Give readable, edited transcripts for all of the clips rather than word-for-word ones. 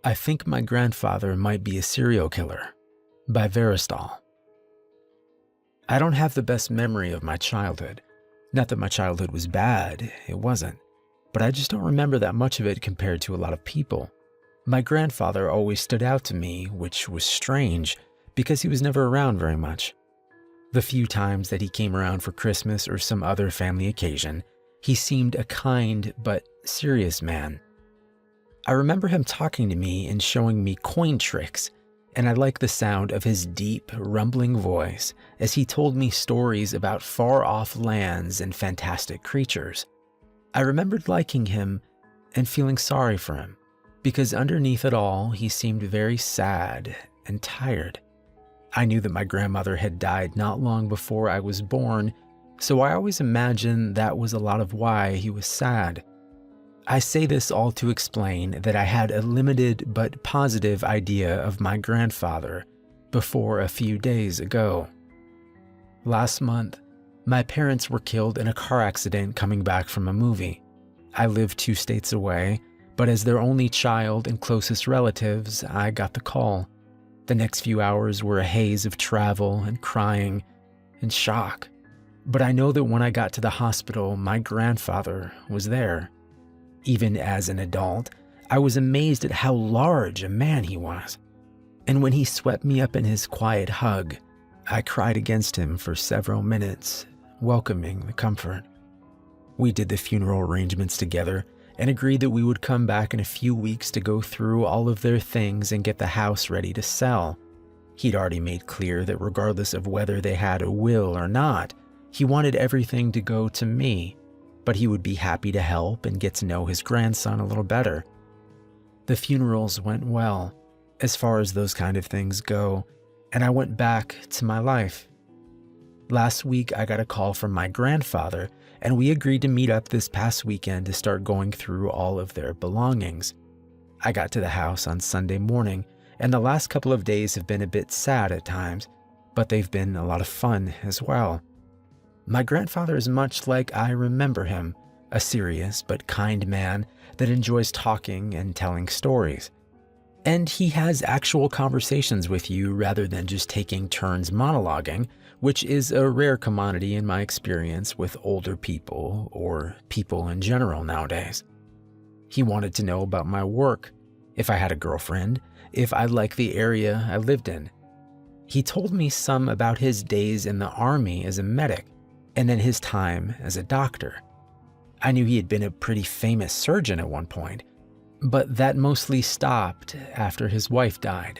I Think My Grandfather Might Be a Serial Killer by Veristal. I don't have the best memory of my childhood. Not that my childhood was bad, it wasn't. But I just don't remember that much of it compared to a lot of people. My grandfather always stood out to me, which was strange, because he was never around very much. The few times that he came around for Christmas or some other family occasion, he seemed a kind but serious man. I remember him talking to me and showing me coin tricks, and I liked the sound of his deep, rumbling voice as he told me stories about far-off lands and fantastic creatures. I remembered liking him and feeling sorry for him, because underneath it all, he seemed very sad and tired. I knew that my grandmother had died not long before I was born, so I always imagined that was a lot of why he was sad. I say this all to explain that I had a limited but positive idea of my grandfather before a few days ago. Last month, my parents were killed in a car accident coming back from a movie. I live 2 states away, but as their only child and closest relatives, I got the call. The next few hours were a haze of travel and crying and shock. But I know that when I got to the hospital, my grandfather was there. Even as an adult, I was amazed at how large a man he was. And when he swept me up in his quiet hug, I cried against him for several minutes, welcoming the comfort. We did the funeral arrangements together and agreed that we would come back in a few weeks to go through all of their things and get the house ready to sell. He'd already made clear that regardless of whether they had a will or not, he wanted everything to go to me, but he would be happy to help and get to know his grandson a little better. The funerals went well, as far as those kind of things go, and I went back to my life. Last week, I got a call from my grandfather, and we agreed to meet up this past weekend to start going through all of their belongings. I got to the house on Sunday morning, and the last couple of days have been a bit sad at times, but they've been a lot of fun as well. My grandfather is much like I remember him, a serious but kind man that enjoys talking and telling stories. And he has actual conversations with you rather than just taking turns monologuing, which is a rare commodity in my experience with older people or people in general nowadays. He wanted to know about my work, if I had a girlfriend, if I liked the area I lived in. He told me some about his days in the army as a medic, and then his time as a doctor. I knew he had been a pretty famous surgeon at one point, but that mostly stopped after his wife died.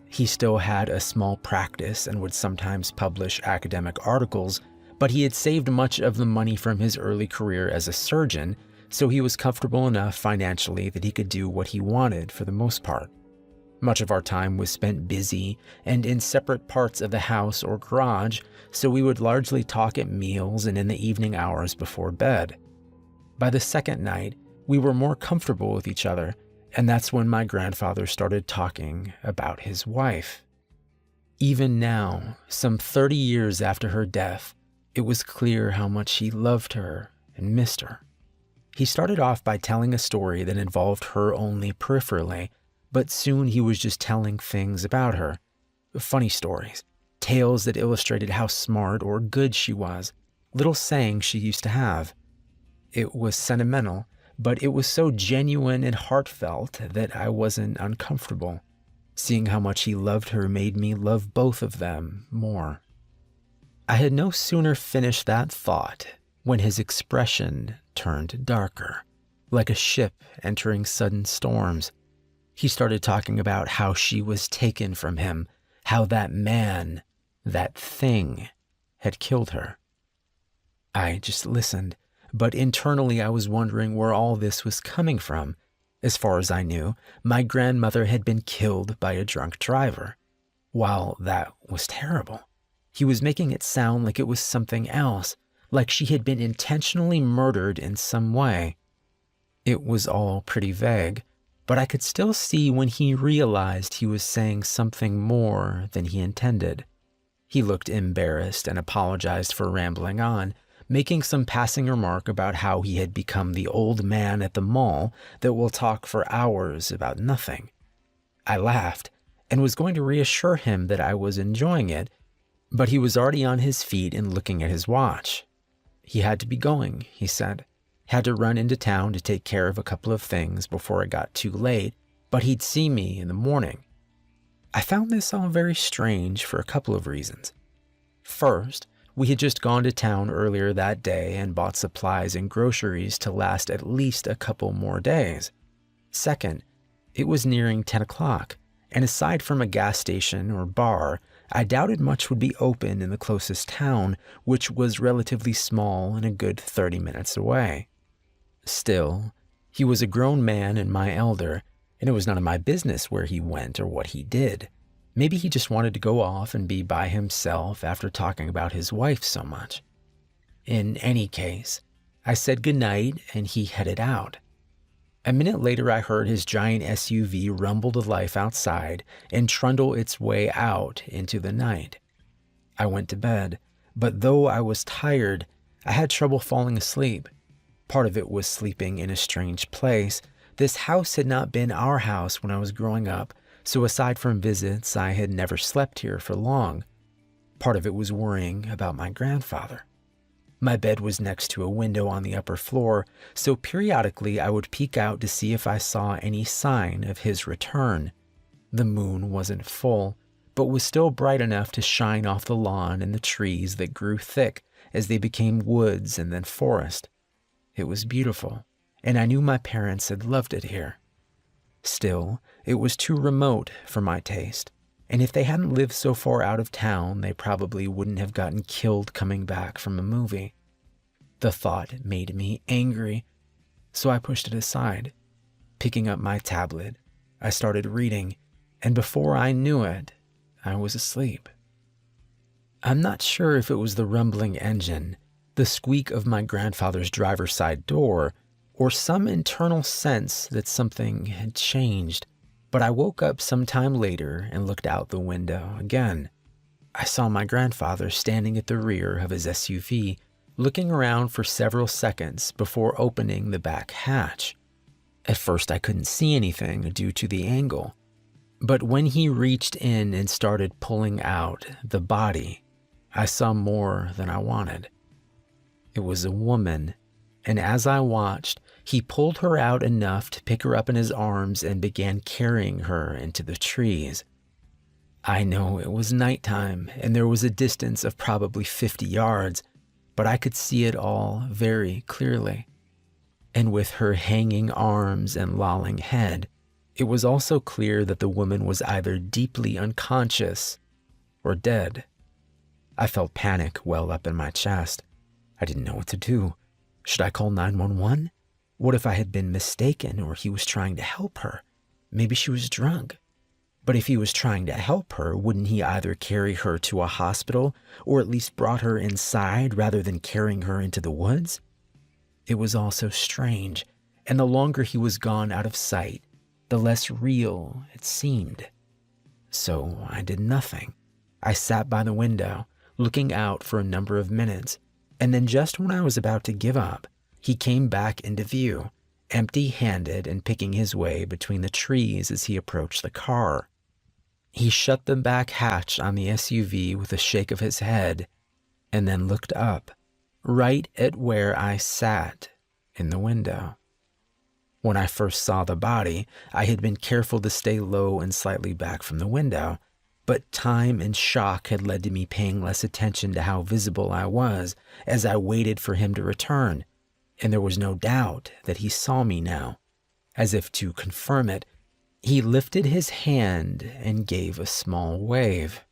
He still had a small practice and would sometimes publish academic articles, but he had saved much of the money from his early career as a surgeon, so he was comfortable enough financially that he could do what he wanted for the most part. Much of our time was spent busy and in separate parts of the house or garage, so we would largely talk at meals and in the evening hours before bed. By the second night, we were more comfortable with each other, and that's when my grandfather started talking about his wife. Even now, some 30 years after her death, it was clear how much he loved her and missed her. He started off by telling a story that involved her only peripherally, but soon he was just telling things about her. Funny stories, tales that illustrated how smart or good she was, little sayings she used to have. It was sentimental, but it was so genuine and heartfelt that I wasn't uncomfortable. Seeing how much he loved her made me love both of them more. I had no sooner finished that thought when his expression turned darker, like a ship entering sudden storms. He started talking about how she was taken from him, how that man, that thing, had killed her. I just listened, but internally I was wondering where all this was coming from. As far as I knew, my grandmother had been killed by a drunk driver. While that was terrible, he was making it sound like it was something else, like she had been intentionally murdered in some way. It was all pretty vague, but I could still see when he realized he was saying something more than he intended. He looked embarrassed and apologized for rambling on, making some passing remark about how he had become the old man at the mall that will talk for hours about nothing. I laughed and was going to reassure him that I was enjoying it, but he was already on his feet and looking at his watch. He had to be going, he said. Had to run into town to take care of a couple of things before it got too late, but he'd see me in the morning. I found this all very strange for a couple of reasons. First, we had just gone to town earlier that day and bought supplies and groceries to last at least a couple more days. Second, it was nearing 10 o'clock, and aside from a gas station or bar, I doubted much would be open in the closest town, which was relatively small and a good 30 minutes away. Still, he was a grown man and my elder, and it was none of my business where he went or what he did. Maybe he just wanted to go off and be by himself after talking about his wife so much. In any case, I said goodnight and he headed out. A minute later, I heard his giant SUV rumble to life outside and trundle its way out into the night. I went to bed, but though I was tired, I had trouble falling asleep. Part of it was sleeping in a strange place. This house had not been our house when I was growing up, so aside from visits, I had never slept here for long. Part of it was worrying about my grandfather. My bed was next to a window on the upper floor, so periodically I would peek out to see if I saw any sign of his return. The moon wasn't full, but was still bright enough to shine off the lawn and the trees that grew thick as they became woods and then forest. It was beautiful, and I knew my parents had loved it here. Still, it was too remote for my taste, and if they hadn't lived so far out of town, they probably wouldn't have gotten killed coming back from a movie. The thought made me angry, so I pushed it aside. Picking up my tablet, I started reading, and before I knew it, I was asleep. I'm not sure if it was the rumbling engine, the squeak of my grandfather's driver's side door, or some internal sense that something had changed, but I woke up some time later and looked out the window again. I saw my grandfather standing at the rear of his SUV, looking around for several seconds before opening the back hatch. At first I couldn't see anything due to the angle, but when he reached in and started pulling out the body, I saw more than I wanted. It was a woman, and as I watched, he pulled her out enough to pick her up in his arms and began carrying her into the trees. I know it was nighttime, and there was a distance of probably 50 yards, but I could see it all very clearly. And with her hanging arms and lolling head, it was also clear that the woman was either deeply unconscious or dead. I felt panic well up in my chest. I didn't know what to do. Should I call 911? What if I had been mistaken or he was trying to help her? Maybe she was drunk. But if he was trying to help her, wouldn't he either carry her to a hospital or at least brought her inside rather than carrying her into the woods? It was all so strange, and the longer he was gone out of sight, the less real it seemed. So I did nothing. I sat by the window, looking out for a number of minutes, and then just when I was about to give up, he came back into view, empty-handed and picking his way between the trees as he approached the car. He shut the back hatch on the SUV with a shake of his head, and then looked up, right at where I sat in the window. When I first saw the body, I had been careful to stay low and slightly back from the window, but time and shock had led to me paying less attention to how visible I was as I waited for him to return, and there was no doubt that he saw me now. As if to confirm it, he lifted his hand and gave a small wave.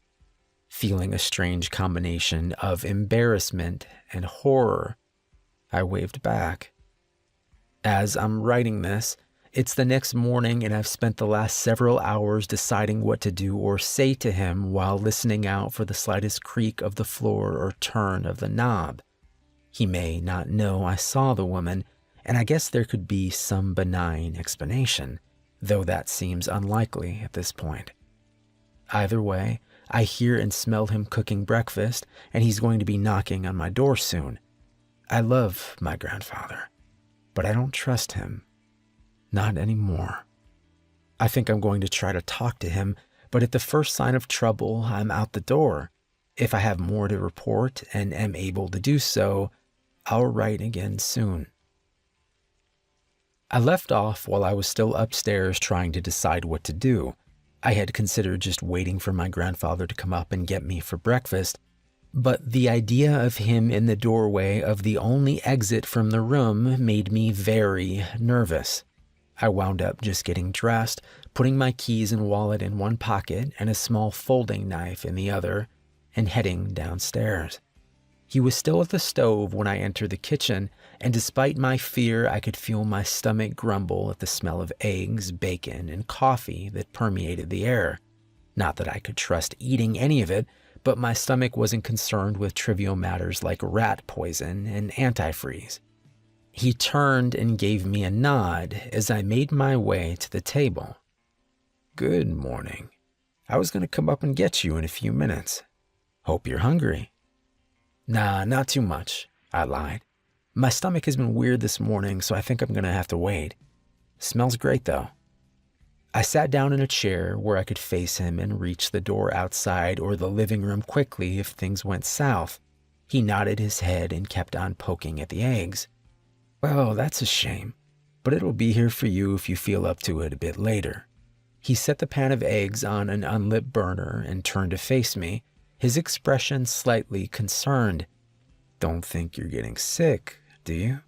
Feeling a strange combination of embarrassment and horror, I waved back. As I'm writing this, it's the next morning and I've spent the last several hours deciding what to do or say to him while listening out for the slightest creak of the floor or turn of the knob. He may not know I saw the woman, and I guess there could be some benign explanation, though that seems unlikely at this point. Either way, I hear and smell him cooking breakfast, and he's going to be knocking on my door soon. I love my grandfather, but I don't trust him. Not anymore. I think I'm going to try to talk to him, but at the first sign of trouble, I'm out the door. If I have more to report and am able to do so, I'll write again soon. I left off while I was still upstairs trying to decide what to do. I had considered just waiting for my grandfather to come up and get me for breakfast, but the idea of him in the doorway of the only exit from the room made me very nervous. I wound up just getting dressed, putting my keys and wallet in one pocket and a small folding knife in the other, and heading downstairs. He was still at the stove when I entered the kitchen, and despite my fear, I could feel my stomach grumble at the smell of eggs, bacon, and coffee that permeated the air. Not that I could trust eating any of it, but my stomach wasn't concerned with trivial matters like rat poison and antifreeze. He turned and gave me a nod as I made my way to the table. "Good morning. I was going to come up and get you in a few minutes. Hope you're hungry." "Nah, not too much," I lied. "My stomach has been weird this morning, so I think I'm going to have to wait. Smells great, though." I sat down in a chair where I could face him and reach the door outside or the living room quickly if things went south. He nodded his head and kept on poking at the eggs. "Well, that's a shame, but it'll be here for you if you feel up to it a bit later." He set the pan of eggs on an unlit burner and turned to face me, his expression slightly concerned. "Don't think you're getting sick, do you?"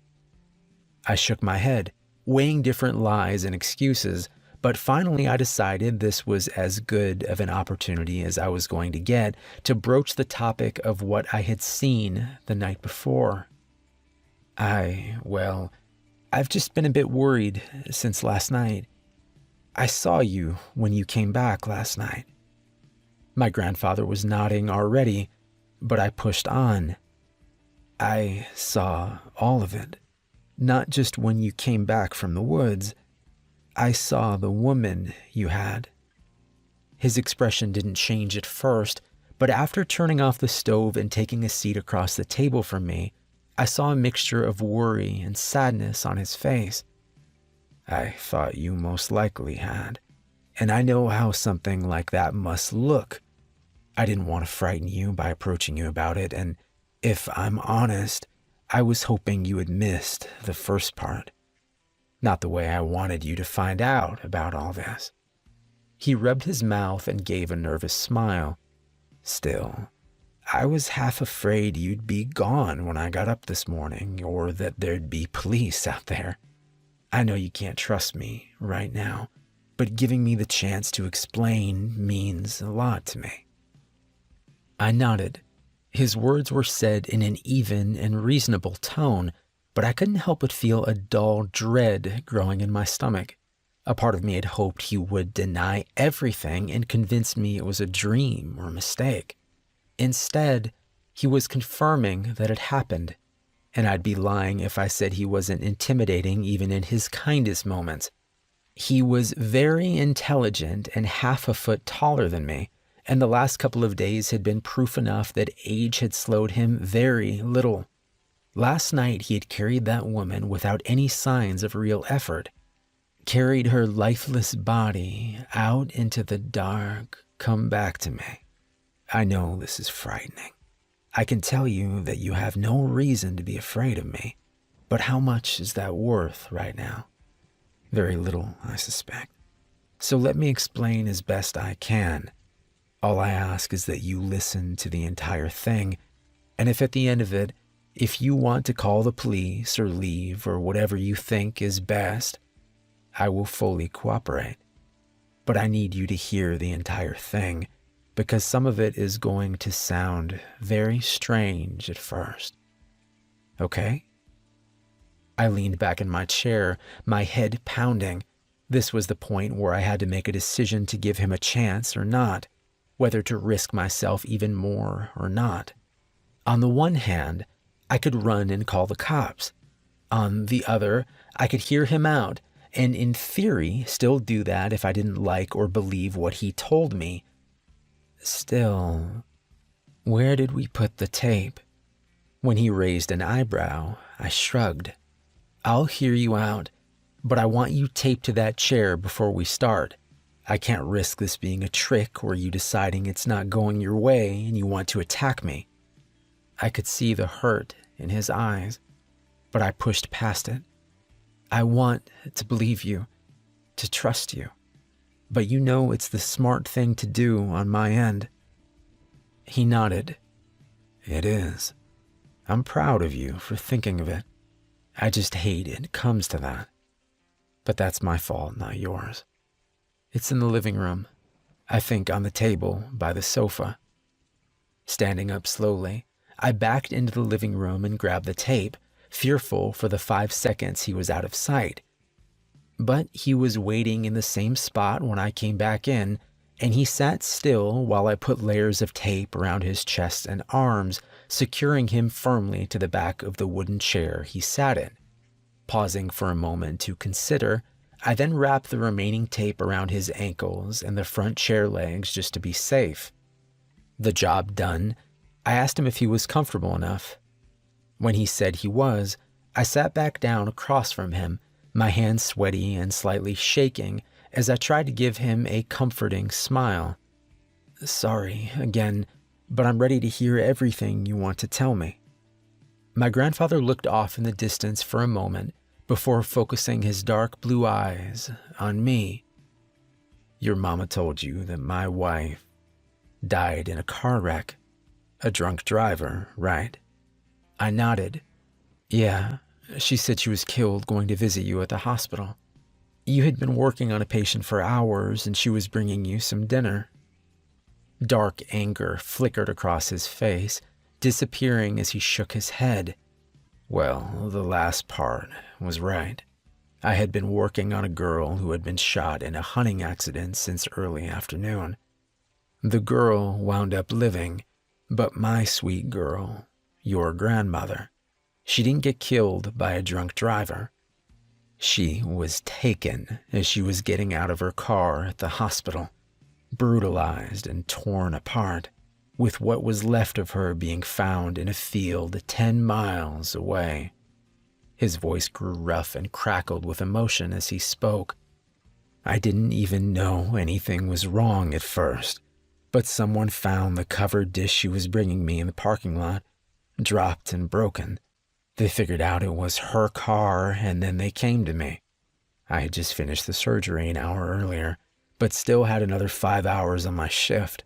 I shook my head, weighing different lies and excuses, but finally I decided this was as good of an opportunity as I was going to get to broach the topic of what I had seen the night before. I've just been a bit worried since last night. I saw you when you came back last night." My grandfather was nodding already, but I pushed on. "I saw all of it, not just when you came back from the woods. I saw the woman you had." His expression didn't change at first, but after turning off the stove and taking a seat across the table from me, I saw a mixture of worry and sadness on his face. "I thought you most likely had, and I know how something like that must look. I didn't want to frighten you by approaching you about it, and if I'm honest, I was hoping you had missed the first part. Not the way I wanted you to find out about all this." He rubbed his mouth and gave a nervous smile. "Still, I was half afraid you'd be gone when I got up this morning, or that there'd be police out there. I know you can't trust me right now, but giving me the chance to explain means a lot to me." I nodded. His words were said in an even and reasonable tone, but I couldn't help but feel a dull dread growing in my stomach. A part of me had hoped he would deny everything and convince me it was a dream or a mistake. Instead, he was confirming that it happened, and I'd be lying if I said he wasn't intimidating even in his kindest moments. He was very intelligent and half a foot taller than me, and the last couple of days had been proof enough that age had slowed him very little. Last night he had carried that woman without any signs of real effort, carried her lifeless body out into the dark, come back to me. I know this is frightening. I can tell you that you have no reason to be afraid of me, but how much is that worth right now? Very little, I suspect. So let me explain as best I can. All I ask is that you listen to the entire thing, and if at the end of it, if you want to call the police or leave or whatever you think is best, I will fully cooperate. But I need you to hear the entire thing, because some of it is going to sound very strange at first. Okay? I leaned back in my chair, my head pounding. This was the point where I had to make a decision to give him a chance or not, whether to risk myself even more or not. On the one hand, I could run and call the cops. On the other, I could hear him out, and in theory, still do that if I didn't like or believe what he told me. Still, where did we put the tape? When he raised an eyebrow, I shrugged. I'll hear you out, but I want you taped to that chair before we start. I can't risk this being a trick or you deciding it's not going your way and you want to attack me." I could see the hurt in his eyes, but I pushed past it. "I want to believe you, to trust you, but you know it's the smart thing to do on my end." He nodded. "It is. I'm proud of you for thinking of it. I just hate it comes to that. But that's my fault, not yours. It's in the living room, I think on the table by the sofa." Standing up slowly, I backed into the living room and grabbed the tape, fearful for the 5 seconds he was out of sight. But he was waiting in the same spot when I came back in, and he sat still while I put layers of tape around his chest and arms, securing him firmly to the back of the wooden chair he sat in. Pausing for a moment to consider, I then wrapped the remaining tape around his ankles and the front chair legs just to be safe. The job done, I asked him if he was comfortable enough. When he said he was, I sat back down across from him, my hands sweaty and slightly shaking as I tried to give him a comforting smile. "Sorry, again, but I'm ready to hear everything you want to tell me." My grandfather looked off in the distance for a moment before focusing his dark blue eyes on me. "Your mama told you that my wife died in a car wreck. A drunk driver, right?" I nodded. "Yeah, she said she was killed going to visit you at the hospital. You had been working on a patient for hours and she was bringing you some dinner." Dark anger flickered across his face, disappearing as he shook his head. "Well, the last part was right. I had been working on a girl who had been shot in a hunting accident since early afternoon. The girl wound up living, but my sweet girl, your grandmother, she didn't get killed by a drunk driver. She was taken as she was getting out of her car at the hospital, brutalized and torn apart, with what was left of her being found in a field 10 miles away." His voice grew rough and crackled with emotion as he spoke. "I didn't even know anything was wrong at first, but someone found the covered dish she was bringing me in the parking lot, dropped and broken. They figured out it was her car and then they came to me. I had just finished the surgery an hour earlier, but still had another 5 hours on my shift.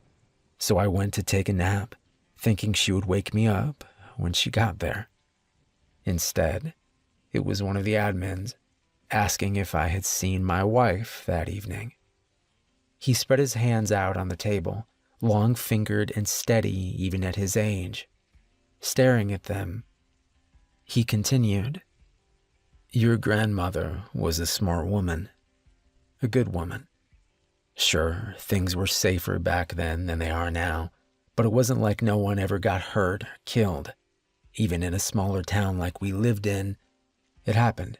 So I went to take a nap, thinking she would wake me up when she got there. Instead, it was one of the admins asking if I had seen my wife that evening." He spread his hands out on the table, long-fingered and steady even at his age. Staring at them, he continued, "Your grandmother was a smart woman, a good woman. Sure, things were safer back then than they are now, but it wasn't like no one ever got hurt or killed. Even in a smaller town like we lived in, it happened.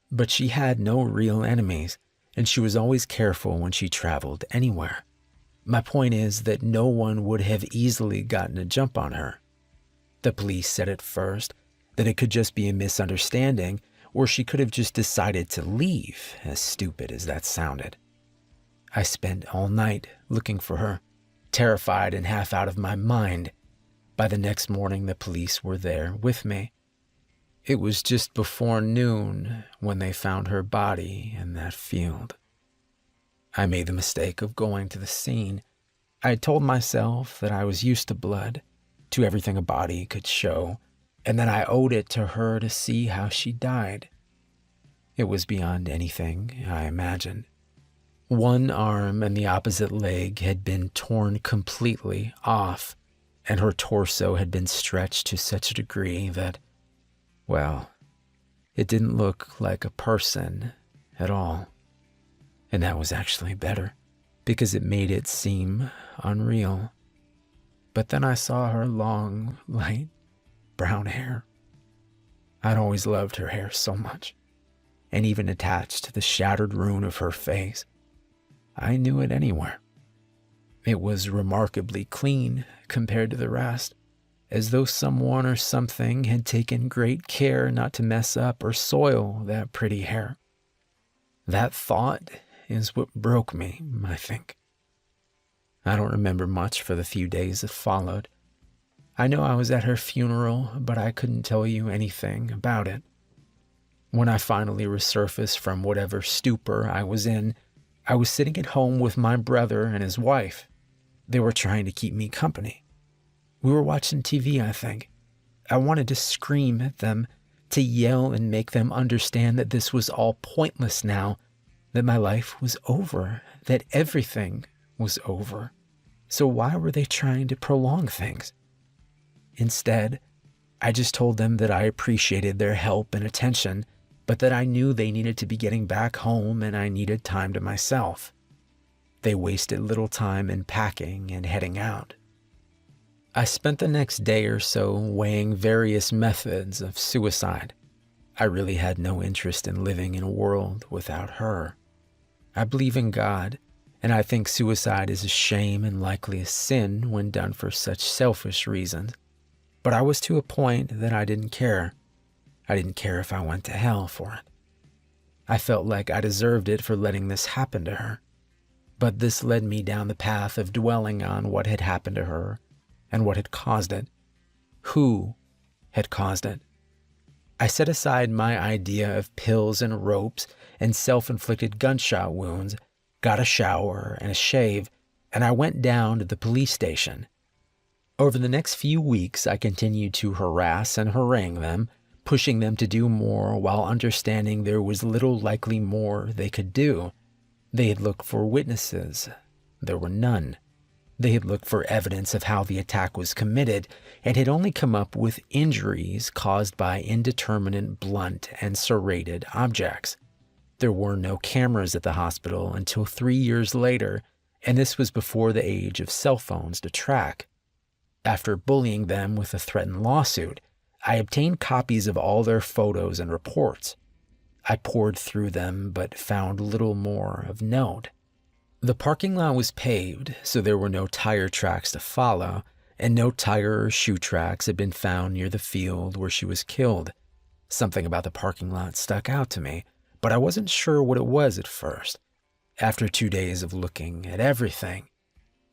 But she had no real enemies, and she was always careful when she traveled anywhere. My point is that no one would have easily gotten a jump on her. The police said at first that it could just be a misunderstanding, or she could have just decided to leave, as stupid as that sounded. I spent all night looking for her, terrified and half out of my mind. By the next morning, the police were there with me. It was just before noon when they found her body in that field. I made the mistake of going to the scene. I had told myself that I was used to blood, to everything a body could show, and that I owed it to her to see how she died. It was beyond anything I imagined. One arm and the opposite leg had been torn completely off, and her torso had been stretched to such a degree that, well, it didn't look like a person at all. And that was actually better, because it made it seem unreal. But then I saw her long, light, brown hair. I'd always loved her hair so much, and even attached to the shattered ruin of her face, I knew it anywhere. It was remarkably clean compared to the rest, as though someone or something had taken great care not to mess up or soil that pretty hair. That thought is what broke me, I think. I don't remember much for the few days that followed. I know I was at her funeral, but I couldn't tell you anything about it. When I finally resurfaced from whatever stupor I was in, I was sitting at home with my brother and his wife. They were trying to keep me company. We were watching TV, I think. I wanted to scream at them, to yell and make them understand that this was all pointless now, that my life was over, that everything was over. So why were they trying to prolong things? Instead, I just told them that I appreciated their help and attention, but that I knew they needed to be getting back home and I needed time to myself. They wasted little time in packing and heading out. I spent the next day or so weighing various methods of suicide. I really had no interest in living in a world without her. I believe in God, and I think suicide is a shame and likely a sin when done for such selfish reasons. But I was to a point that I didn't care. I didn't care if I went to hell for it. I felt like I deserved it for letting this happen to her. But this led me down the path of dwelling on what had happened to her and what had caused it. Who had caused it? I set aside my idea of pills and ropes and self-inflicted gunshot wounds, got a shower and a shave, and I went down to the police station. Over the next few weeks, I continued to harass and harangue them, pushing them to do more while understanding there was little likely more they could do. They had looked for witnesses. There were none. They had looked for evidence of how the attack was committed and had only come up with injuries caused by indeterminate blunt and serrated objects. There were no cameras at the hospital until 3 years later, and this was before the age of cell phones to track. After bullying them with a threatened lawsuit, I obtained copies of all their photos and reports. I pored through them but found little more of note. The parking lot was paved, so there were no tire tracks to follow, and no tire or shoe tracks had been found near the field where she was killed. Something about the parking lot stuck out to me, but I wasn't sure what it was at first. After 2 days of looking at everything,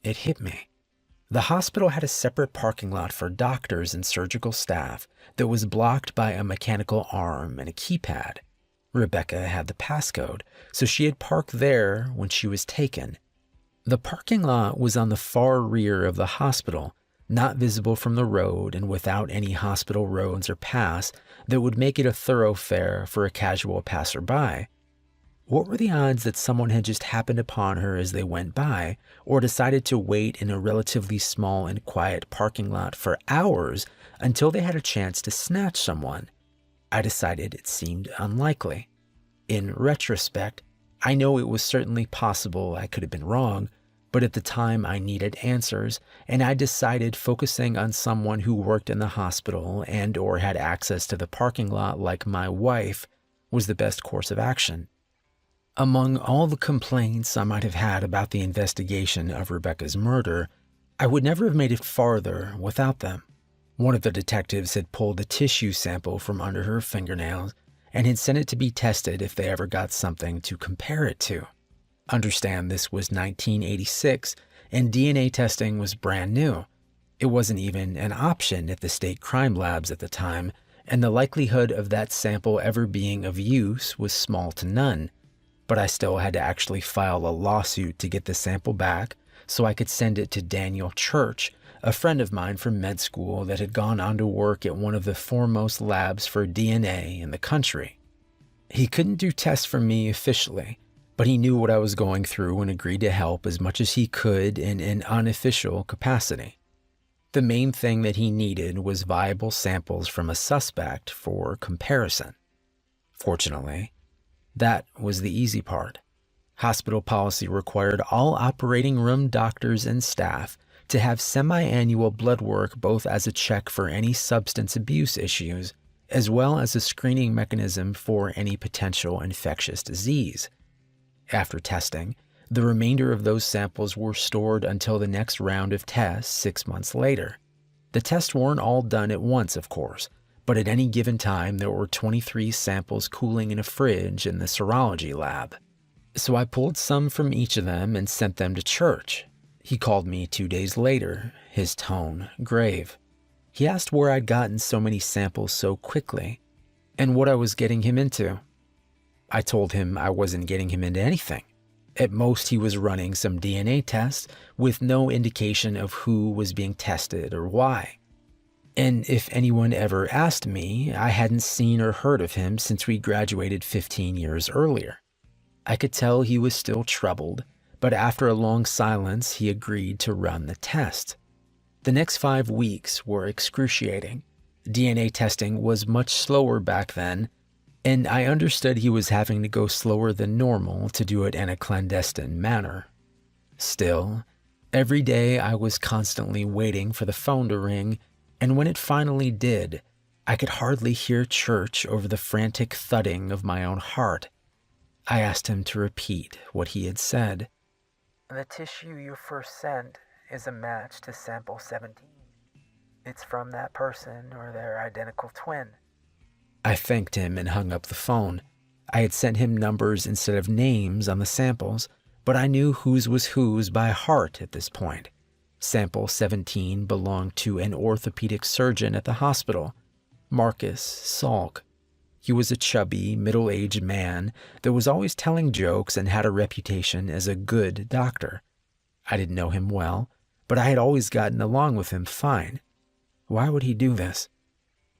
it hit me. The hospital had a separate parking lot for doctors and surgical staff that was blocked by a mechanical arm and a keypad. Rebecca had the passcode, so she had parked there when she was taken. The parking lot was on the far rear of the hospital, not visible from the road and without any hospital roads or paths that would make it a thoroughfare for a casual passerby. What were the odds that someone had just happened upon her as they went by, or decided to wait in a relatively small and quiet parking lot for hours until they had a chance to snatch someone? I decided it seemed unlikely. In retrospect, I know it was certainly possible I could have been wrong, but at the time I needed answers, and I decided focusing on someone who worked in the hospital and or had access to the parking lot like my wife was the best course of action. Among all the complaints I might have had about the investigation of Rebecca's murder, I would never have made it farther without them. One of the detectives had pulled a tissue sample from under her fingernails and had sent it to be tested if they ever got something to compare it to. Understand this was 1986 and DNA testing was brand new. It wasn't even an option at the state crime labs at the time, and the likelihood of that sample ever being of use was small to none. But I still had to actually file a lawsuit to get the sample back so I could send it to Daniel Church, a friend of mine from med school that had gone on to work at one of the foremost labs for DNA in the country. He couldn't do tests for me officially, but he knew what I was going through and agreed to help as much as he could in an unofficial capacity. The main thing that he needed was viable samples from a suspect for comparison. Fortunately, that was the easy part. Hospital policy required all operating room doctors and staff to have semi-annual blood work both as a check for any substance abuse issues, as well as a screening mechanism for any potential infectious disease. After testing, the remainder of those samples were stored until the next round of tests 6 months later. The tests weren't all done at once, of course, but at any given time there were 23 samples cooling in a fridge in the serology lab. So I pulled some from each of them and sent them to church. He called me 2 days later, his tone grave. He asked where I'd gotten so many samples so quickly and what I was getting him into. I told him I wasn't getting him into anything. At most, he was running some DNA tests with no indication of who was being tested or why. And if anyone ever asked me, I hadn't seen or heard of him since we graduated 15 years earlier. I could tell he was still troubled, but after a long silence, he agreed to run the test. The next 5 weeks were excruciating. DNA testing was much slower back then, and I understood he was having to go slower than normal to do it in a clandestine manner. Still, every day I was constantly waiting for the phone to ring, and when it finally did, I could hardly hear church over the frantic thudding of my own heart. I asked him to repeat what he had said. The tissue you first sent is a match to sample 17. It's from that person or their identical twin. I thanked him and hung up the phone. I had sent him numbers instead of names on the samples, but I knew whose was whose by heart at this point. Sample 17 belonged to an orthopedic surgeon at the hospital, Marcus Salk. He was a chubby, middle-aged man that was always telling jokes and had a reputation as a good doctor. I didn't know him well, but I had always gotten along with him fine. Why would he do this?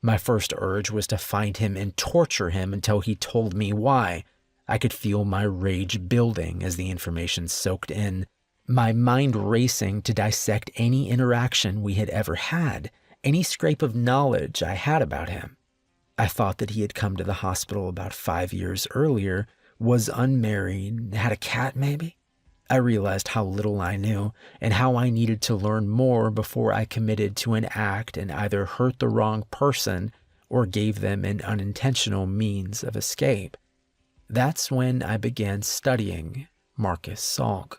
My first urge was to find him and torture him until he told me why. I could feel my rage building as the information soaked in, my mind racing to dissect any interaction we had ever had, any scrap of knowledge I had about him. I thought that he had come to the hospital about 5 years earlier, was unmarried, had a cat maybe. I realized how little I knew and how I needed to learn more before I committed to an act and either hurt the wrong person or gave them an unintentional means of escape. That's when I began studying Marcus Salk.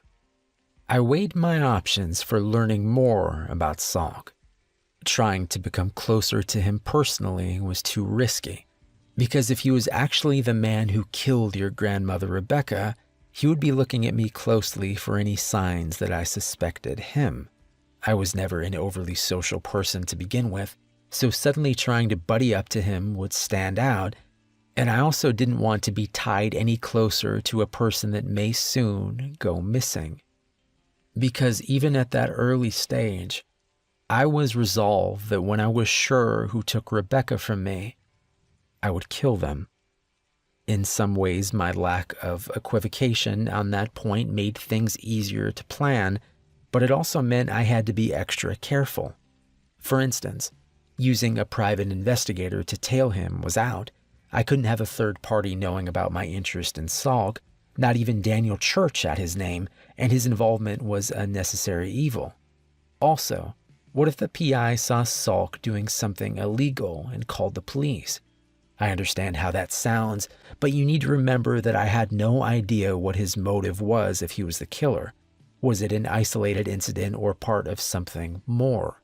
I weighed my options for learning more about Salk. Trying to become closer to him personally was too risky, because if he was actually the man who killed your grandmother Rebecca, he would be looking at me closely for any signs that I suspected him. I was never an overly social person to begin with, so suddenly trying to buddy up to him would stand out, and I also didn't want to be tied any closer to a person that may soon go missing. Because even at that early stage, I was resolved that when I was sure who took Rebecca from me, I would kill them. In some ways, my lack of equivocation on that point made things easier to plan, but it also meant I had to be extra careful. For instance, using a private investigator to tail him was out. I couldn't have a third party knowing about my interest in Salk, not even Daniel Church at his name, and his involvement was a necessary evil. Also, what if the PI saw Salk doing something illegal and called the police? I understand how that sounds, but you need to remember that I had no idea what his motive was if he was the killer. Was it an isolated incident or part of something more?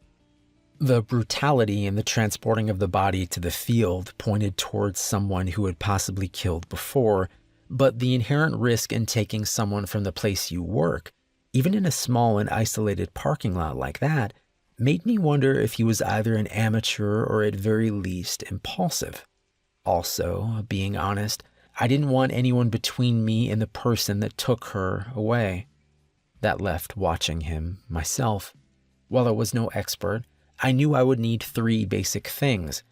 The brutality in the transporting of the body to the field pointed towards someone who had possibly killed before, but the inherent risk in taking someone from the place you work, even in a small and isolated parking lot like that, made me wonder if he was either an amateur or at very least impulsive. Also, being honest, I didn't want anyone between me and the person that took her away. That left watching him myself. While I was no expert, I knew I would need 3 basic things: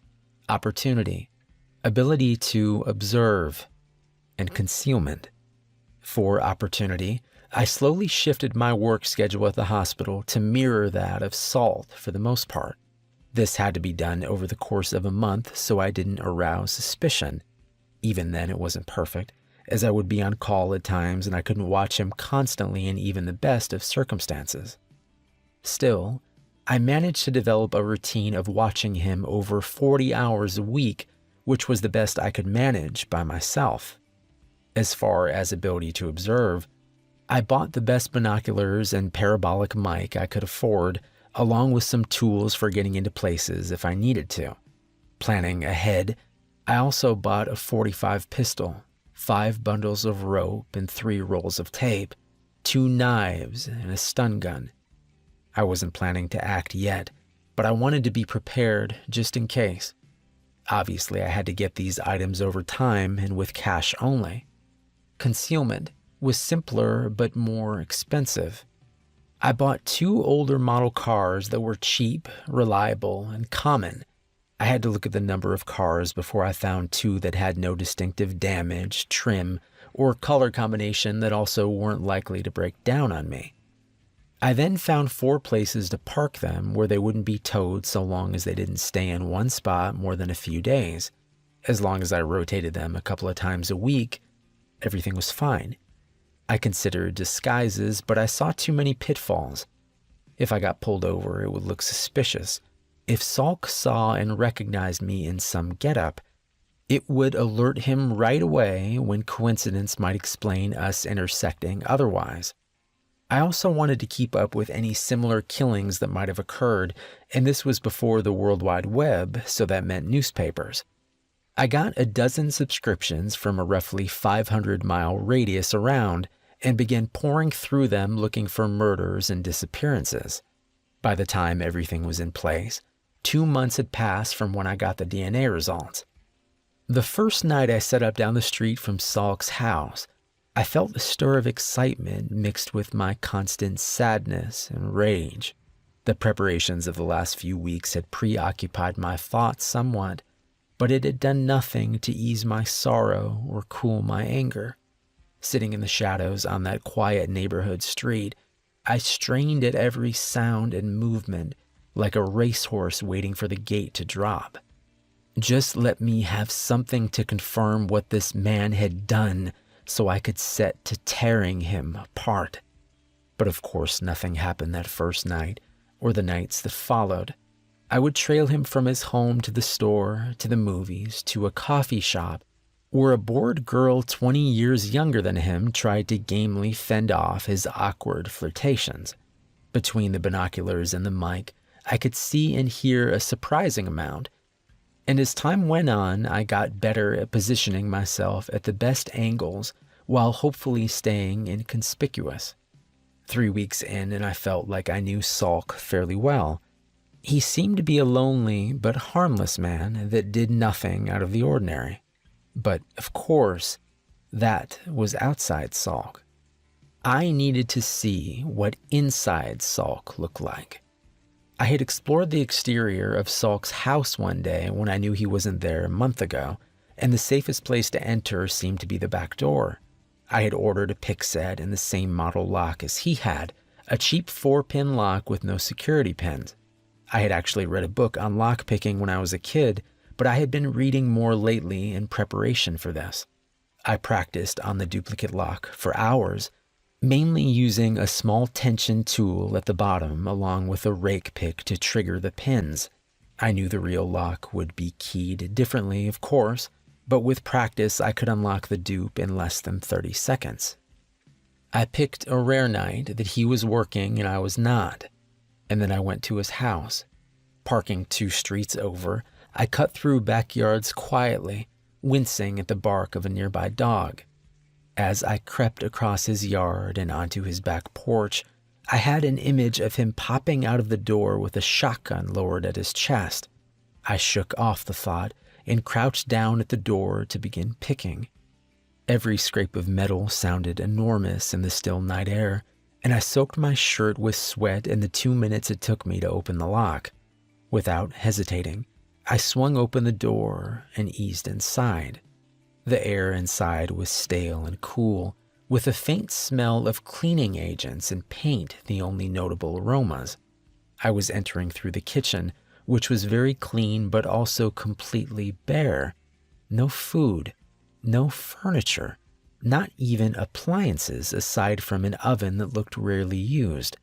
opportunity, ability to observe, and concealment. For opportunity, I slowly shifted my work schedule at the hospital to mirror that of Salt for the most part. This had to be done over the course of a month so I didn't arouse suspicion. Even then, it wasn't perfect, as I would be on call at times and I couldn't watch him constantly in even the best of circumstances. Still, I managed to develop a routine of watching him over 40 hours a week, which was the best I could manage by myself. As far as ability to observe, I bought the best binoculars and parabolic mic I could afford, along with some tools for getting into places if I needed to. Planning ahead, I also bought a .45 pistol, 5 bundles of rope and 3 rolls of tape, 2 knives, and a stun gun. I wasn't planning to act yet, but I wanted to be prepared just in case. Obviously, I had to get these items over time and with cash only. Concealment was simpler but more expensive. I bought 2 older model cars that were cheap, reliable, and common. I had to look at the number of cars before I found 2 that had no distinctive damage, trim, or color combination that also weren't likely to break down on me. I then found 4 places to park them where they wouldn't be towed so long as they didn't stay in one spot more than a few days. As long as I rotated them a couple of times a week, everything was fine. I considered disguises, but I saw too many pitfalls. If I got pulled over, it would look suspicious. If Salk saw and recognized me in some getup, it would alert him right away when coincidence might explain us intersecting otherwise. I also wanted to keep up with any similar killings that might have occurred, and this was before the World Wide Web, so that meant newspapers. I got a dozen subscriptions from a roughly 500-mile radius around and began pouring through them looking for murders and disappearances. By the time everything was in place, 2 months had passed from when I got the DNA results. The first night I set up down the street from Salk's house, I felt a stir of excitement mixed with my constant sadness and rage. The preparations of the last few weeks had preoccupied my thoughts somewhat, but it had done nothing to ease my sorrow or cool my anger. Sitting in the shadows on that quiet neighborhood street, I strained at every sound and movement like a racehorse waiting for the gate to drop. Just let me have something to confirm what this man had done so I could set to tearing him apart. But of course nothing happened that first night or the nights that followed. I would trail him from his home to the store, to the movies, to a coffee shop, where a bored girl 20 years younger than him tried to gamely fend off his awkward flirtations. Between the binoculars and the mic, I could see and hear a surprising amount, and as time went on, I got better at positioning myself at the best angles while hopefully staying inconspicuous. 3 weeks in, and I felt like I knew Salk fairly well. He seemed to be a lonely but harmless man that did nothing out of the ordinary. But, of course, that was outside Salk. I needed to see what inside Salk looked like. I had explored the exterior of Salk's house one day when I knew he wasn't there a month ago, and the safest place to enter seemed to be the back door. I had ordered a pick set and the same model lock as he had, a cheap 4-pin lock with no security pins. I had actually read a book on lockpicking when I was a kid, but I had been reading more lately in preparation for this. I practiced on the duplicate lock for hours, mainly using a small tension tool at the bottom along with a rake pick to trigger the pins. I knew the real lock would be keyed differently, of course, but with practice I could unlock the dupe in less than 30 seconds. I picked a rare night that he was working and I was not, and then I went to his house. Parking 2 streets over, I cut through backyards quietly, wincing at the bark of a nearby dog. As I crept across his yard and onto his back porch, I had an image of him popping out of the door with a shotgun lowered at his chest. I shook off the thought and crouched down at the door to begin picking. Every scrape of metal sounded enormous in the still night air, and I soaked my shirt with sweat in the 2 minutes it took me to open the lock. Without hesitating, I swung open the door and eased inside. The air inside was stale and cool, with a faint smell of cleaning agents and paint the only notable aromas. I was entering through the kitchen, which was very clean but also completely bare. No food, no furniture, not even appliances aside from an oven that looked rarely used.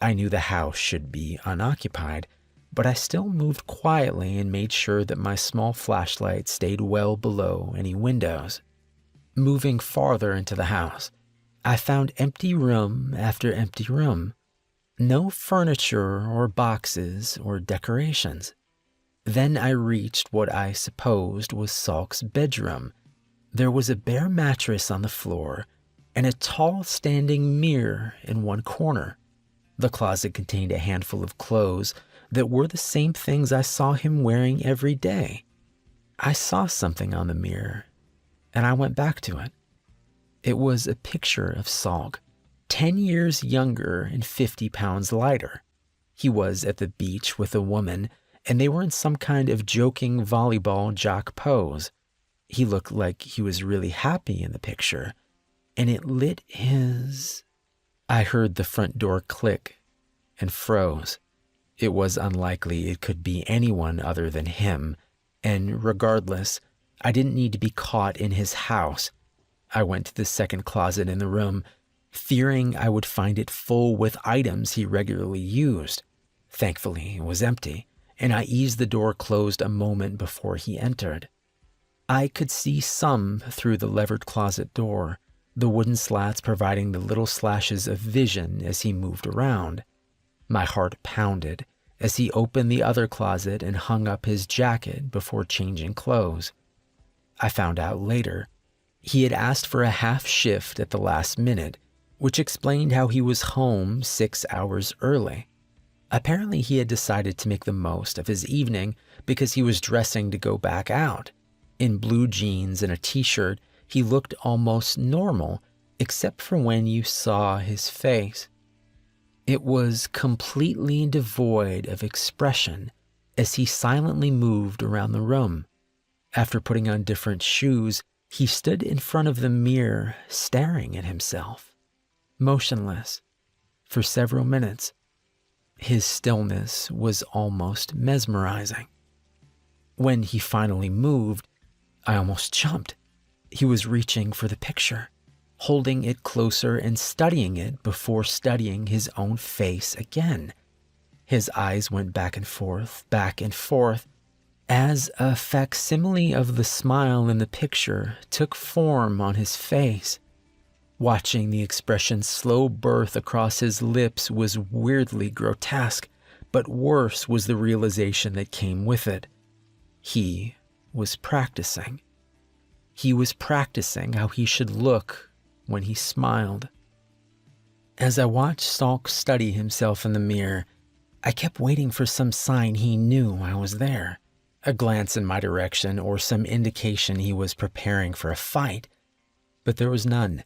I knew the house should be unoccupied, but I still moved quietly and made sure that my small flashlight stayed well below any windows. Moving farther into the house, I found empty room after empty room. No furniture or boxes or decorations. Then I reached what I supposed was Salk's bedroom, There was a bare mattress on the floor and a tall standing mirror in one corner. The closet contained a handful of clothes that were the same things I saw him wearing every day. I saw something on the mirror, and I went back to it. It was a picture of Salk, 10 years younger and 50 pounds lighter. He was at the beach with a woman, and they were in some kind of joking volleyball jock pose. He looked like he was really happy in the picture, and it lit his... I heard the front door click and froze. It was unlikely it could be anyone other than him, and regardless, I didn't need to be caught in his house. I went to the second closet in the room, fearing I would find it full with items he regularly used. Thankfully, it was empty, and I eased the door closed a moment before he entered. I could see some through the levered closet door, the wooden slats providing the little slashes of vision as he moved around. My heart pounded as he opened the other closet and hung up his jacket before changing clothes. I found out later he had asked for a half shift at the last minute, which explained how he was home 6 hours early. Apparently he had decided to make the most of his evening because he was dressing to go back out. In blue jeans and a t-shirt, he looked almost normal, except for when you saw his face. It was completely devoid of expression as he silently moved around the room. After putting on different shoes, he stood in front of the mirror, staring at himself, motionless, for several minutes. His stillness was almost mesmerizing. When he finally moved, I almost jumped. He was reaching for the picture, holding it closer and studying it before studying his own face again. His eyes went back and forth, as a facsimile of the smile in the picture took form on his face. Watching the expression's slow birth across his lips was weirdly grotesque, but worse was the realization that came with it. He was practicing. He was practicing how he should look when he smiled. As I watched Salk study himself in the mirror, I kept waiting for some sign he knew I was there. A glance in my direction or some indication he was preparing for a fight. But there was none.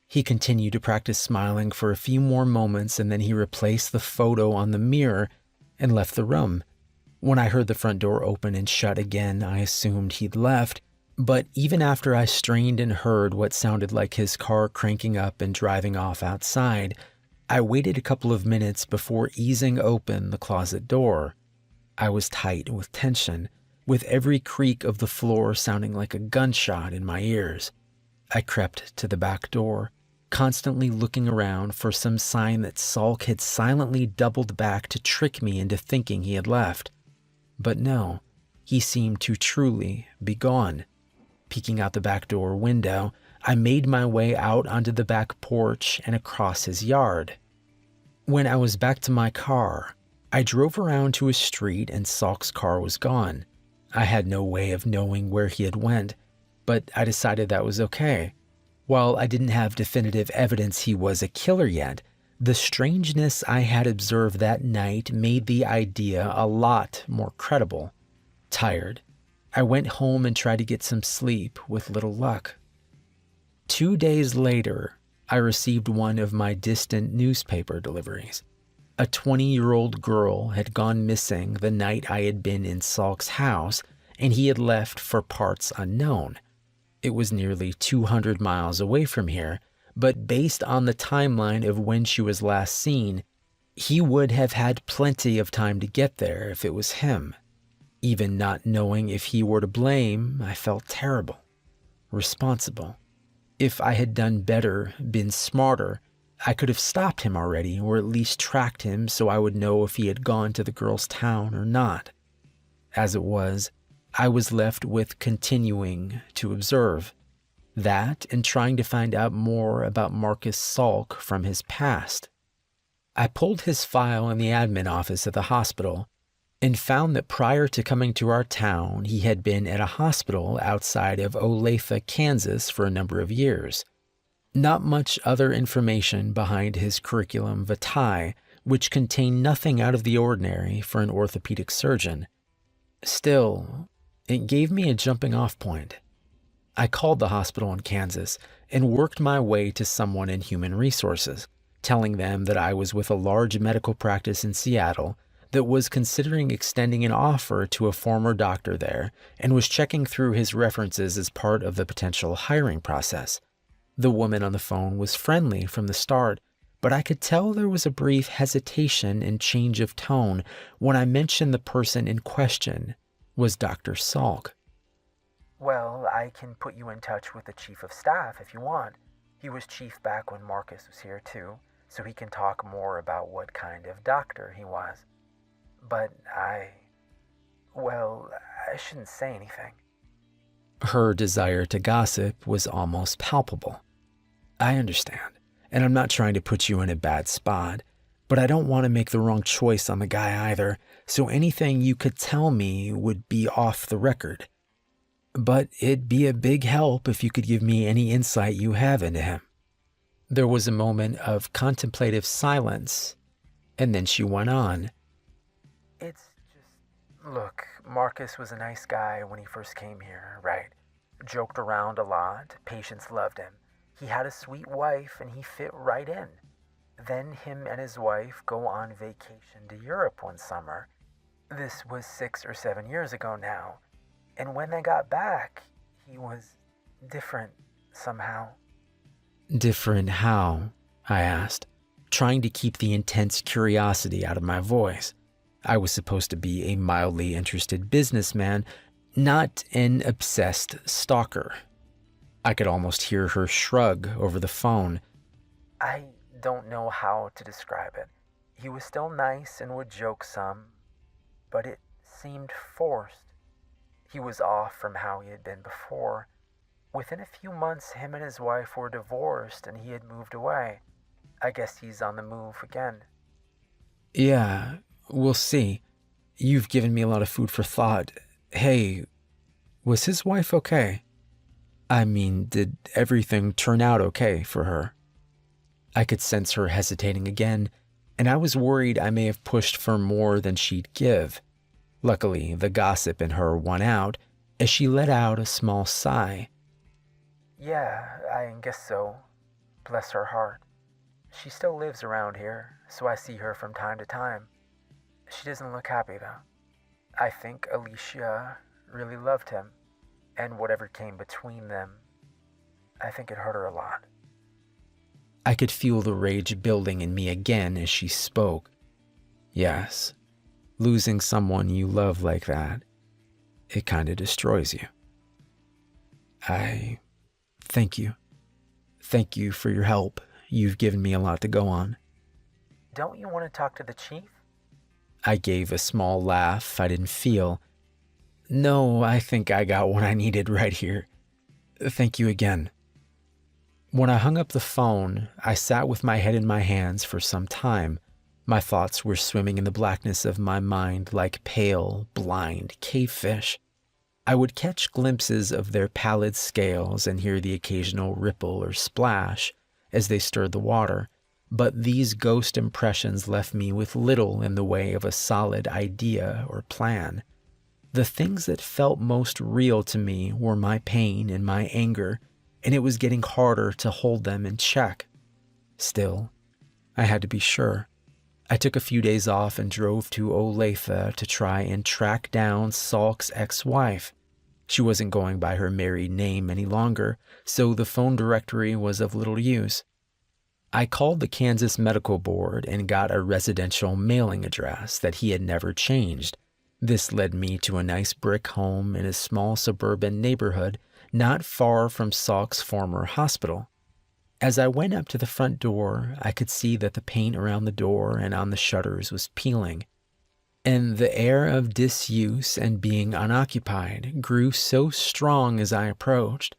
He continued to practice smiling for a few more moments, and then he replaced the photo on the mirror and left the room. When I heard the front door open and shut again, I assumed he'd left. But even after I strained and heard what sounded like his car cranking up and driving off outside, I waited a couple of minutes before easing open the closet door. I was tight with tension, with every creak of the floor sounding like a gunshot in my ears. I crept to the back door, constantly looking around for some sign that Salk had silently doubled back to trick me into thinking he had left. But no, he seemed to truly be gone. Peeking out the back door window, I made my way out onto the back porch and across his yard. When I was back to my car, I drove around to a street and Salk's car was gone. I had no way of knowing where he had went, but I decided that was okay. While I didn't have definitive evidence he was a killer yet, the strangeness I had observed that night made the idea a lot more credible. Tired, I went home and tried to get some sleep with little luck. 2 days later, I received one of my distant newspaper deliveries. A 20-year-old girl had gone missing the night I had been in Salk's house, and he had left for parts unknown. It was nearly 200 miles away from here, but based on the timeline of when she was last seen, he would have had plenty of time to get there if it was him. Even not knowing if he were to blame, I felt terrible, responsible. If I had done better, been smarter, I could have stopped him already, or at least tracked him so I would know if he had gone to the girl's town or not. As it was, I was left with continuing to observe. That and trying to find out more about Marcus Salk from his past. I pulled his file in the admin office at the hospital. and found that prior to coming to our town, he had been at a hospital outside of Olathe, Kansas for a number of years. Not much other information behind his curriculum vitae, which contained nothing out of the ordinary for an orthopedic surgeon. Still, it gave me a jumping off point. I called the hospital in Kansas and worked my way to someone in human resources, telling them that I was with a large medical practice in Seattle that was considering extending an offer to a former doctor there and was checking through his references as part of the potential hiring process. The woman on the phone was friendly from the start, but I could tell there was a brief hesitation and change of tone when I mentioned the person in question was Dr. Salk. Well, I can put you in touch with the chief of staff if you want. He was chief back when Marcus was here too, so he can talk more about what kind of doctor he was. But I shouldn't say anything. Her desire to gossip was almost palpable. I understand, and I'm not trying to put you in a bad spot, but I don't want to make the wrong choice on the guy either, so anything you could tell me would be off the record. But it'd be a big help if you could give me any insight you have into him. There was a moment of contemplative silence, and then she went on. Look, Marcus was a nice guy when he first came here, right? Joked around a lot, patients loved him. He had a sweet wife and he fit right in. Then him and his wife go on vacation to Europe one summer. This was 6 or 7 years ago now. And when they got back, he was different somehow. Different how? I asked, trying to keep the intense curiosity out of my voice. I was supposed to be a mildly interested businessman, not an obsessed stalker. I could almost hear her shrug over the phone. I don't know how to describe it. He was still nice and would joke some, but it seemed forced. He was off from how he had been before. Within a few months, him and his wife were divorced and he had moved away. I guess he's on the move again. Yeah, we'll see. You've given me a lot of food for thought. Hey, was his wife okay? I mean, did everything turn out okay for her? I could sense her hesitating again, and I was worried I may have pushed for more than she'd give. Luckily, the gossip in her won out as she let out a small sigh. Yeah, I guess so. Bless her heart. She still lives around here, so I see her from time to time. She doesn't look happy though. I think Alicia really loved him, and whatever came between them, I think it hurt her a lot. I could feel the rage building in me again as she spoke. Yes, losing someone you love like that, it kind of destroys you. I thank you. Thank you for your help. You've given me a lot to go on. Don't you want to talk to the chief? I gave a small laugh I didn't feel. No, I think I got what I needed right here. Thank you again. When I hung up the phone, I sat with my head in my hands for some time. My thoughts were swimming in the blackness of my mind like pale, blind cavefish. I would catch glimpses of their pallid scales and hear the occasional ripple or splash as they stirred the water, but these ghost impressions left me with little in the way of a solid idea or plan. The things that felt most real to me were my pain and my anger, and it was getting harder to hold them in check. Still, I had to be sure. I took a few days off and drove to Olathe to try and track down Salk's ex-wife. She wasn't going by her married name any longer, so the phone directory was of little use. I called the Kansas Medical Board and got a residential mailing address that he had never changed. This led me to a nice brick home in a small suburban neighborhood not far from Salk's former hospital. As I went up to the front door, I could see that the paint around the door and on the shutters was peeling, and the air of disuse and being unoccupied grew so strong as I approached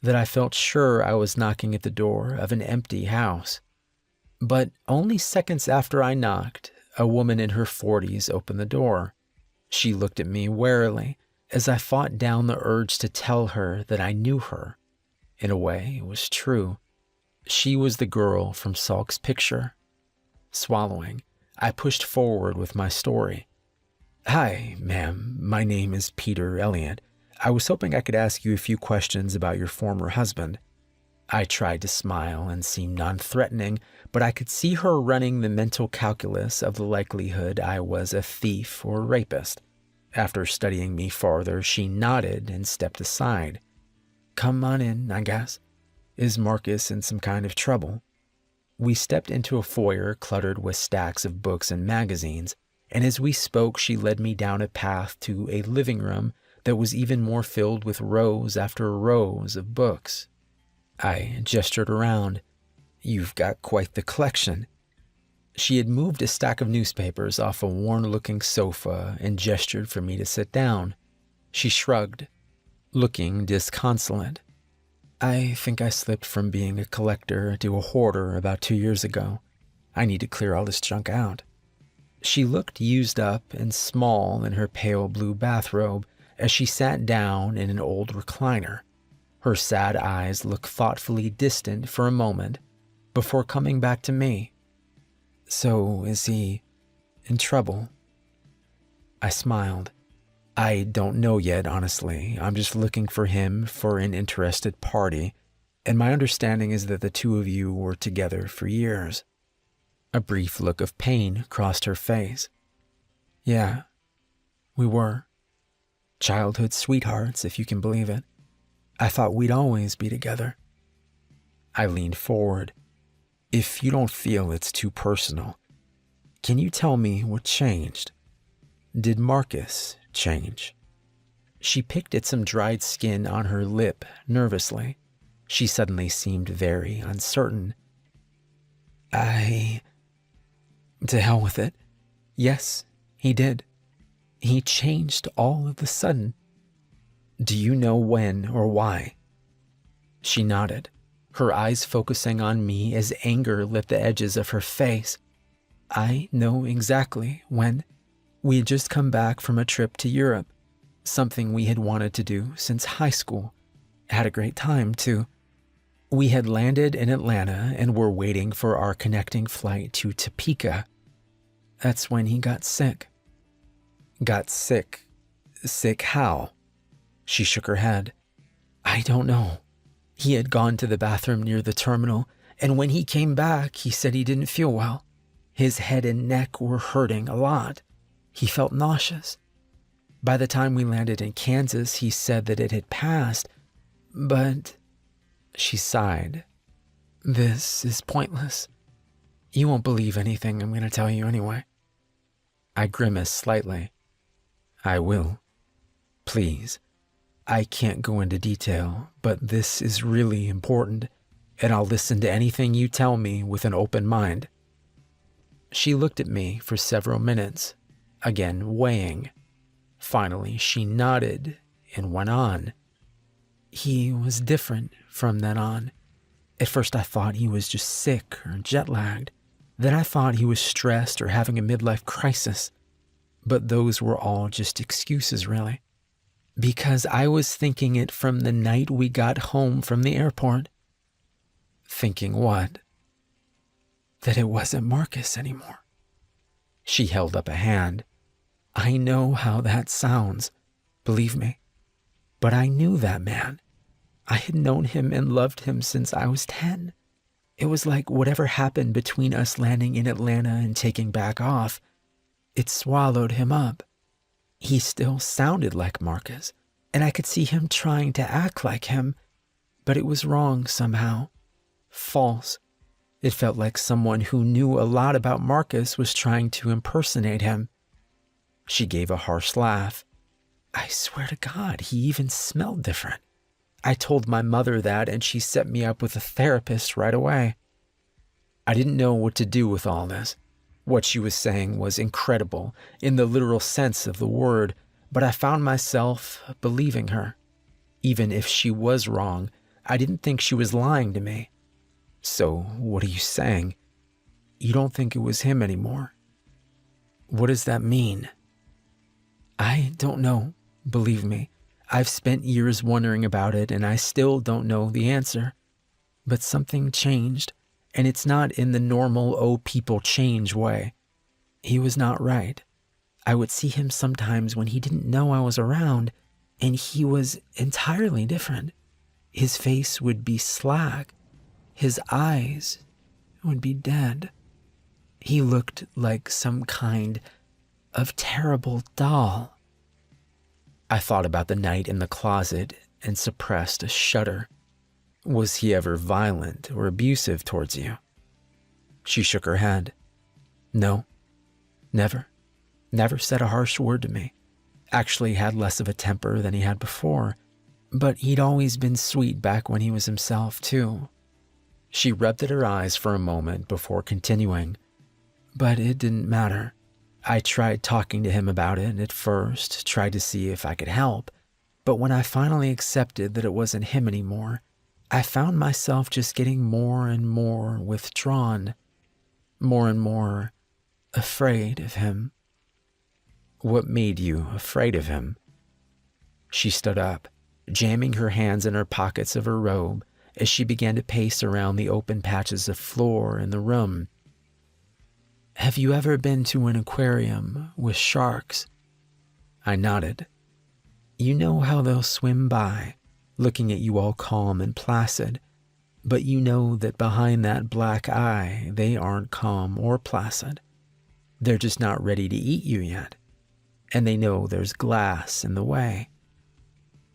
that I felt sure I was knocking at the door of an empty house. But only seconds after I knocked, a woman in her 40s opened the door. She looked at me warily as I fought down the urge to tell her that I knew her. In a way, it was true. She was the girl from Salk's picture. Swallowing, I pushed forward with my story. Hi, ma'am. My name is Peter Elliott. I was hoping I could ask you a few questions about your former husband. I tried to smile and seem non-threatening, but I could see her running the mental calculus of the likelihood I was a thief or rapist. After studying me farther, she nodded and stepped aside. Come on in, I guess. Is Marcus in some kind of trouble? We stepped into a foyer cluttered with stacks of books and magazines, and as we spoke, she led me down a path to a living room that was even more filled with rows after rows of books. I gestured around. You've got quite the collection. She had moved a stack of newspapers off a worn-looking sofa and gestured for me to sit down. She shrugged, looking disconsolate. I think I slipped from being a collector to a hoarder about 2 years ago. I need to clear all this junk out. She looked used up and small in her pale blue bathrobe as she sat down in an old recliner. Her sad eyes looked thoughtfully distant for a moment before coming back to me. So, is he in trouble? I smiled. I don't know yet, honestly. I'm just looking for him for an interested party, and my understanding is that the two of you were together for years. A brief look of pain crossed her face. Yeah, we were. Childhood sweethearts, if you can believe it. I thought we'd always be together. I leaned forward. If you don't feel it's too personal, can you tell me what changed? Did Marcus change? She picked at some dried skin on her lip nervously. She suddenly seemed very uncertain. To hell with it. Yes, he did. He changed all of a sudden. Do you know when or why? She nodded, her eyes focusing on me as anger lit the edges of her face. I know exactly when. We had just come back from a trip to Europe, something we had wanted to do since high school. Had a great time, too. We had landed in Atlanta and were waiting for our connecting flight to Topeka. That's when he got sick. Got sick? Sick how? She shook her head. I don't know. He had gone to the bathroom near the terminal, and when he came back, he said he didn't feel well. His head and neck were hurting a lot. He felt nauseous. By the time we landed in Kansas, he said that it had passed, but... She sighed. This is pointless. You won't believe anything I'm going to tell you anyway. I grimaced slightly. I will. Please. I can't go into detail, but this is really important, and I'll listen to anything you tell me with an open mind. She looked at me for several minutes, again weighing. Finally, she nodded and went on. He was different from then on. At first I thought he was just sick or jet-lagged. Then I thought he was stressed or having a midlife crisis. But those were all just excuses, really. Because I was thinking it from the night we got home from the airport. Thinking what? That it wasn't Marcus anymore. She held up a hand. I know how that sounds, believe me. But I knew that man. I had known him and loved him since I was 10. It was like whatever happened between us landing in Atlanta and taking back off, it swallowed him up. He still sounded like Marcus, and I could see him trying to act like him, but it was wrong somehow. False. It felt like someone who knew a lot about Marcus was trying to impersonate him. She gave a harsh laugh. I swear to God, he even smelled different. I told my mother that, and she set me up with a therapist right away. I didn't know what to do with all this. What she was saying was incredible, in the literal sense of the word, but I found myself believing her. Even if she was wrong, I didn't think she was lying to me. So, what are you saying? You don't think it was him anymore? What does that mean? I don't know, believe me. I've spent years wondering about it and I still don't know the answer. But something changed, and it's not in the normal oh people change way. He was not right. I would see him sometimes when he didn't know I was around, and he was entirely different. His face would be slack. His eyes would be dead. He looked like some kind of terrible doll. I thought about the night in the closet and suppressed a shudder. Was he ever violent or abusive towards you? She shook her head. No, never. Never said a harsh word to me. Actually had less of a temper than he had before, but he'd always been sweet back when he was himself, too. She rubbed at her eyes for a moment before continuing. But it didn't matter. I tried talking to him about it at first, tried to see if I could help, but when I finally accepted that it wasn't him anymore, I found myself just getting more and more withdrawn, more and more afraid of him. What made you afraid of him? She stood up, jamming her hands in her pockets of her robe as she began to pace around the open patches of floor in the room. Have you ever been to an aquarium with sharks? I nodded. You know how they'll swim by, looking at you all calm and placid, but you know that behind that black eye, they aren't calm or placid. They're just not ready to eat you yet, and they know there's glass in the way.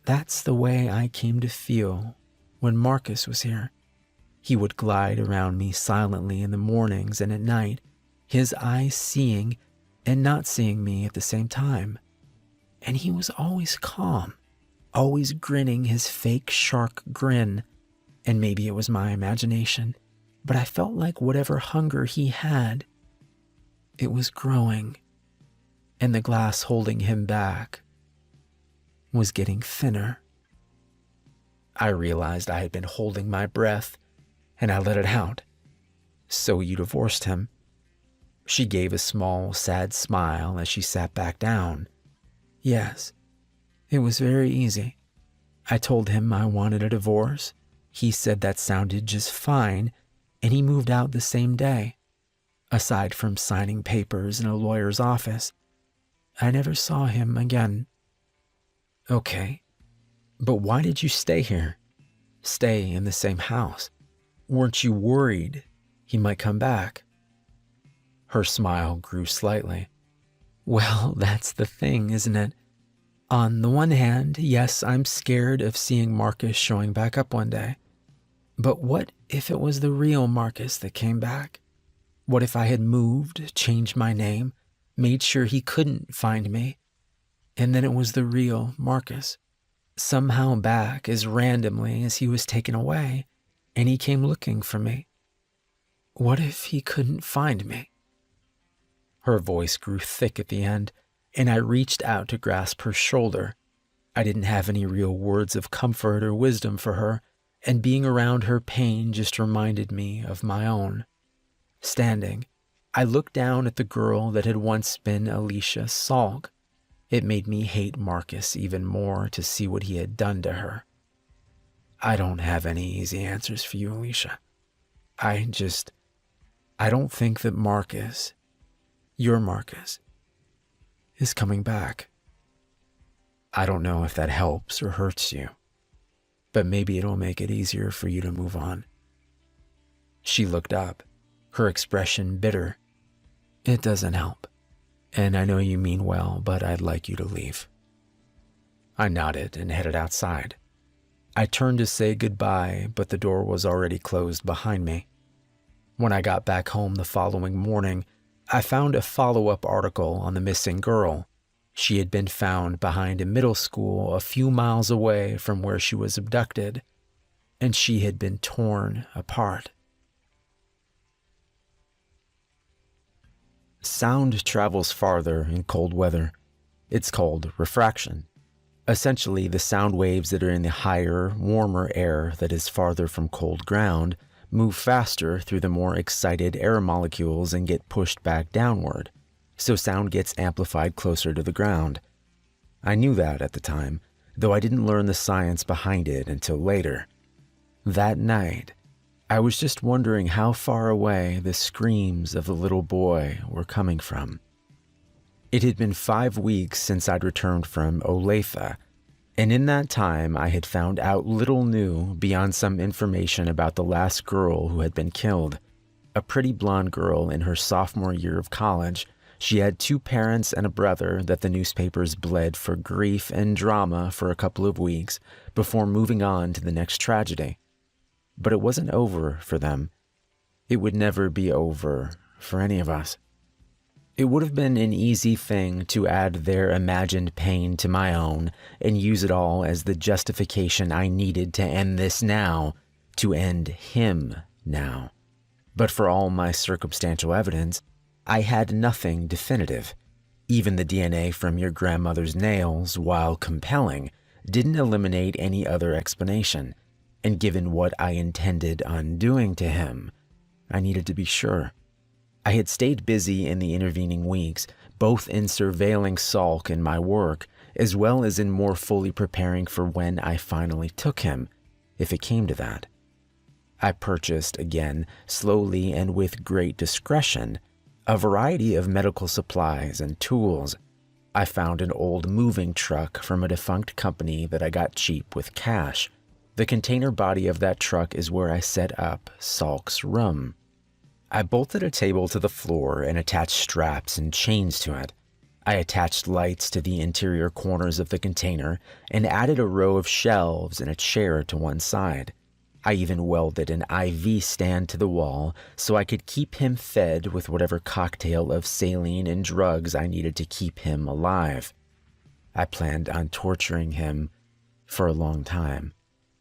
That's the way I came to feel when Marcus was here. He would glide around me silently in the mornings and at night, his eyes seeing and not seeing me at the same time. And he was always calm, always grinning his fake shark grin. And maybe it was my imagination, but I felt like whatever hunger he had, it was growing. And the glass holding him back was getting thinner. I realized I had been holding my breath, and I let it out. So you divorced him. She gave a small, sad smile as she sat back down. Yes, it was very easy. I told him I wanted a divorce. He said that sounded just fine, and he moved out the same day. Aside from signing papers in a lawyer's office, I never saw him again. Okay, but why did you stay here? Stay in the same house? Weren't you worried he might come back? Her smile grew slightly. Well, that's the thing, isn't it? On the one hand, yes, I'm scared of seeing Marcus showing back up one day. But what if it was the real Marcus that came back? What if I had moved, changed my name, made sure he couldn't find me, and then it was the real Marcus, somehow back as randomly as he was taken away, and he came looking for me? What if he couldn't find me? Her voice grew thick at the end, and I reached out to grasp her shoulder. I didn't have any real words of comfort or wisdom for her, and being around her pain just reminded me of my own. Standing, I looked down at the girl that had once been Alicia Salk. It made me hate Marcus even more to see what he had done to her. I don't have any easy answers for you, Alicia. I don't think that Marcus, your Marcus, is coming back. I don't know if that helps or hurts you, but maybe it'll make it easier for you to move on. She looked up, her expression bitter. It doesn't help, and I know you mean well, but I'd like you to leave. I nodded and headed outside. I turned to say goodbye, but the door was already closed behind me. When I got back home the following morning, I found a follow-up article on the missing girl. She had been found behind a middle school a few miles away from where she was abducted, and she had been torn apart. Sound travels farther in cold weather. It's called refraction. Essentially, the sound waves that are in the higher, warmer air that is farther from cold ground move faster through the more excited air molecules and get pushed back downward, so sound gets amplified closer to the ground. I knew that at the time, though I didn't learn the science behind it until later. That night, I was just wondering how far away the screams of the little boy were coming from. It had been 5 weeks since I'd returned from Olathe, and in that time I had found out little new beyond some information about the last girl who had been killed. A pretty blonde girl in her sophomore year of college. She had 2 parents and a brother that the newspapers bled for grief and drama for a couple of weeks before moving on to the next tragedy. But it wasn't over for them. It would never be over for any of us. It would have been an easy thing to add their imagined pain to my own and use it all as the justification I needed to end this now, to end him now. But for all my circumstantial evidence, I had nothing definitive. Even the DNA from your grandmother's nails, while compelling, didn't eliminate any other explanation. And given what I intended on doing to him, I needed to be sure. I had stayed busy in the intervening weeks, both in surveilling Salk in my work, as well as in more fully preparing for when I finally took him, if it came to that. I purchased, again, slowly and with great discretion, a variety of medical supplies and tools. I found an old moving truck from a defunct company that I got cheap with cash. The container body of that truck is where I set up Salk's room. I bolted a table to the floor and attached straps and chains to it. I attached lights to the interior corners of the container and added a row of shelves and a chair to one side. I even welded an IV stand to the wall so I could keep him fed with whatever cocktail of saline and drugs I needed to keep him alive. I planned on torturing him for a long time,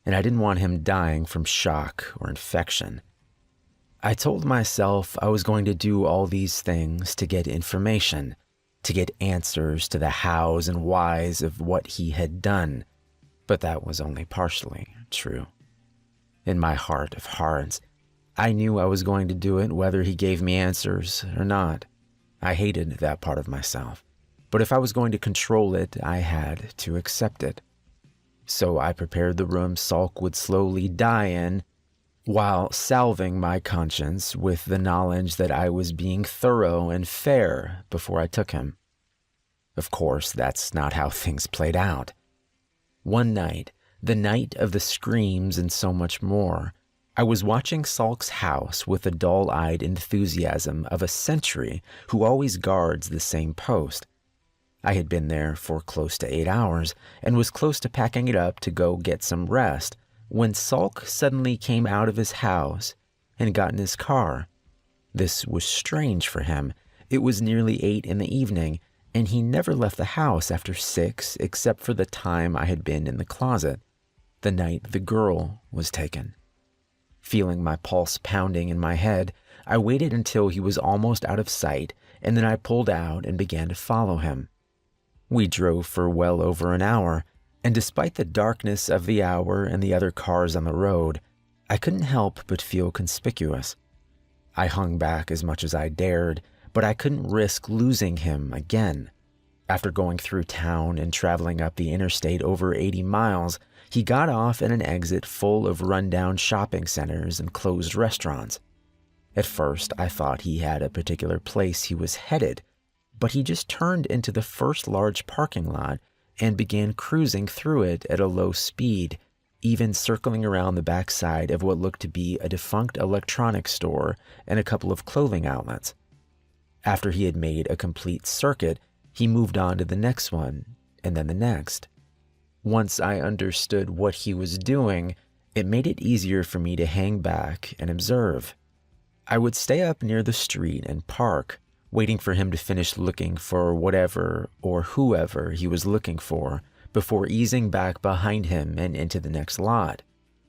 and I didn't want him dying from shock or infection. I told myself I was going to do all these things to get information, to get answers to the hows and whys of what he had done, but that was only partially true. In my heart of hearts, I knew I was going to do it whether he gave me answers or not. I hated that part of myself, but if I was going to control it, I had to accept it. So I prepared the room Salk would slowly die in, while salving my conscience with the knowledge that I was being thorough and fair before I took him. Of course, that's not how things played out. One night, the night of the screams and so much more, I was watching Salk's house with the dull-eyed enthusiasm of a sentry who always guards the same post. I had been there for close to 8 hours and was close to packing it up to go get some rest when Salk suddenly came out of his house and got in his car. This was strange for him. It was nearly 8 in the evening, and he never left the house after 6 except for the time I had been in the closet, the night the girl was taken. Feeling my pulse pounding in my head, I waited until he was almost out of sight, and then I pulled out and began to follow him. We drove for well over an hour, and despite the darkness of the hour and the other cars on the road, I couldn't help but feel conspicuous. I hung back as much as I dared, but I couldn't risk losing him again. After going through town and traveling up the interstate over 80 miles, he got off at an exit full of rundown shopping centers and closed restaurants. At first, I thought he had a particular place he was headed, but he just turned into the first large parking lot and began cruising through it at a low speed, even circling around the backside of what looked to be a defunct electronics store and a couple of clothing outlets. After he had made a complete circuit, he moved on to the next one, and then the next. Once I understood what he was doing, it made it easier for me to hang back and observe. I would stay up near the street and park, waiting for him to finish looking for whatever or whoever he was looking for before easing back behind him and into the next lot.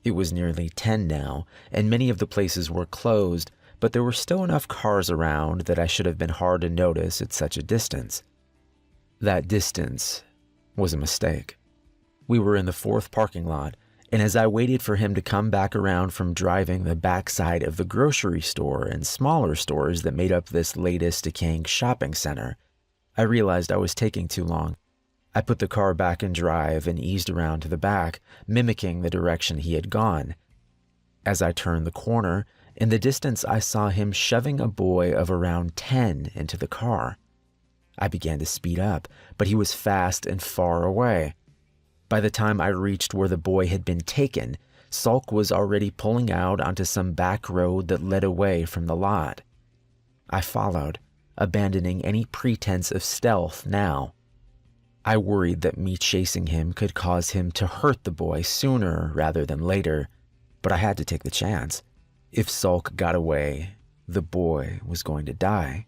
It was nearly 10 now, and many of the places were closed, but there were still enough cars around that I should have been hard to notice at such a distance. That distance was a mistake. We were in the 4th parking lot, and as I waited for him to come back around from driving the backside of the grocery store and smaller stores that made up this latest decaying shopping center, I realized I was taking too long. I put the car back in drive and eased around to the back, mimicking the direction he had gone. As I turned the corner, in the distance I saw him shoving a boy of around 10 into the car. I began to speed up, but he was fast and far away. By the time I reached where the boy had been taken, Salk was already pulling out onto some back road that led away from the lot. I followed, abandoning any pretense of stealth now. I worried that me chasing him could cause him to hurt the boy sooner rather than later, but I had to take the chance. If Salk got away, the boy was going to die.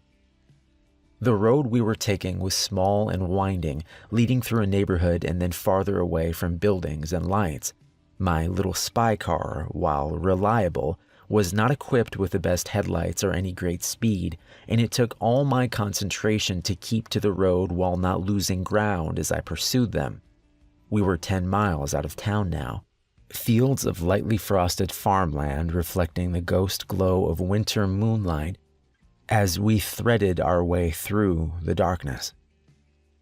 The road we were taking was small and winding, leading through a neighborhood and then farther away from buildings and lights. My little spy car, while reliable, was not equipped with the best headlights or any great speed, and it took all my concentration to keep to the road while not losing ground as I pursued them. We were 10 miles out of town now. Fields of lightly frosted farmland reflecting the ghost glow of winter moonlight as we threaded our way through the darkness.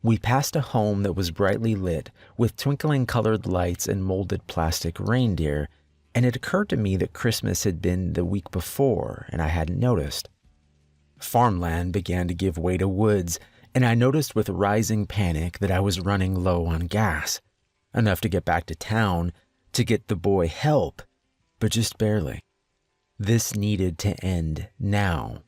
We passed a home that was brightly lit with twinkling colored lights and molded plastic reindeer, and it occurred to me that Christmas had been the week before and I hadn't noticed. Farmland began to give way to woods, and I noticed with rising panic that I was running low on gas, enough to get back to town, to get the boy help, but just barely. This needed to end now.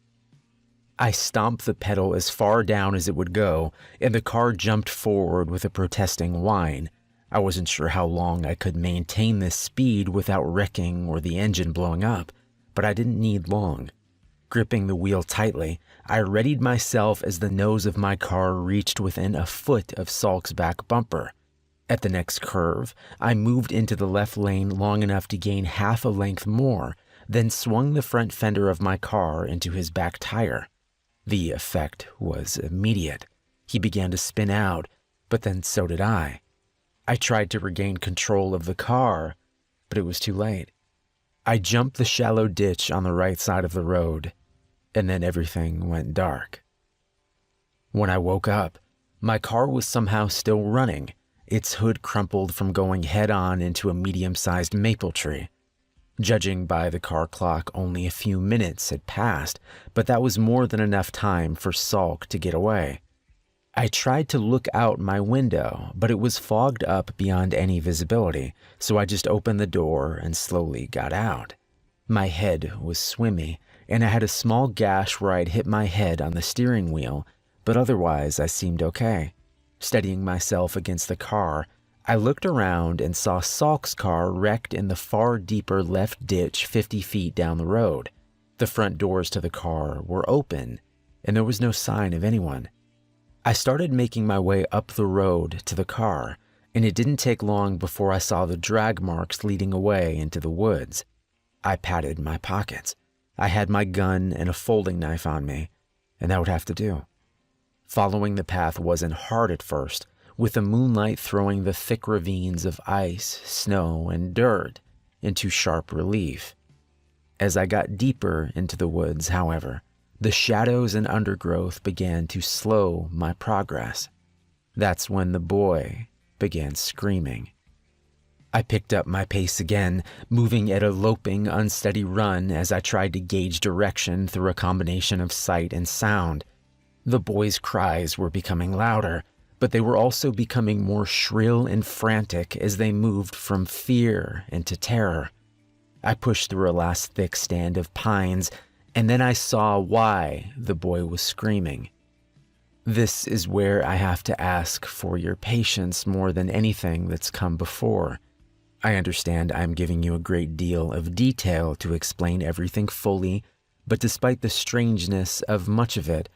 I stomped the pedal as far down as it would go, and the car jumped forward with a protesting whine. I wasn't sure how long I could maintain this speed without wrecking or the engine blowing up, but I didn't need long. Gripping the wheel tightly, I readied myself as the nose of my car reached within a foot of Salk's back bumper. At the next curve, I moved into the left lane long enough to gain half a length more, then swung the front fender of my car into his back tire. The effect was immediate. He began to spin out, but then so did I. I tried to regain control of the car, but it was too late. I jumped the shallow ditch on the right side of the road, and then everything went dark. When I woke up, my car was somehow still running, its hood crumpled from going head-on into a medium-sized maple tree. Judging by the car clock, only a few minutes had passed, but that was more than enough time for Salk to get away. I tried to look out my window, but it was fogged up beyond any visibility, so I just opened the door and slowly got out. My head was swimmy, and I had a small gash where I'd hit my head on the steering wheel, but otherwise I seemed okay. Steadying myself against the car, I looked around and saw Salk's car wrecked in the far deeper left ditch 50 feet down the road. The front doors to the car were open, and there was no sign of anyone. I started making my way up the road to the car, and it didn't take long before I saw the drag marks leading away into the woods. I patted my pockets. I had my gun and a folding knife on me, and that would have to do. Following the path wasn't hard at first, with the moonlight throwing the thick ravines of ice, snow, and dirt into sharp relief. As I got deeper into the woods, however, the shadows and undergrowth began to slow my progress. That's when the boy began screaming. I picked up my pace again, moving at a loping, unsteady run as I tried to gauge direction through a combination of sight and sound. The boy's cries were becoming louder, but they were also becoming more shrill and frantic as they moved from fear into terror. I pushed through a last thick stand of pines, and then I saw why the boy was screaming. This is where I have to ask for your patience more than anything that's come before. I understand I'm giving you a great deal of detail to explain everything fully, but despite the strangeness of much of it,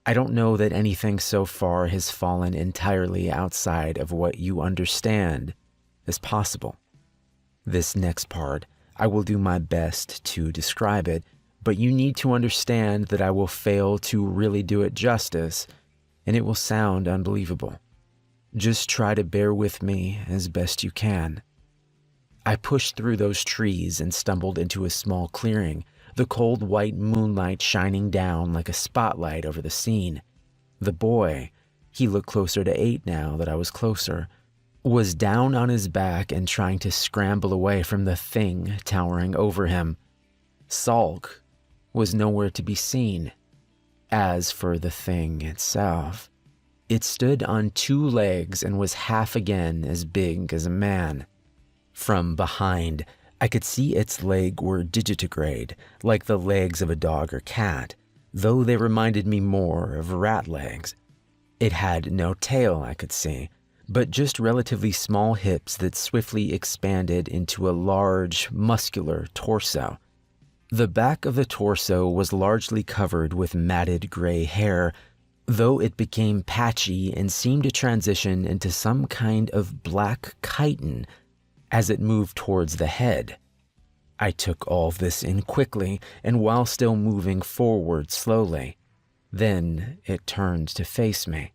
I don't know that anything so far has fallen entirely outside of what you understand as possible. This next part, I will do my best to describe it, but you need to understand that I will fail to really do it justice, and it will sound unbelievable. Just try to bear with me as best you can. I pushed through those trees and stumbled into a small clearing, the cold white moonlight shining down like a spotlight over the scene. The boy, He looked closer to 8 now that I was closer, was down on his back and trying to scramble away from the thing towering over him. Salk was nowhere to be seen. As for the thing itself, it stood on 2 legs and was half again as big as a man. From behind, I could see its legs were digitigrade, like the legs of a dog or cat, though they reminded me more of rat legs. It had no tail, I could see, but just relatively small hips that swiftly expanded into a large, muscular torso. The back of the torso was largely covered with matted gray hair, though it became patchy and seemed to transition into some kind of black chitin as it moved towards the head. I took all of this in quickly and while still moving forward slowly. Then it turned to face me.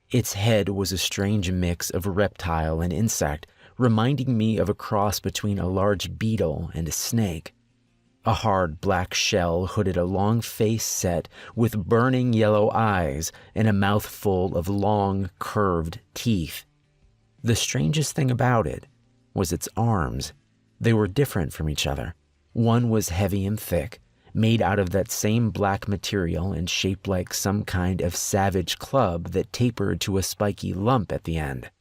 Its head was a strange mix of reptile and insect, reminding me of a cross between a large beetle and a snake. A hard black shell hooded a long face set with burning yellow eyes and a mouth full of long, curved teeth. The strangest thing about it was its arms. They were different from each other. One was heavy and thick, made out of that same black material and shaped like some kind of savage club that tapered to a spiky lump at the end.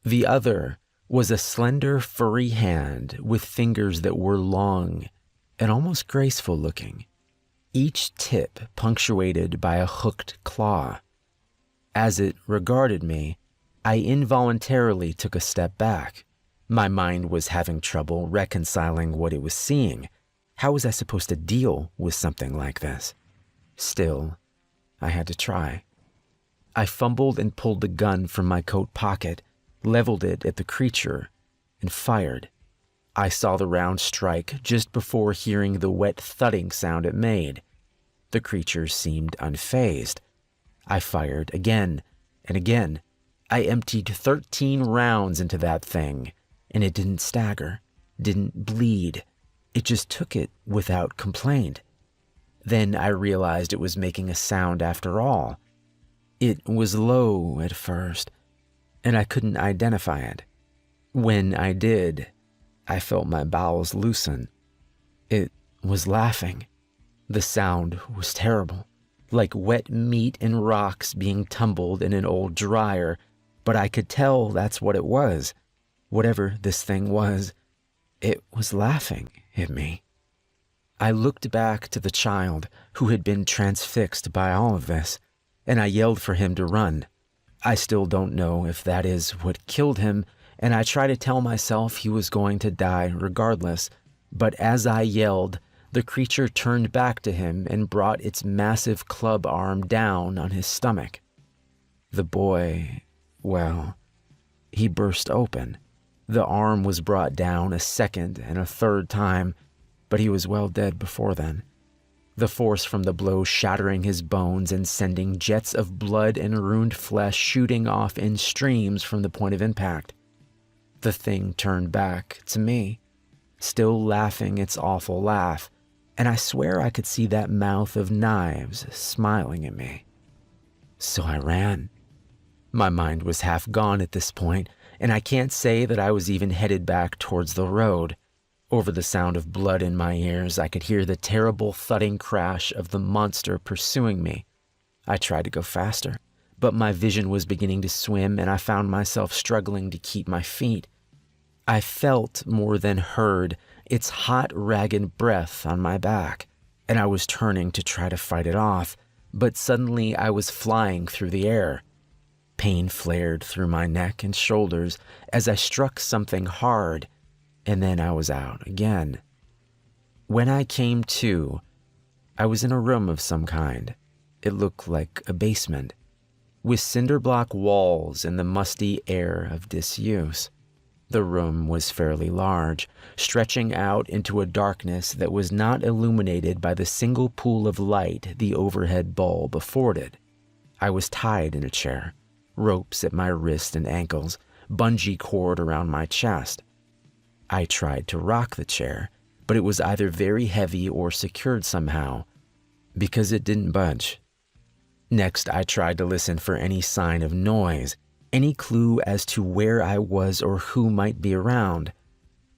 The other was a slender, furry hand with fingers that were long and almost graceful looking, each tip punctuated by a hooked claw. As it regarded me, I involuntarily took a step back. My mind was having trouble reconciling what it was seeing. How was I supposed to deal with something like this? Still, I had to try. I fumbled and pulled the gun from my coat pocket, leveled it at the creature, and fired. I saw the round strike just before hearing the wet thudding sound it made. The creature seemed unfazed. I fired again and again. I emptied 13 rounds into that thing, and it didn't stagger, didn't bleed. It just took it without complaint. Then I realized it was making a sound after all. It was low at first, and I couldn't identify it. When I did, I felt my bowels loosen. It was laughing. The sound was terrible, like wet meat and rocks being tumbled in an old dryer, but I could tell that's what it was. Whatever this thing was, it was laughing at me. I looked back to the child who had been transfixed by all of this, and I yelled for him to run. I still don't know if that is what killed him, and I try to tell myself he was going to die regardless, but as I yelled, the creature turned back to him and brought its massive club arm down on his stomach. The boy, well, he burst open. The arm was brought down a second and a third time, but he was well dead before then. The force from the blow shattering his bones and sending jets of blood and ruined flesh shooting off in streams from the point of impact. The thing turned back to me, still laughing its awful laugh, and I swear I could see that mouth of knives smiling at me. So I ran. My mind was half gone at this point, and I can't say that I was even headed back towards the road. Over the sound of blood in my ears, I could hear the terrible thudding crash of the monster pursuing me. I tried to go faster, but my vision was beginning to swim, and I found myself struggling to keep my feet. I felt more than heard its hot, ragged breath on my back, and I was turning to try to fight it off, but suddenly I was flying through the air. Pain flared through my neck and shoulders as I struck something hard, and then I was out again. When I came to, I was in a room of some kind. It looked like a basement, with cinder block walls and the musty air of disuse. The room was fairly large, stretching out into a darkness that was not illuminated by the single pool of light the overhead bulb afforded. I was tied in a chair, ropes at my wrists and ankles, bungee cord around my chest. I tried to rock the chair, but it was either very heavy or secured somehow, because it didn't budge. Next, I tried to listen for any sign of noise, any clue as to where I was or who might be around.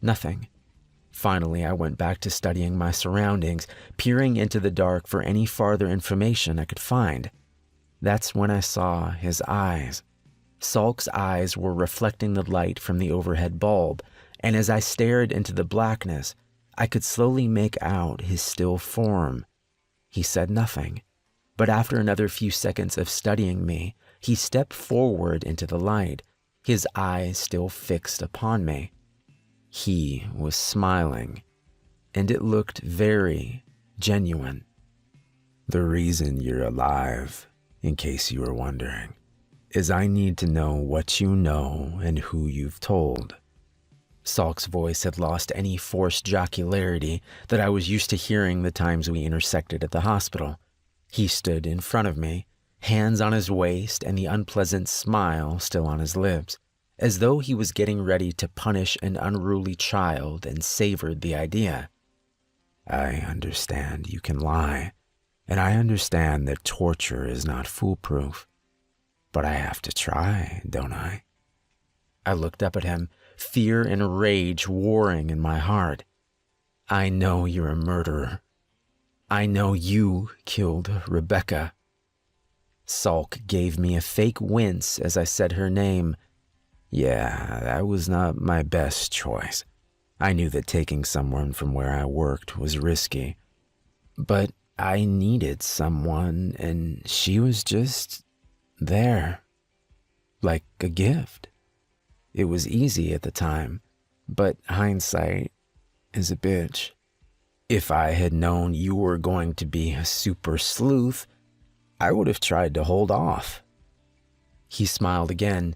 Nothing. Finally, I went back to studying my surroundings, peering into the dark for any farther information I could find. That's when I saw his eyes. Salk's eyes were reflecting the light from the overhead bulb, and as I stared into the blackness, I could slowly make out his still form. He said nothing, but after another few seconds of studying me, he stepped forward into the light, his eyes still fixed upon me. He was smiling, and it looked very genuine. "The reason you're alive, in case you were wondering, is I need to know what you know and who you've told." Salk's voice had lost any forced jocularity that I was used to hearing the times we intersected at the hospital. He stood in front of me, hands on his waist and the unpleasant smile still on his lips, as though he was getting ready to punish an unruly child and savored the idea. "I understand you can lie, and I understand that torture is not foolproof. But I have to try, don't I?" I looked up at him, fear and rage warring in my heart. "I know you're a murderer. I know you killed Rebecca." Salk gave me a fake wince as I said her name. Yeah, that was not my best choice. I knew that taking someone from where I worked was risky. But I needed someone, and she was just there. Like a gift. It was easy at the time, but hindsight is a bitch. If I had known you were going to be a super sleuth, I would have tried to hold off. He smiled again,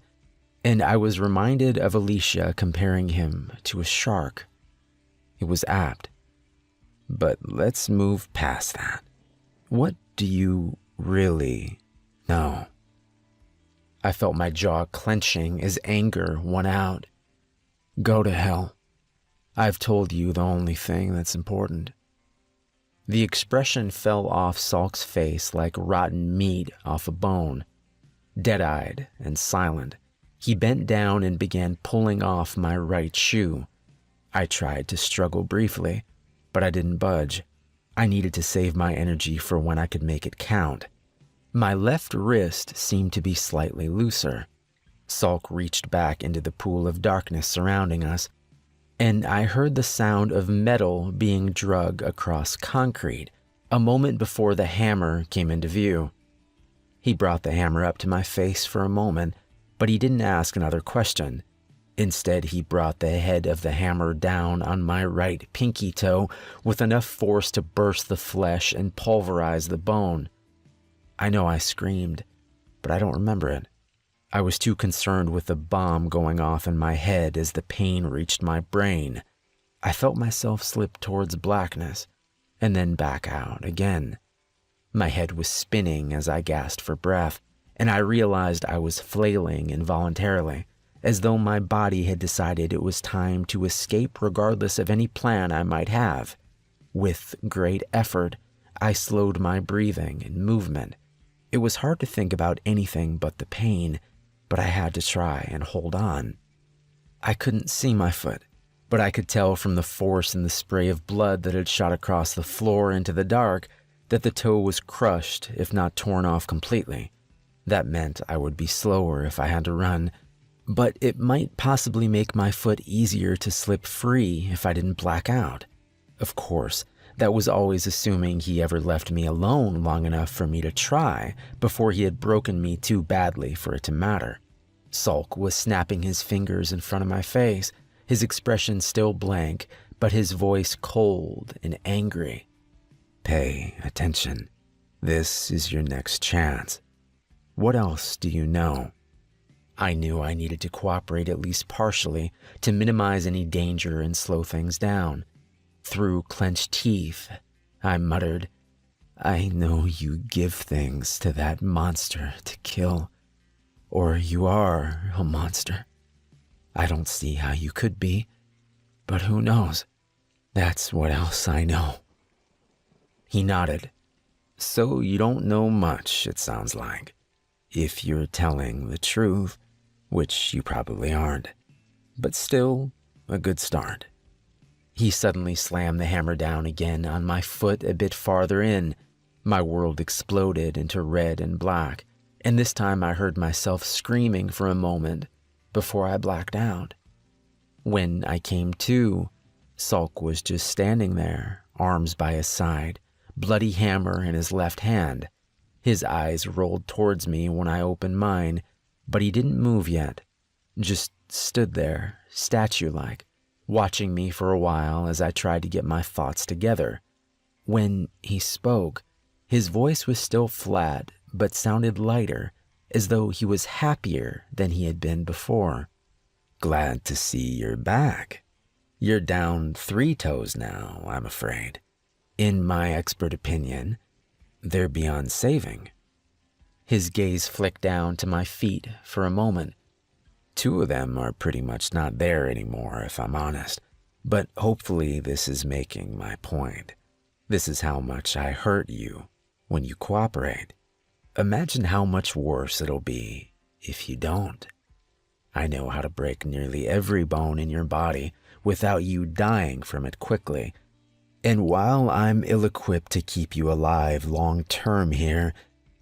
and I was reminded of Alicia comparing him to a shark. It was apt. But let's move past that. What do you really know? I felt my jaw clenching as anger won out. Go to hell. I've told you the only thing that's important. The expression fell off Salk's face like rotten meat off a bone. Dead-eyed and silent, he bent down and began pulling off my right shoe. I tried to struggle briefly, but I didn't budge. I needed to save my energy for when I could make it count. My left wrist seemed to be slightly looser. Salk reached back into the pool of darkness surrounding us, and I heard the sound of metal being dragged across concrete a moment before the hammer came into view. He brought the hammer up to my face for a moment, but he didn't ask another question. Instead, he brought the head of the hammer down on my right pinky toe with enough force to burst the flesh and pulverize the bone. I know I screamed, but I don't remember it. I was too concerned with the bomb going off in my head as the pain reached my brain. I felt myself slip towards blackness, and then back out again. My head was spinning as I gasped for breath, and I realized I was flailing involuntarily, as though my body had decided it was time to escape regardless of any plan I might have. With great effort, I slowed my breathing and movement. It was hard to think about anything but the pain, but I had to try and hold on. I couldn't see my foot, but I could tell from the force and the spray of blood that had shot across the floor into the dark that the toe was crushed, if not torn off completely. That meant I would be slower if I had to run, but it might possibly make my foot easier to slip free if I didn't black out. Of course, that was always assuming he ever left me alone long enough for me to try before he had broken me too badly for it to matter. Salk was snapping his fingers in front of my face, his expression still blank, but his voice cold and angry. Pay attention. This is your next chance. What else do you know? I knew I needed to cooperate at least partially to minimize any danger and slow things down. Through clenched teeth, I muttered, I know you give things to that monster to kill. Or you are a monster. I don't see how you could be, but who knows? That's what else I know. He nodded. So you don't know much, it sounds like. If you're telling the truth, which you probably aren't. But still, a good start. He suddenly slammed the hammer down again on my foot a bit farther in. My world exploded into red and black, and this time I heard myself screaming for a moment before I blacked out. When I came to, Salk was just standing there, arms by his side, bloody hammer in his left hand. His eyes rolled towards me when I opened mine, but he didn't move yet, just stood there, statue-like, watching me for a while as I tried to get my thoughts together. When he spoke, his voice was still flat, but sounded lighter, as though he was happier than he had been before. Glad to see you're back. You're down 3 toes now, I'm afraid. In my expert opinion, they're beyond saving. His gaze flicked down to my feet for a moment. 2 of them are pretty much not there anymore, if I'm honest. But hopefully this is making my point. This is how much I hurt you when you cooperate. Imagine how much worse it'll be if you don't. I know how to break nearly every bone in your body without you dying from it quickly. And while I'm ill-equipped to keep you alive long-term here,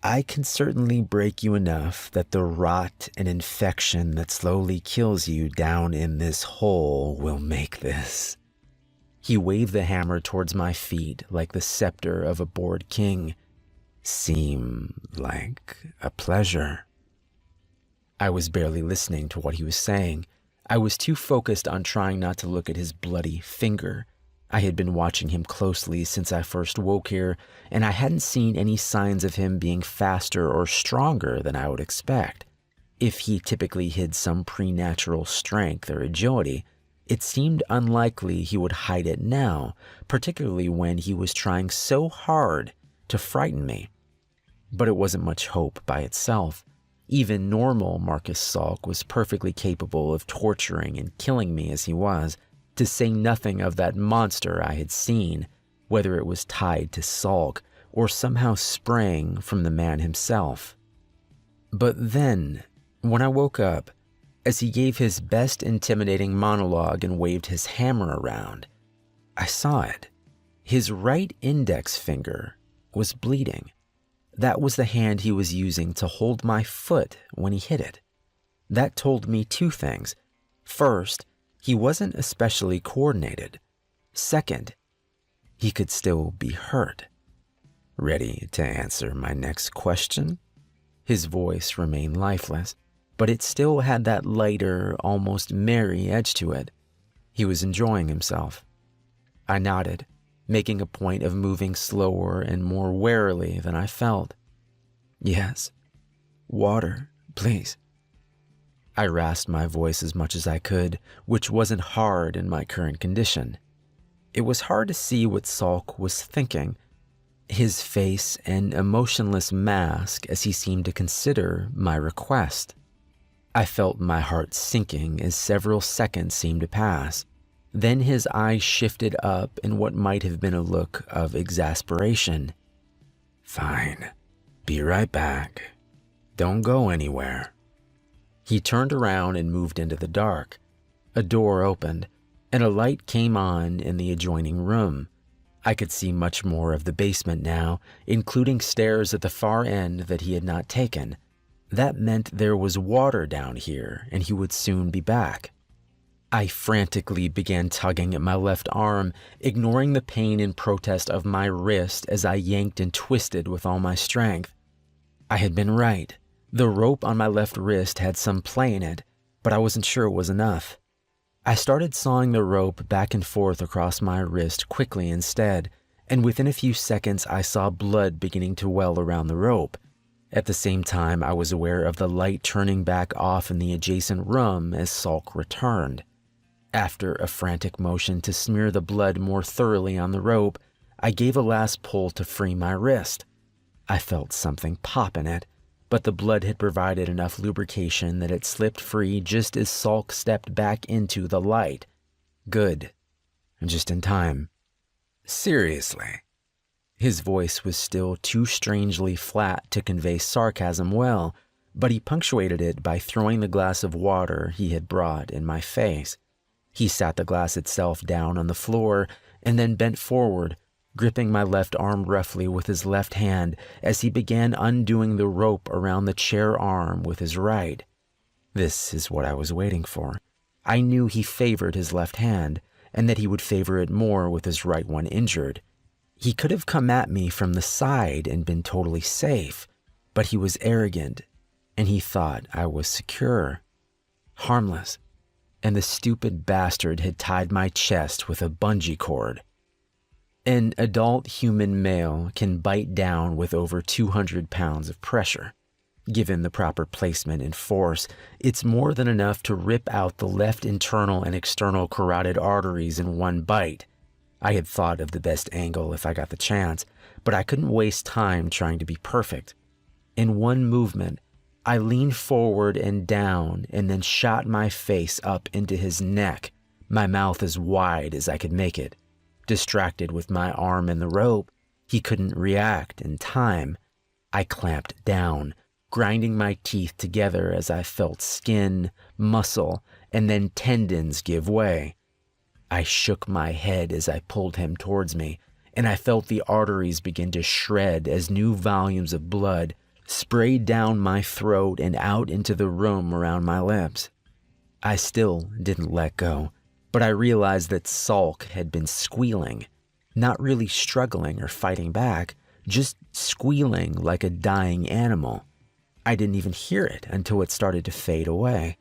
I can certainly break you enough that the rot and infection that slowly kills you down in this hole will make this. He waved the hammer towards my feet like the scepter of a bored king. Seem like a pleasure. I was barely listening to what he was saying. I was too focused on trying not to look at his bloody finger. I had been watching him closely since I first woke here, and I hadn't seen any signs of him being faster or stronger than I would expect. If he typically hid some preternatural strength or agility, it seemed unlikely he would hide it now, particularly when he was trying so hard to frighten me. But it wasn't much hope by itself. Even normal Marcus Salk was perfectly capable of torturing and killing me as he was, to say nothing of that monster I had seen, whether it was tied to Salk or somehow sprang from the man himself. But then, when I woke up, as he gave his best intimidating monologue and waved his hammer around, I saw it. His right index finger was bleeding. That was the hand he was using to hold my foot when he hit it. That told me 2 things. First, he wasn't especially coordinated. Second, he could still be hurt. Ready to answer my next question? His voice remained lifeless, but it still had that lighter, almost merry edge to it. He was enjoying himself. I nodded, making a point of moving slower and more warily than I felt. Yes. Water, please. I rasped my voice as much as I could, which wasn't hard in my current condition. It was hard to see what Salk was thinking, his face an emotionless mask as he seemed to consider my request. I felt my heart sinking as several seconds seemed to pass. Then his eyes shifted up in what might have been a look of exasperation. Fine. Be right back. Don't go anywhere. He turned around and moved into the dark. A door opened, and a light came on in the adjoining room. I could see much more of the basement now, including stairs at the far end that he had not taken. That meant there was water down here, and he would soon be back. I frantically began tugging at my left arm, ignoring the pain and protest of my wrist as I yanked and twisted with all my strength. I had been right. The rope on my left wrist had some play in it, but I wasn't sure it was enough. I started sawing the rope back and forth across my wrist quickly instead, and within a few seconds I saw blood beginning to well around the rope. At the same time, I was aware of the light turning back off in the adjacent room as Salk returned. After a frantic motion to smear the blood more thoroughly on the rope, I gave a last pull to free my wrist. I felt something pop in it, but the blood had provided enough lubrication that it slipped free just as Salk stepped back into the light. Good. Just in time. Seriously, His voice was still too strangely flat to convey sarcasm well, but he punctuated it by throwing the glass of water he had brought in my face. He sat the glass itself down on the floor and then bent forward, gripping my left arm roughly with his left hand as he began undoing the rope around the chair arm with his right. This is what I was waiting for. I knew he favored his left hand, and that he would favor it more with his right one injured. He could have come at me from the side and been totally safe, but he was arrogant, and he thought I was secure, harmless, and the stupid bastard had tied my chest with a bungee cord. An adult human male can bite down with over 200 pounds of pressure. Given the proper placement and force, it's more than enough to rip out the left internal and external carotid arteries in one bite. I had thought of the best angle if I got the chance, but I couldn't waste time trying to be perfect. In one movement, I leaned forward and down and then shot my face up into his neck, my mouth as wide as I could make it. Distracted with my arm and the rope, he couldn't react in time. I clamped down, grinding my teeth together as I felt skin, muscle, and then tendons give way. I shook my head as I pulled him towards me, and I felt the arteries begin to shred as new volumes of blood sprayed down my throat and out into the room around my lips. I still didn't let go, but I realized that Salk had been squealing, not really struggling or fighting back, just squealing like a dying animal. I didn't even hear it until it started to fade away.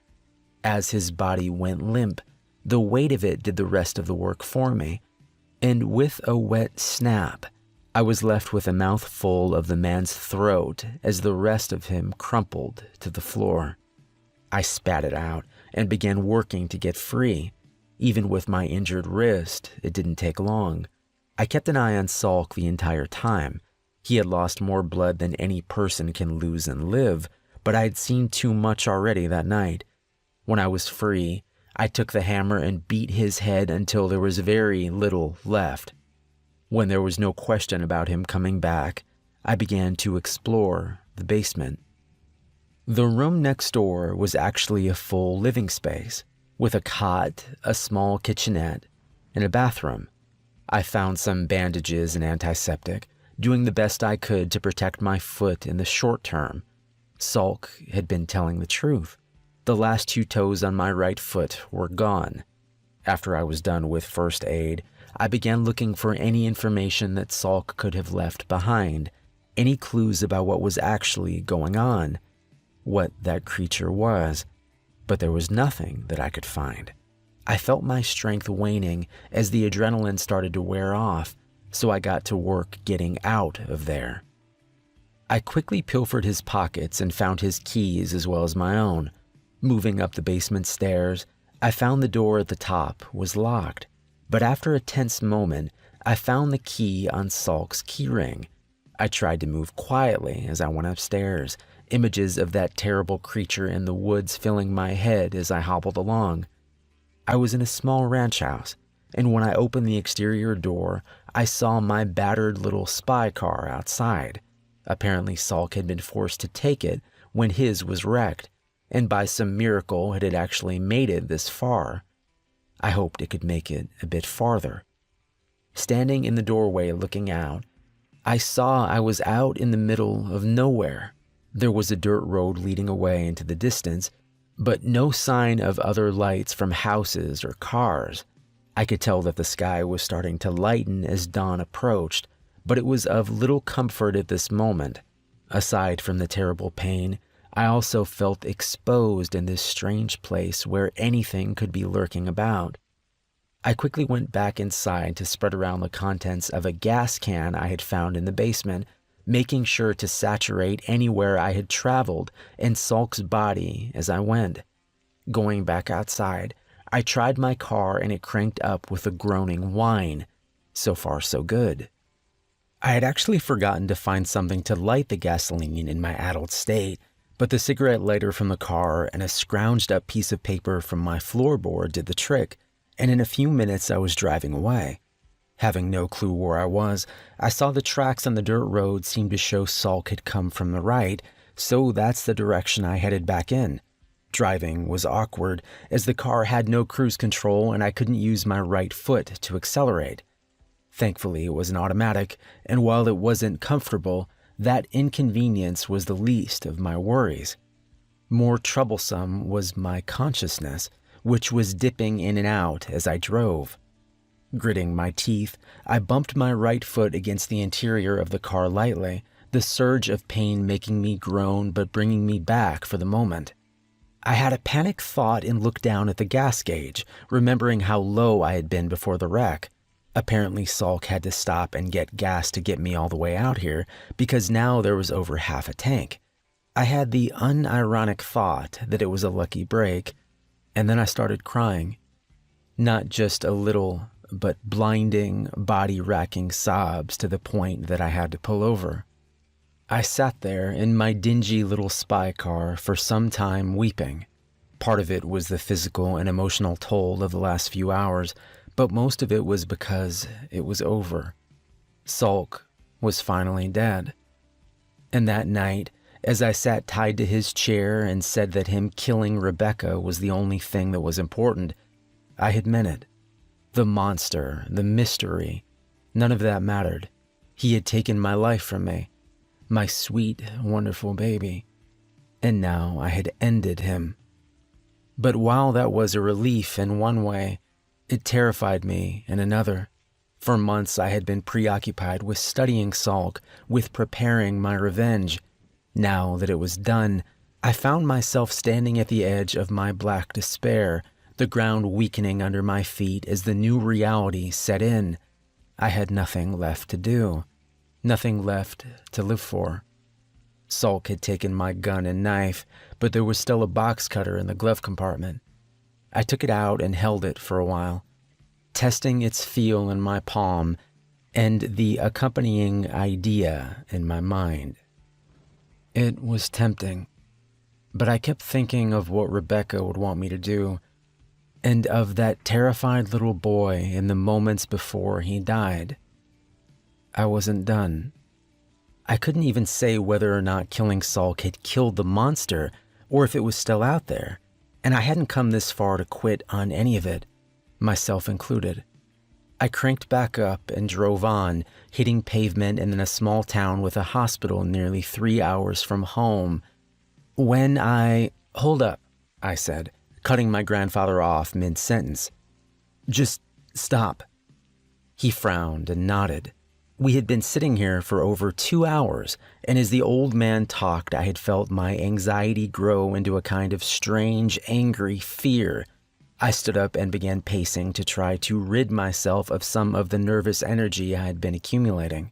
As his body went limp, the weight of it did the rest of the work for me, and with a wet snap, I was left with a mouthful of the man's throat as the rest of him crumpled to the floor. I spat it out and began working to get free. Even with my injured wrist, it didn't take long. I kept an eye on Salk the entire time. He had lost more blood than any person can lose and live, but I had seen too much already that night. When I was free, I took the hammer and beat his head until there was very little left. When there was no question about him coming back, I began to explore the basement. The room next door was actually a full living space, with a cot, a small kitchenette, and a bathroom. I found some bandages and antiseptic, doing the best I could to protect my foot in the short term. Salk had been telling the truth. The last 2 toes on my right foot were gone. After I was done with first aid, I began looking for any information that Salk could have left behind, any clues about what was actually going on, what that creature was, but there was nothing that I could find. I felt my strength waning as the adrenaline started to wear off, so I got to work getting out of there. I quickly pilfered his pockets and found his keys as well as my own. Moving up the basement stairs, I found the door at the top was locked, but after a tense moment, I found the key on Salk's keyring. I tried to move quietly as I went upstairs, images of that terrible creature in the woods filling my head as I hobbled along. I was in a small ranch house, and when I opened the exterior door, I saw my battered little spy car outside. Apparently Salk had been forced to take it when his was wrecked, and by some miracle it had actually made it this far. I hoped it could make it a bit farther. Standing in the doorway looking out, I saw I was out in the middle of nowhere. There was a dirt road leading away into the distance, but no sign of other lights from houses or cars. I could tell that the sky was starting to lighten as dawn approached, but it was of little comfort at this moment. Aside from the terrible pain, I also felt exposed in this strange place where anything could be lurking about. I quickly went back inside to spread around the contents of a gas can I had found in the basement, making sure to saturate anywhere I had traveled and Salk's body as I went. Going back outside, I tried my car and it cranked up with a groaning whine. So far, so good. I had actually forgotten to find something to light the gasoline in my addled state, but the cigarette lighter from the car and a scrounged up piece of paper from my floorboard did the trick, and in a few minutes I was driving away. Having no clue where I was, I saw the tracks on the dirt road seemed to show Salk had come from the right, so that's the direction I headed back in. Driving was awkward, as the car had no cruise control and I couldn't use my right foot to accelerate. Thankfully, it was an automatic, and while it wasn't comfortable, that inconvenience was the least of my worries. More troublesome was my consciousness, which was dipping in and out as I drove. Gritting my teeth, I bumped my right foot against the interior of the car lightly, the surge of pain making me groan but bringing me back for the moment. I had a panicked thought and looked down at the gas gauge, remembering how low I had been before the wreck. Apparently Salk had to stop and get gas to get me all the way out here, because now there was over half a tank. I had the unironic thought that it was a lucky break, and then I started crying. Not just a little, but blinding, body-racking sobs to the point that I had to pull over. I sat there in my dingy little spy car for some time weeping. Part of it was the physical and emotional toll of the last few hours, but most of it was because it was over. Salk was finally dead. And that night, as I sat tied to his chair and said that him killing Rebecca was the only thing that was important, I had meant it. The monster, the mystery, none of that mattered. He had taken my life from me, my sweet, wonderful baby, and now I had ended him. But while that was a relief in one way, it terrified me in another. For months I had been preoccupied with studying Salk, with preparing my revenge. Now that it was done, I found myself standing at the edge of my black despair, the ground weakening under my feet as the new reality set in. I had nothing left to do, nothing left to live for. Salk had taken my gun and knife, but there was still a box cutter in the glove compartment. I took it out and held it for a while, testing its feel in my palm and the accompanying idea in my mind. It was tempting, but I kept thinking of what Rebecca would want me to do, and of that terrified little boy in the moments before he died. I wasn't done. I couldn't even say whether or not killing Salk had killed the monster or if it was still out there, and I hadn't come this far to quit on any of it, myself included. I cranked back up and drove on, hitting pavement and in a small town with a hospital nearly 3 hours from home. Hold up, I said, cutting my grandfather off mid-sentence. Just stop. He frowned and nodded. We had been sitting here for over 2 hours, and as the old man talked, I had felt my anxiety grow into a kind of strange, angry fear. I stood up and began pacing to try to rid myself of some of the nervous energy I had been accumulating.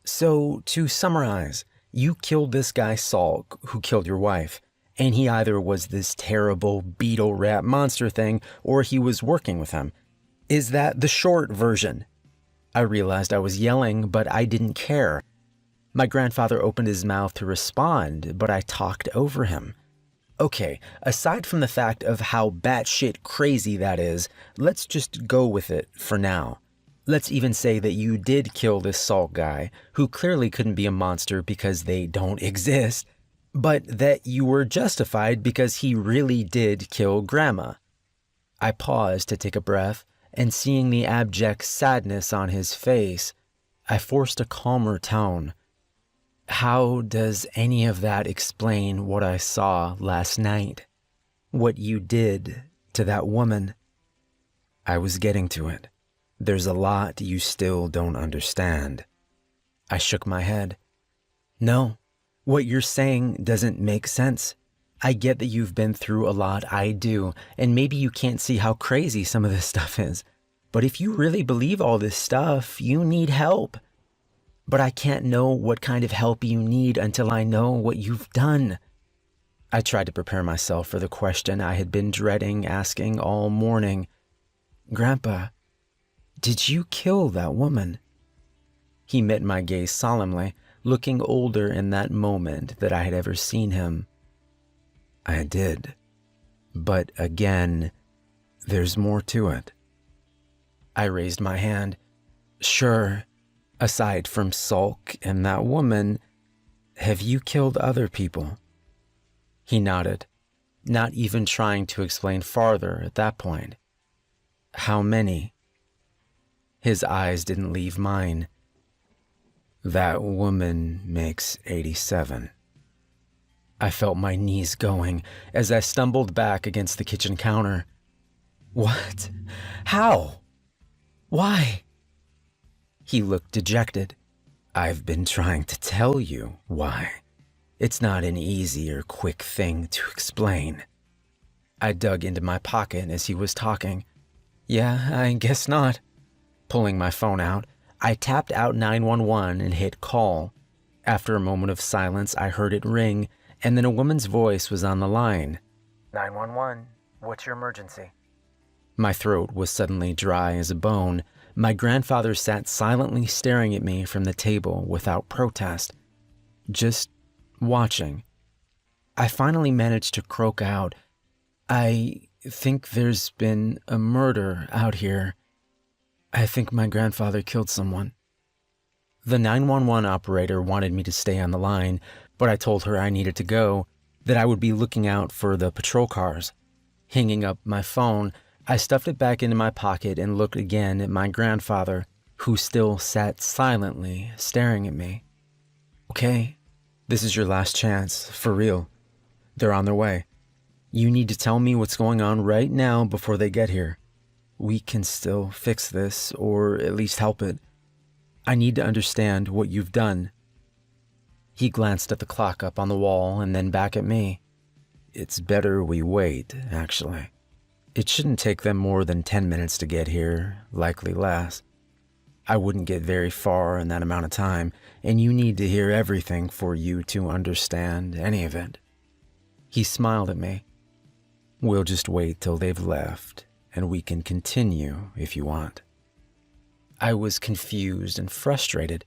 So, to summarize, you killed this guy Salk, who killed your wife, and he either was this terrible beetle rat monster thing, or he was working with him. Is that the short version? I realized I was yelling, but I didn't care. My grandfather opened his mouth to respond, but I talked over him. Okay, aside from the fact of how batshit crazy that is, let's just go with it for now. Let's even say that you did kill this Salk guy, who clearly couldn't be a monster because they don't exist, but that you were justified because he really did kill Grandma. I paused to take a breath, and seeing the abject sadness on his face, I forced a calmer tone. How does any of that explain what I saw last night? What you did to that woman? I was getting to it. There's a lot you still don't understand. I shook my head. No, what you're saying doesn't make sense. I get that you've been through a lot, I do, and maybe you can't see how crazy some of this stuff is. But if you really believe all this stuff, you need help. But I can't know what kind of help you need until I know what you've done. I tried to prepare myself for the question I had been dreading asking all morning. Grandpa, did you kill that woman? He met my gaze solemnly, looking older in that moment than I had ever seen him. I did. But again, there's more to it. I raised my hand. Sure. Aside from Sulk and that woman, have you killed other people? He nodded, not even trying to explain farther at that point. How many? His eyes didn't leave mine. That woman makes 87. I felt my knees going as I stumbled back against the kitchen counter. What? How? Why? He looked dejected. I've been trying to tell you why. It's not an easy or quick thing to explain. I dug into my pocket as he was talking. Yeah, I guess not. Pulling my phone out, I tapped out 911 and hit call. After a moment of silence, I heard it ring, and then a woman's voice was on the line. 911, what's your emergency? My throat was suddenly dry as a bone. My grandfather sat silently staring at me from the table without protest, just watching. I finally managed to croak out, I think there's been a murder out here. I think my grandfather killed someone. The 911 operator wanted me to stay on the line, but I told her I needed to go, that I would be looking out for the patrol cars. Hanging up my phone, I stuffed it back into my pocket and looked again at my grandfather, who still sat silently staring at me. Okay, this is your last chance, for real. They're on their way. You need to tell me what's going on right now before they get here. We can still fix this, or at least help it. I need to understand what you've done. He glanced at the clock up on the wall and then back at me. It's better we wait, actually. It shouldn't take them more than 10 minutes to get here, likely less. I wouldn't get very far in that amount of time, and you need to hear everything for you to understand any of it. He smiled at me. We'll just wait till they've left, and we can continue if you want. I was confused and frustrated.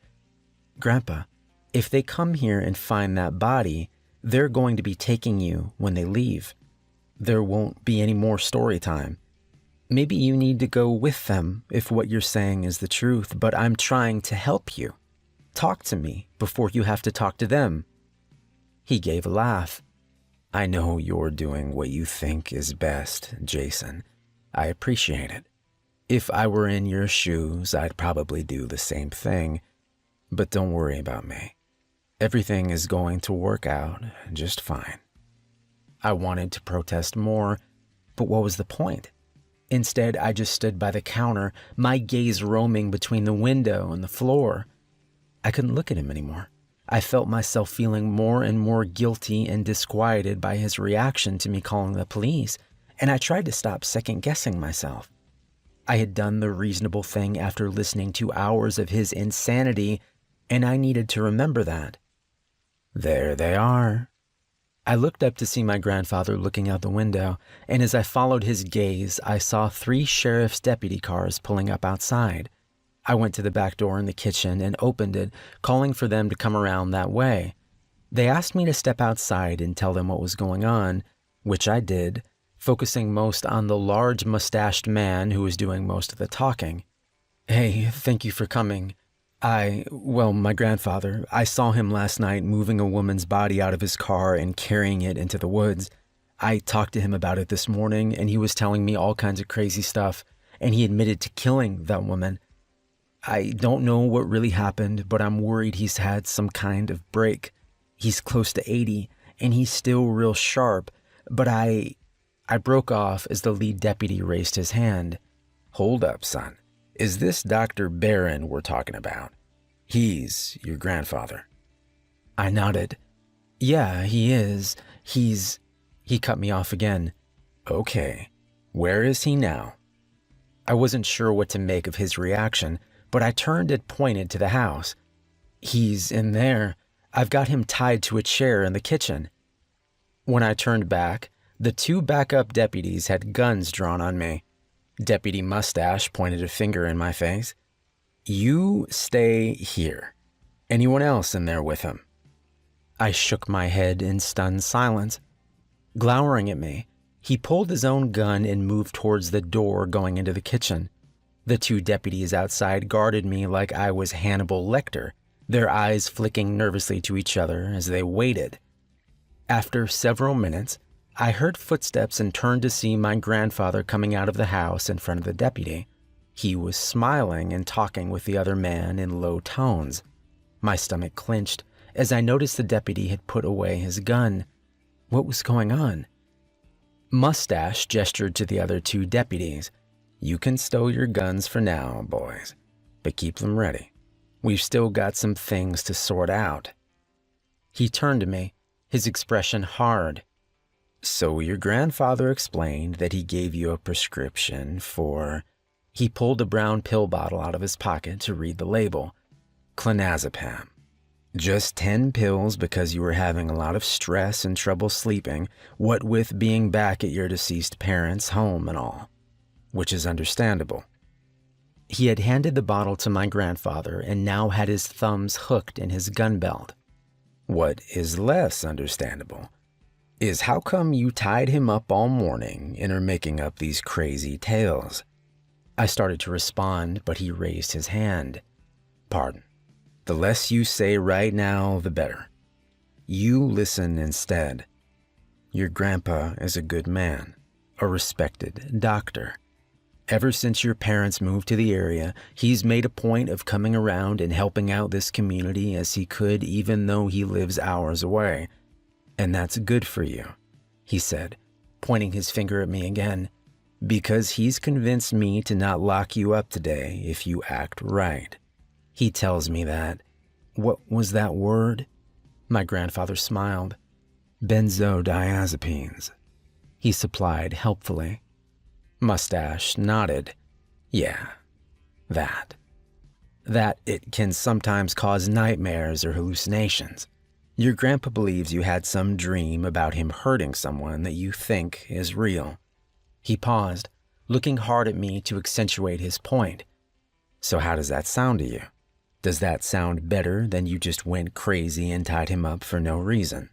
Grandpa, if they come here and find that body, they're going to be taking you when they leave. There won't be any more story time. Maybe you need to go with them if what you're saying is the truth, but I'm trying to help you. Talk to me before you have to talk to them. He gave a laugh. I know you're doing what you think is best, Jason. I appreciate it. If I were in your shoes, I'd probably do the same thing. But don't worry about me. Everything is going to work out just fine. I wanted to protest more, but what was the point? Instead, I just stood by the counter, my gaze roaming between the window and the floor. I couldn't look at him anymore. I felt myself feeling more and more guilty and disquieted by his reaction to me calling the police, and I tried to stop second-guessing myself. I had done the reasonable thing after listening to hours of his insanity, and I needed to remember that. There they are. I looked up to see my grandfather looking out the window, and as I followed his gaze, I saw 3 sheriff's deputy cars pulling up outside. I went to the back door in the kitchen and opened it, calling for them to come around that way. They asked me to step outside and tell them what was going on, which I did, focusing most on the large mustached man who was doing most of the talking. Hey, thank you for coming. My grandfather, I saw him last night moving a woman's body out of his car and carrying it into the woods. I talked to him about it this morning, and he was telling me all kinds of crazy stuff, and he admitted to killing that woman. I don't know what really happened, but I'm worried he's had some kind of break. He's close to 80, and he's still real sharp, but I broke off as the lead deputy raised his hand. Hold up, son. Is this Dr. Barron we're talking about? He's your grandfather. I nodded. Yeah, he is. He cut me off again. Okay, where is he now? I wasn't sure what to make of his reaction, but I turned and pointed to the house. He's in there. I've got him tied to a chair in the kitchen. When I turned back, the 2 backup deputies had guns drawn on me. Deputy Mustache pointed a finger in my face. You stay here. Anyone else in there with him? I shook my head in stunned silence. Glowering at me, he pulled his own gun and moved towards the door going into the kitchen. The two deputies outside guarded me like I was Hannibal Lecter, their eyes flicking nervously to each other as they waited. After several minutes, I heard footsteps and turned to see my grandfather coming out of the house in front of the deputy. He was smiling and talking with the other man in low tones. My stomach clenched as I noticed the deputy had put away his gun. What was going on? Mustache gestured to the other two deputies. "You can stow your guns for now, boys, but keep them ready. We've still got some things to sort out." He turned to me, his expression hard. "So your grandfather explained that he gave you a prescription for..." He pulled a brown pill bottle out of his pocket to read the label. "Clonazepam. Just 10 pills because you were having a lot of stress and trouble sleeping, what with being back at your deceased parents' home and all. Which is understandable." He had handed the bottle to my grandfather and now had his thumbs hooked in his gun belt. "What is less understandable is how come you tied him up all morning and are making up these crazy tales." I started to respond, but he raised his hand. "Pardon. The less you say right now, the better. You listen instead. Your grandpa is a good man, a respected doctor. Ever since your parents moved to the area, he's made a point of coming around and helping out this community as he could, even though he lives hours away. And that's good for you," he said, pointing his finger at me again, "because he's convinced me to not lock you up today if you act right. He tells me that..." "What was that word?" My grandfather smiled. "Benzodiazepines," he supplied helpfully. Mustache nodded. "Yeah, that it can sometimes cause nightmares or hallucinations. Your grandpa believes you had some dream about him hurting someone that you think is real." He paused, looking hard at me to accentuate his point. "So how does that sound to you? Does that sound better than you just went crazy and tied him up for no reason?"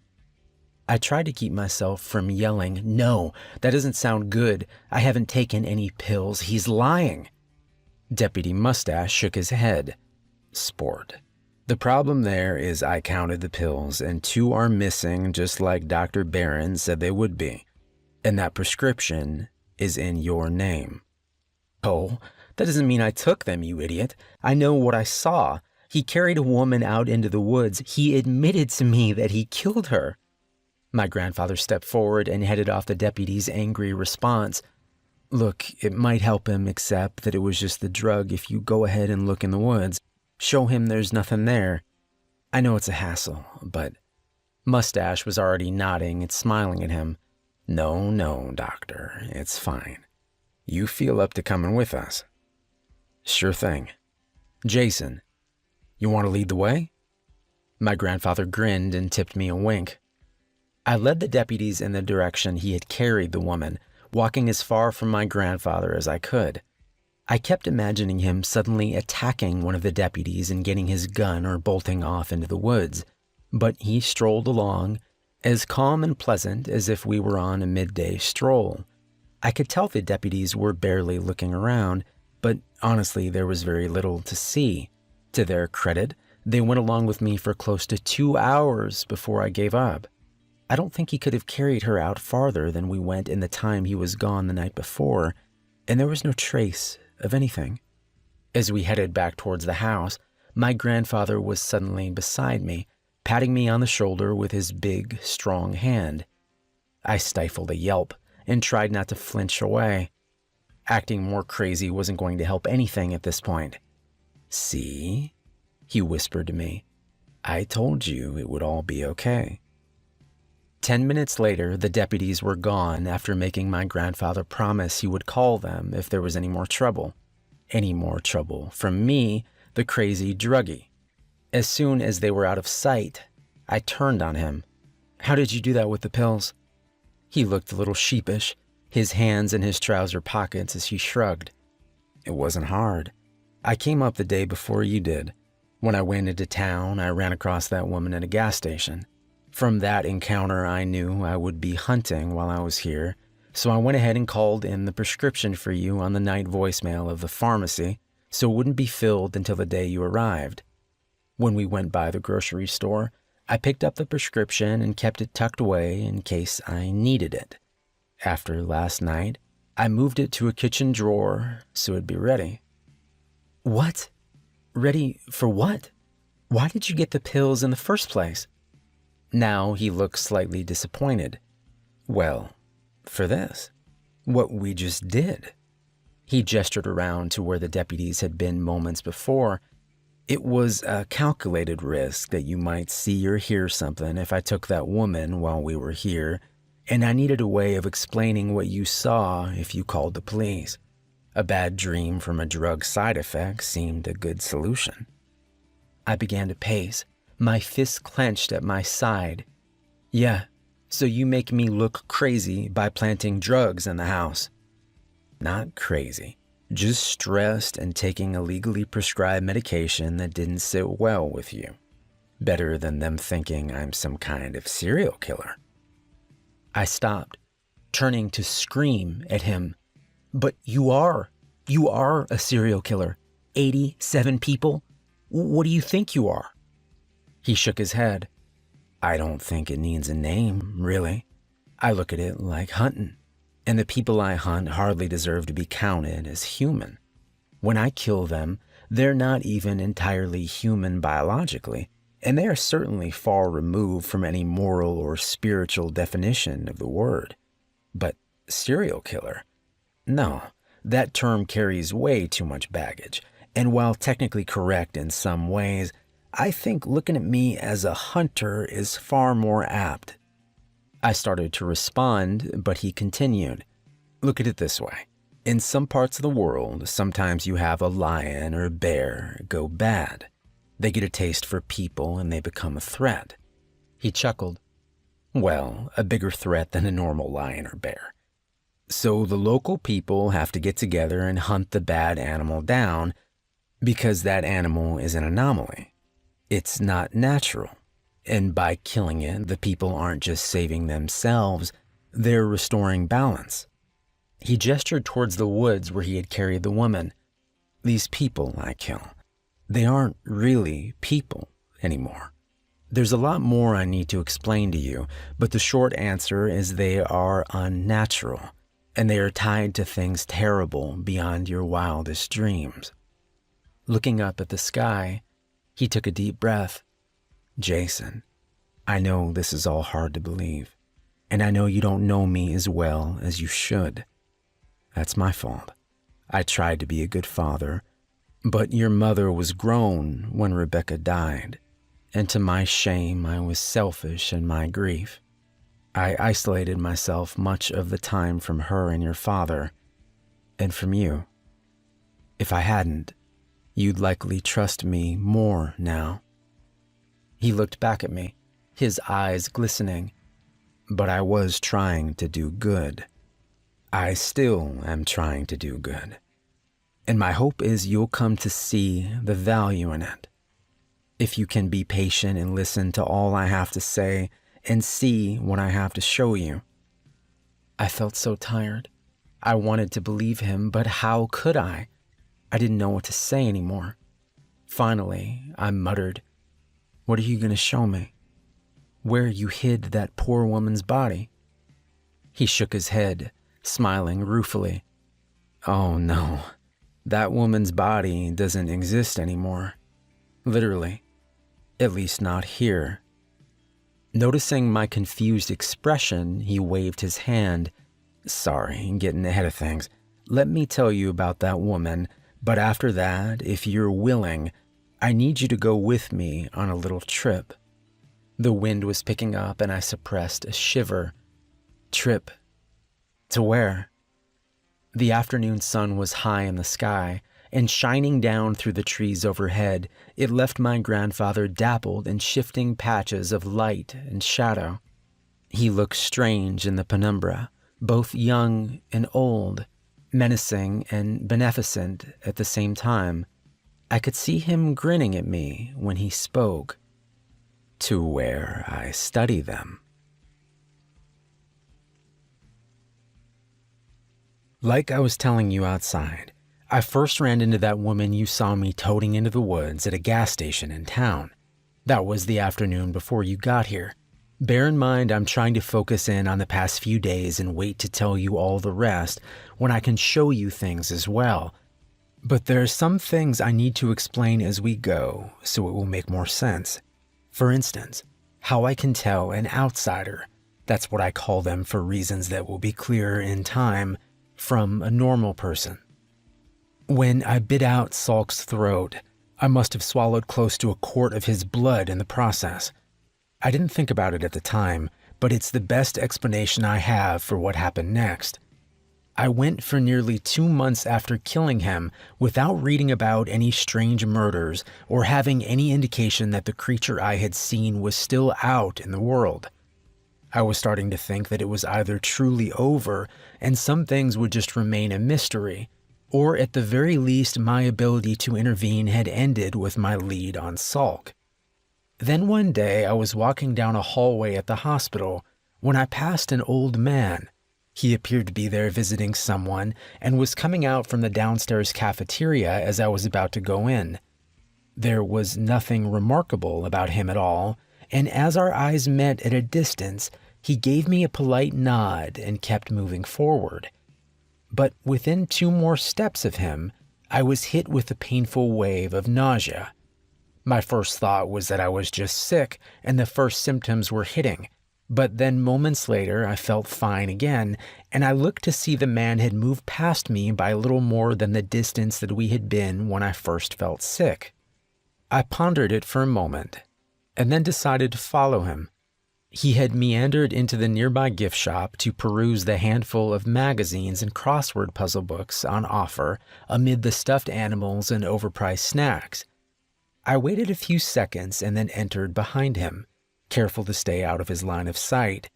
I tried to keep myself from yelling, "No, that doesn't sound good. I haven't taken any pills. He's lying." Deputy Mustache shook his head. "Sport. The problem there is I counted the pills and 2 are missing just like Dr. Barron said they would be. And that prescription is in your name." "Oh, that doesn't mean I took them, you idiot. I know what I saw. He carried a woman out into the woods. He admitted to me that he killed her." My grandfather stepped forward and headed off the deputy's angry response. "Look, it might help him accept that it was just the drug if you go ahead and look in the woods. Show him there's nothing there. I know it's a hassle, but..." Mustache was already nodding and smiling at him. No, doctor, it's fine. You feel up to coming with us?" "Sure thing. Jason, you want to lead the way?" My grandfather grinned and tipped me a wink. I led the deputies in the direction he had carried the woman, walking as far from my grandfather as I could. I kept imagining him suddenly attacking one of the deputies and getting his gun or bolting off into the woods, but he strolled along, as calm and pleasant as if we were on a midday stroll. I could tell the deputies were barely looking around, but honestly, there was very little to see. To their credit, they went along with me for close to 2 hours before I gave up. I don't think he could have carried her out farther than we went in the time he was gone the night before, and there was no trace of anything. As we headed back towards the house, my grandfather was suddenly beside me, patting me on the shoulder with his big, strong hand. I stifled a yelp and tried not to flinch away. Acting more crazy wasn't going to help anything at this point. "See?" he whispered to me. "I told you it would all be okay." 10 minutes later, the deputies were gone after making my grandfather promise he would call them if there was any more trouble. Any more trouble from me, the crazy druggie. As soon as they were out of sight, I turned on him. "How did you do that with the pills?" He looked a little sheepish, his hands in his trouser pockets as he shrugged. "It wasn't hard. I came up the day before you did. When I went into town, I ran across that woman at a gas station. From that encounter, I knew I would be hunting while I was here, So I went ahead and called in the prescription for you on the night voicemail of the pharmacy so it wouldn't be filled until the day you arrived. When we went by the grocery store, I picked up the prescription and kept it tucked away in case I needed it. After last night, I moved it to a kitchen drawer so it'd be ready. What? Ready for what? Why did you get the pills in the first place? Now he looks slightly disappointed. Well, for this. What we just did. He gestured around to where the deputies had been moments before. It was a calculated risk that you might see or hear something if I took that woman while we were here, and I needed a way of explaining what you saw if you called the police. A bad dream from a drug side effect seemed a good solution. I began to pace, my fists clenched at my side. Yeah, so you make me look crazy by planting drugs in the house. Not crazy, just stressed and taking a legally prescribed medication that didn't sit well with you. Better than them thinking I'm some kind of serial killer. I stopped, turning to scream at him. But you are a serial killer. 87 people? What do you think you are? He shook his head. I don't think it needs a name, really. I look at it like hunting, and the people I hunt hardly deserve to be counted as human. When I kill them, they're not even entirely human biologically, and they are certainly far removed from any moral or spiritual definition of the word. But serial killer? No, that term carries way too much baggage, and while technically correct in some ways, I think looking at me as a hunter is far more apt. I started to respond, but he continued. Look at it this way. In some parts of the world, sometimes you have a lion or a bear go bad. They get a taste for people and they become a threat. He chuckled. Well, a bigger threat than a normal lion or bear. So the local people have to get together and hunt the bad animal down because that animal is an anomaly. It's not natural. And by killing it, the people aren't just saving themselves, they're restoring balance. He gestured towards the woods where he had carried the woman. These people I kill, they aren't really people anymore. There's a lot more I need to explain to you, but the short answer is they are unnatural, and they are tied to things terrible beyond your wildest dreams. Looking up at the sky, he took a deep breath. Jason, I know this is all hard to believe, and I know you don't know me as well as you should. That's my fault. I tried to be a good father, but your mother was grown when Rebecca died, and to my shame, I was selfish in my grief. I isolated myself much of the time from her and your father, and from you. If I hadn't, you'd likely trust me more now. He looked back at me, his eyes glistening. But I was trying to do good. I still am trying to do good. And my hope is you'll come to see the value in it. If you can be patient and listen to all I have to say and see what I have to show you. I felt so tired. I wanted to believe him, but how could I? I didn't know what to say anymore. Finally, I muttered, What are you going to show me? Where you hid that poor woman's body? He shook his head, smiling ruefully. Oh no, that woman's body doesn't exist anymore. Literally. At least not here. Noticing my confused expression, he waved his hand. Sorry, getting ahead of things. Let me tell you about that woman, but after that, if you're willing, I need you to go with me on a little trip. The wind was picking up and I suppressed a shiver. Trip. To where? The afternoon sun was high in the sky, and shining down through the trees overhead, it left my grandfather dappled in shifting patches of light and shadow. He looked strange in the penumbra, both young and old, menacing and beneficent at the same time. I could see him grinning at me when he spoke. To where I study them. Like I was telling you outside, I first ran into that woman you saw me toting into the woods at a gas station in town. That was the afternoon before you got here. Bear in mind, I'm trying to focus in on the past few days and wait to tell you all the rest when I can show you things as well. But there are some things I need to explain as we go so it will make more sense. For instance, how I can tell an outsider, that's what I call them for reasons that will be clearer in time, from a normal person. When I bit out Salk's throat, I must have swallowed close to a quart of his blood in the process. I didn't think about it at the time, but it's the best explanation I have for what happened next. I went for nearly 2 months after killing him without reading about any strange murders or having any indication that the creature I had seen was still out in the world. I was starting to think that it was either truly over and some things would just remain a mystery, or at the very least my ability to intervene had ended with my lead on Salk. Then one day I was walking down a hallway at the hospital when I passed an old man. He appeared to be there visiting someone and was coming out from the downstairs cafeteria as I was about to go in. There was nothing remarkable about him at all, and as our eyes met at a distance, he gave me a polite nod and kept moving forward. But within 2 more steps of him, I was hit with a painful wave of nausea. My first thought was that I was just sick and the first symptoms were hitting, but then moments later I felt fine again, and I looked to see the man had moved past me by a little more than the distance that we had been when I first felt sick. I pondered it for a moment, and then decided to follow him. He had meandered into the nearby gift shop to peruse the handful of magazines and crossword puzzle books on offer amid the stuffed animals and overpriced snacks. I waited a few seconds and then entered behind him, careful to stay out of his line of sight.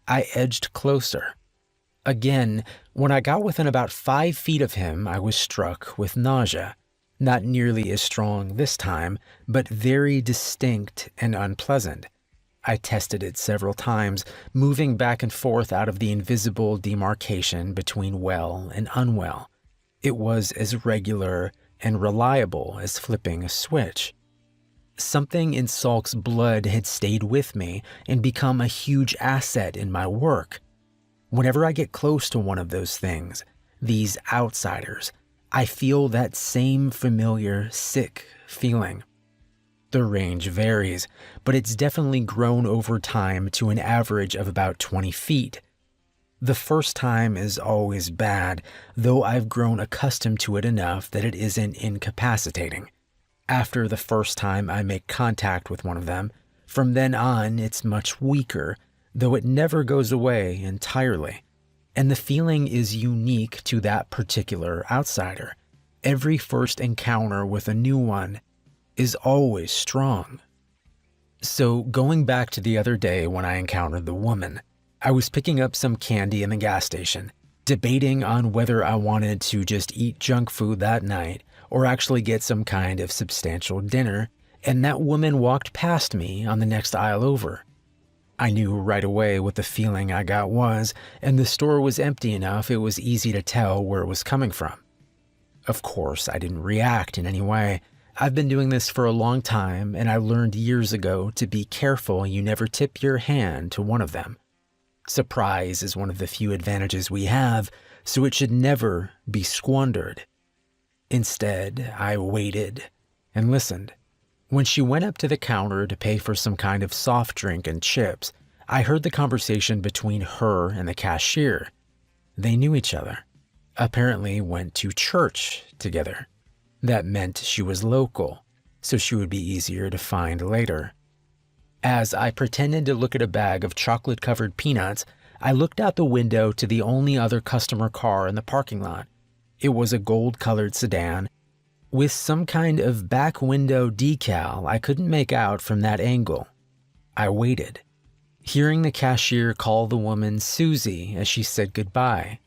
I edged closer. Again, when I got within about 5 feet of him, I was struck with nausea. Not nearly as strong this time, but very distinct and unpleasant. I tested it several times, moving back and forth out of the invisible demarcation between well and unwell. It was as regular and reliable as flipping a switch. Something in Salk's blood had stayed with me and become a huge asset in my work. Whenever I get close to one of those things, these outsiders, I feel that same familiar, sick feeling. The range varies, but it's definitely grown over time to an average of about 20 feet. The first time is always bad, though I've grown accustomed to it enough that it isn't incapacitating. After the first time I make contact with one of them, from then on it's much weaker, though it never goes away entirely. And the feeling is unique to that particular outsider. Every first encounter with a new one is always strong. So going back to the other day when I encountered the woman, I was picking up some candy in the gas station, debating on whether I wanted to just eat junk food that night or actually get some kind of substantial dinner, and that woman walked past me on the next aisle over. I knew right away what the feeling I got was, and the store was empty enough it was easy to tell where it was coming from. Of course, I didn't react in any way. I've been doing this for a long time, and I learned years ago to be careful you never tip your hand to one of them. Surprise is one of the few advantages we have, so it should never be squandered. Instead, I waited and listened. When she went up to the counter to pay for some kind of soft drink and chips, I heard the conversation between her and the cashier. They knew each other. Apparently went to church together. That meant she was local, so she would be easier to find later. As I pretended to look at a bag of chocolate-covered peanuts, I looked out the window to the only other customer car in the parking lot. It was a gold-colored sedan with some kind of back window decal I couldn't make out from that angle. I waited, hearing the cashier call the woman Susie as she said goodbye.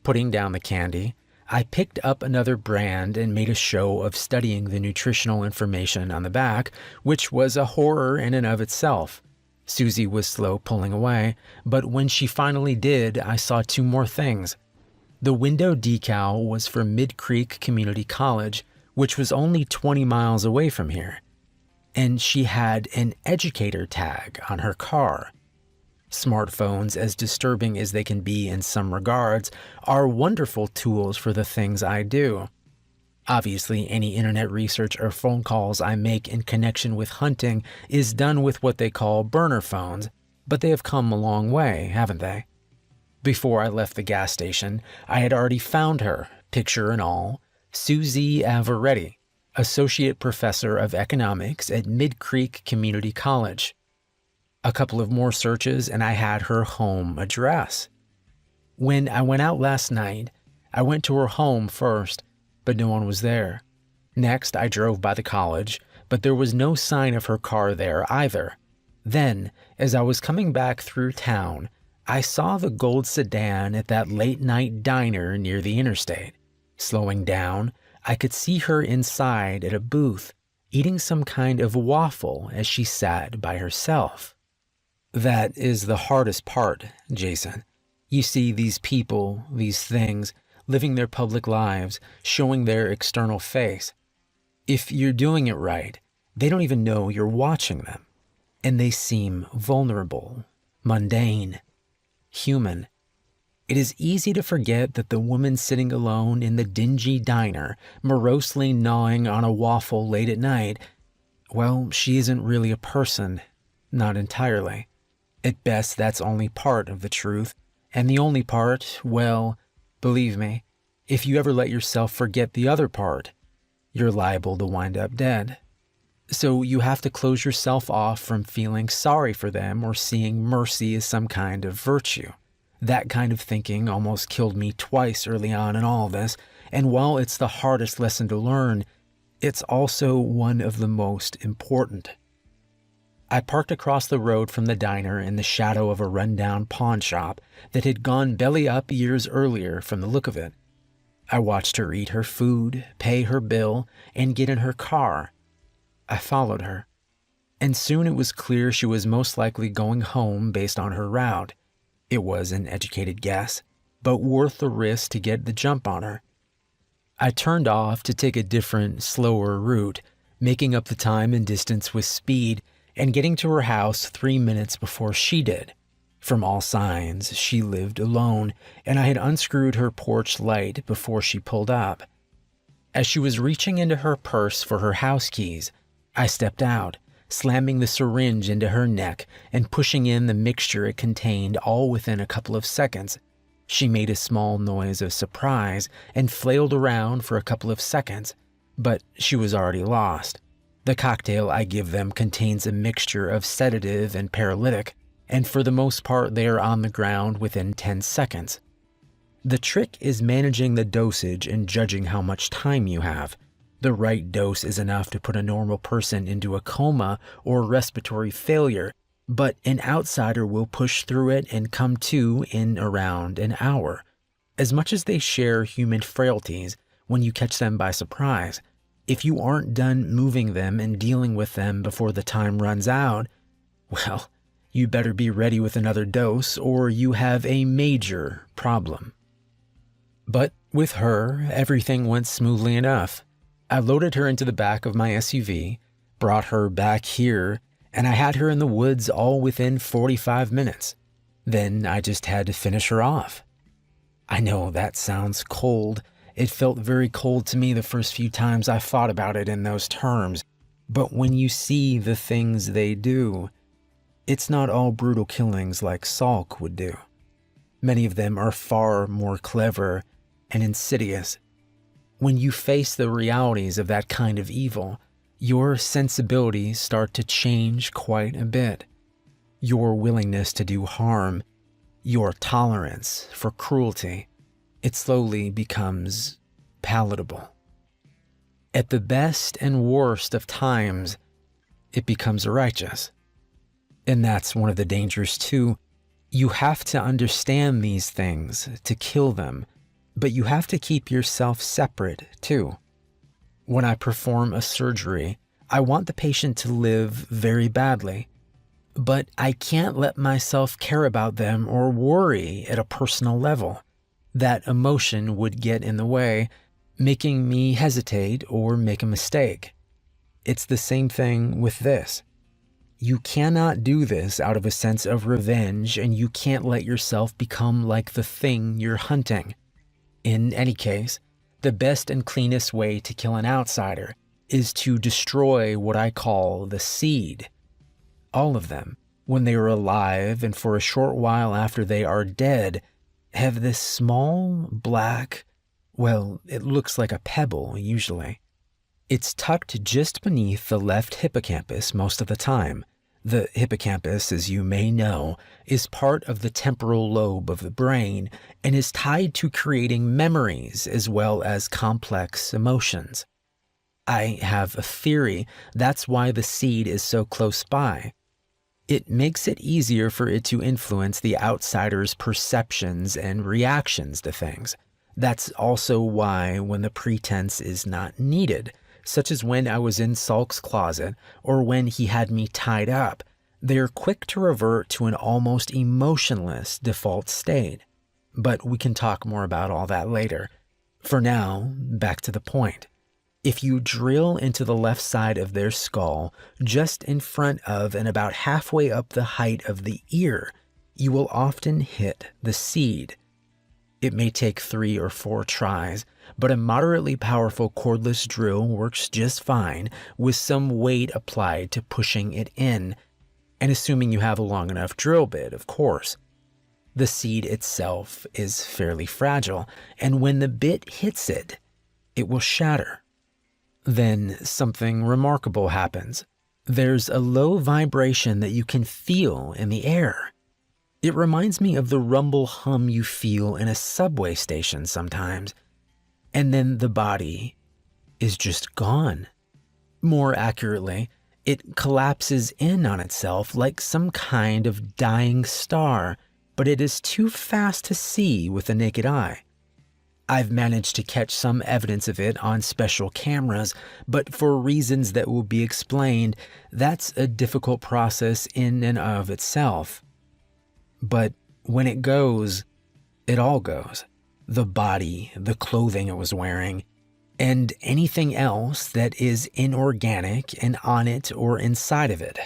Putting down the candy, I picked up another brand and made a show of studying the nutritional information on the back, which was a horror in and of itself. Susie was slow pulling away, but when she finally did, I saw 2 more things. The window decal was for Mid Creek Community College, which was only 20 miles away from here. And she had an educator tag on her car. Smartphones, as disturbing as they can be in some regards, are wonderful tools for the things I do. Obviously, any internet research or phone calls I make in connection with hunting is done with what they call burner phones, but they have come a long way, haven't they? Before I left the gas station, I had already found her, picture and all, Susie Avaretti, Associate Professor of Economics at Mid Creek Community College. A couple of more searches and I had her home address. When I went out last night, I went to her home first, but no one was there. Next, I drove by the college, but there was no sign of her car there either. Then, as I was coming back through town, I saw the gold sedan at that late-night diner near the interstate. Slowing down, I could see her inside at a booth, eating some kind of waffle as she sat by herself. That is the hardest part, Jason. You see these people, these things, living their public lives, showing their external face. If you're doing it right, they don't even know you're watching them. And they seem vulnerable, mundane, human. It is easy to forget that the woman sitting alone in the dingy diner, morosely gnawing on a waffle late at night, well, she isn't really a person, not entirely. At best, that's only part of the truth, and the only part, well, believe me, if you ever let yourself forget the other part, you're liable to wind up dead. So you have to close yourself off from feeling sorry for them or seeing mercy as some kind of virtue. That kind of thinking almost killed me twice early on in all this, and while it's the hardest lesson to learn, it's also one of the most important. I parked across the road from the diner in the shadow of a rundown pawn shop that had gone belly up years earlier from the look of it. I watched her eat her food, pay her bill, and get in her car. I followed her, and soon it was clear she was most likely going home based on her route. It was an educated guess, but worth the risk to get the jump on her. I turned off to take a different, slower route, making up the time and distance with speed and getting to her house 3 minutes before she did. From all signs, she lived alone, and I had unscrewed her porch light before she pulled up. As she was reaching into her purse for her house keys, I stepped out, slamming the syringe into her neck and pushing in the mixture it contained all within a couple of seconds. She made a small noise of surprise and flailed around for a couple of seconds, but she was already lost. The cocktail I give them contains a mixture of sedative and paralytic, and for the most part they are on the ground within 10 seconds. The trick is managing the dosage and judging how much time you have. The right dose is enough to put a normal person into a coma or respiratory failure, but an outsider will push through it and come to in around an hour. As much as they share human frailties when you catch them by surprise, if you aren't done moving them and dealing with them before the time runs out, well, you better be ready with another dose or you have a major problem. But with her, everything went smoothly enough. I loaded her into the back of my SUV, brought her back here, and I had her in the woods all within 45 minutes. Then I just had to finish her off. I know that sounds cold. It felt very cold to me the first few times I thought about it in those terms. But when you see the things they do, it's not all brutal killings like Salk would do. Many of them are far more clever and insidious. When you face the realities of that kind of evil, your sensibilities start to change quite a bit. Your willingness to do harm, your tolerance for cruelty, it slowly becomes palatable. At the best and worst of times, it becomes righteous. And that's one of the dangers too. You have to understand these things to kill them, but you have to keep yourself separate too. When I perform a surgery, I want the patient to live very badly, but I can't let myself care about them or worry at a personal level. That emotion would get in the way, making me hesitate or make a mistake. It's the same thing with this. You cannot do this out of a sense of revenge, and you can't let yourself become like the thing you're hunting. In any case, the best and cleanest way to kill an outsider is to destroy what I call the seed. All of them, when they are alive and for a short while after they are dead, have this small, black, well, it looks like a pebble usually. It's tucked just beneath the left hippocampus most of the time. The hippocampus, as you may know, is part of the temporal lobe of the brain and is tied to creating memories as well as complex emotions. I have a theory that's why the seed is so close by. It makes it easier for it to influence the outsider's perceptions and reactions to things. That's also why when the pretense is not needed, such as when I was in Salk's closet or when he had me tied up, they're quick to revert to an almost emotionless default state. But we can talk more about all that later. For now, back to the point. If you drill into the left side of their skull, just in front of and about halfway up the height of the ear, you will often hit the seed. It may take 3 or 4 tries, but a moderately powerful cordless drill works just fine with some weight applied to pushing it in, and assuming you have a long enough drill bit, of course. The seed itself is fairly fragile, and when the bit hits it, it will shatter. Then something remarkable happens. There's a low vibration that you can feel in the air. It reminds me of the rumble hum you feel in a subway station sometimes. And then the body is just gone. More accurately, it collapses in on itself like some kind of dying star, but it is too fast to see with the naked eye. I've managed to catch some evidence of it on special cameras, but for reasons that will be explained, that's a difficult process in and of itself. But when it goes, it all goes. The body, the clothing it was wearing, and anything else that is inorganic and on it or inside of it.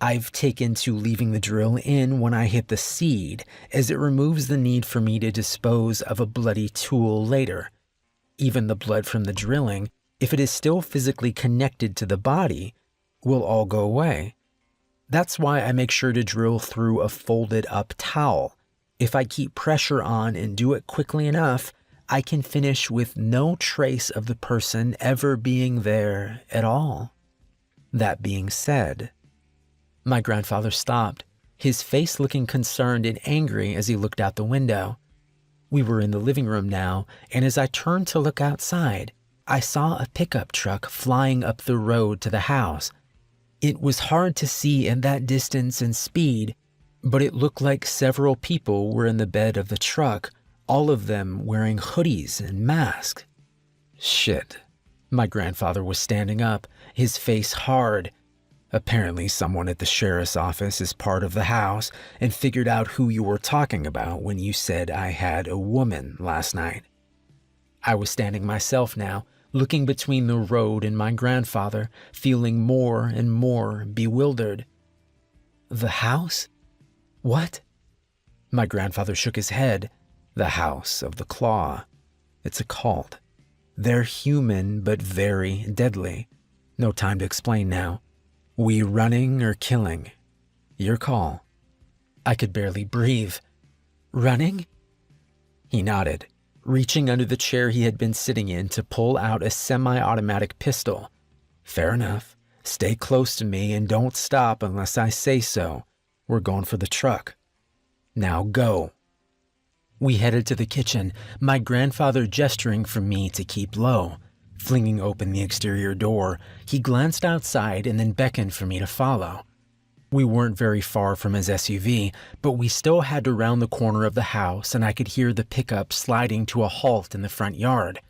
I've taken to leaving the drill in when I hit the seed, as it removes the need for me to dispose of a bloody tool later. Even the blood from the drilling, if it is still physically connected to the body, will all go away. That's why I make sure to drill through a folded up towel. If I keep pressure on and do it quickly enough, I can finish with no trace of the person ever being there at all. That being said, my grandfather stopped, his face looking concerned and angry as he looked out the window. We were in the living room now, and as I turned to look outside, I saw a pickup truck flying up the road to the house. It was hard to see in that distance and speed, but it looked like several people were in the bed of the truck, all of them wearing hoodies and masks. Shit. My grandfather was standing up, his face hard. Apparently someone at the sheriff's office is part of the house and figured out who you were talking about when you said I had a woman last night. I was standing myself now, looking between the road and my grandfather, feeling more and more bewildered. The house? What? My grandfather shook his head. The House of the Claw. It's a cult. They're human, but very deadly. No time to explain now. We running or killing? Your call. I could barely breathe. Running? He nodded, reaching under the chair he had been sitting in to pull out a semi-automatic pistol. Fair enough. Stay close to me and don't stop unless I say so. We're going for the truck. Now go. We headed to the kitchen, my grandfather gesturing for me to keep low. Flinging open the exterior door, he glanced outside and then beckoned for me to follow. We weren't very far from his SUV, but we still had to round the corner of the house and I could hear the pickup sliding to a halt in the front yard.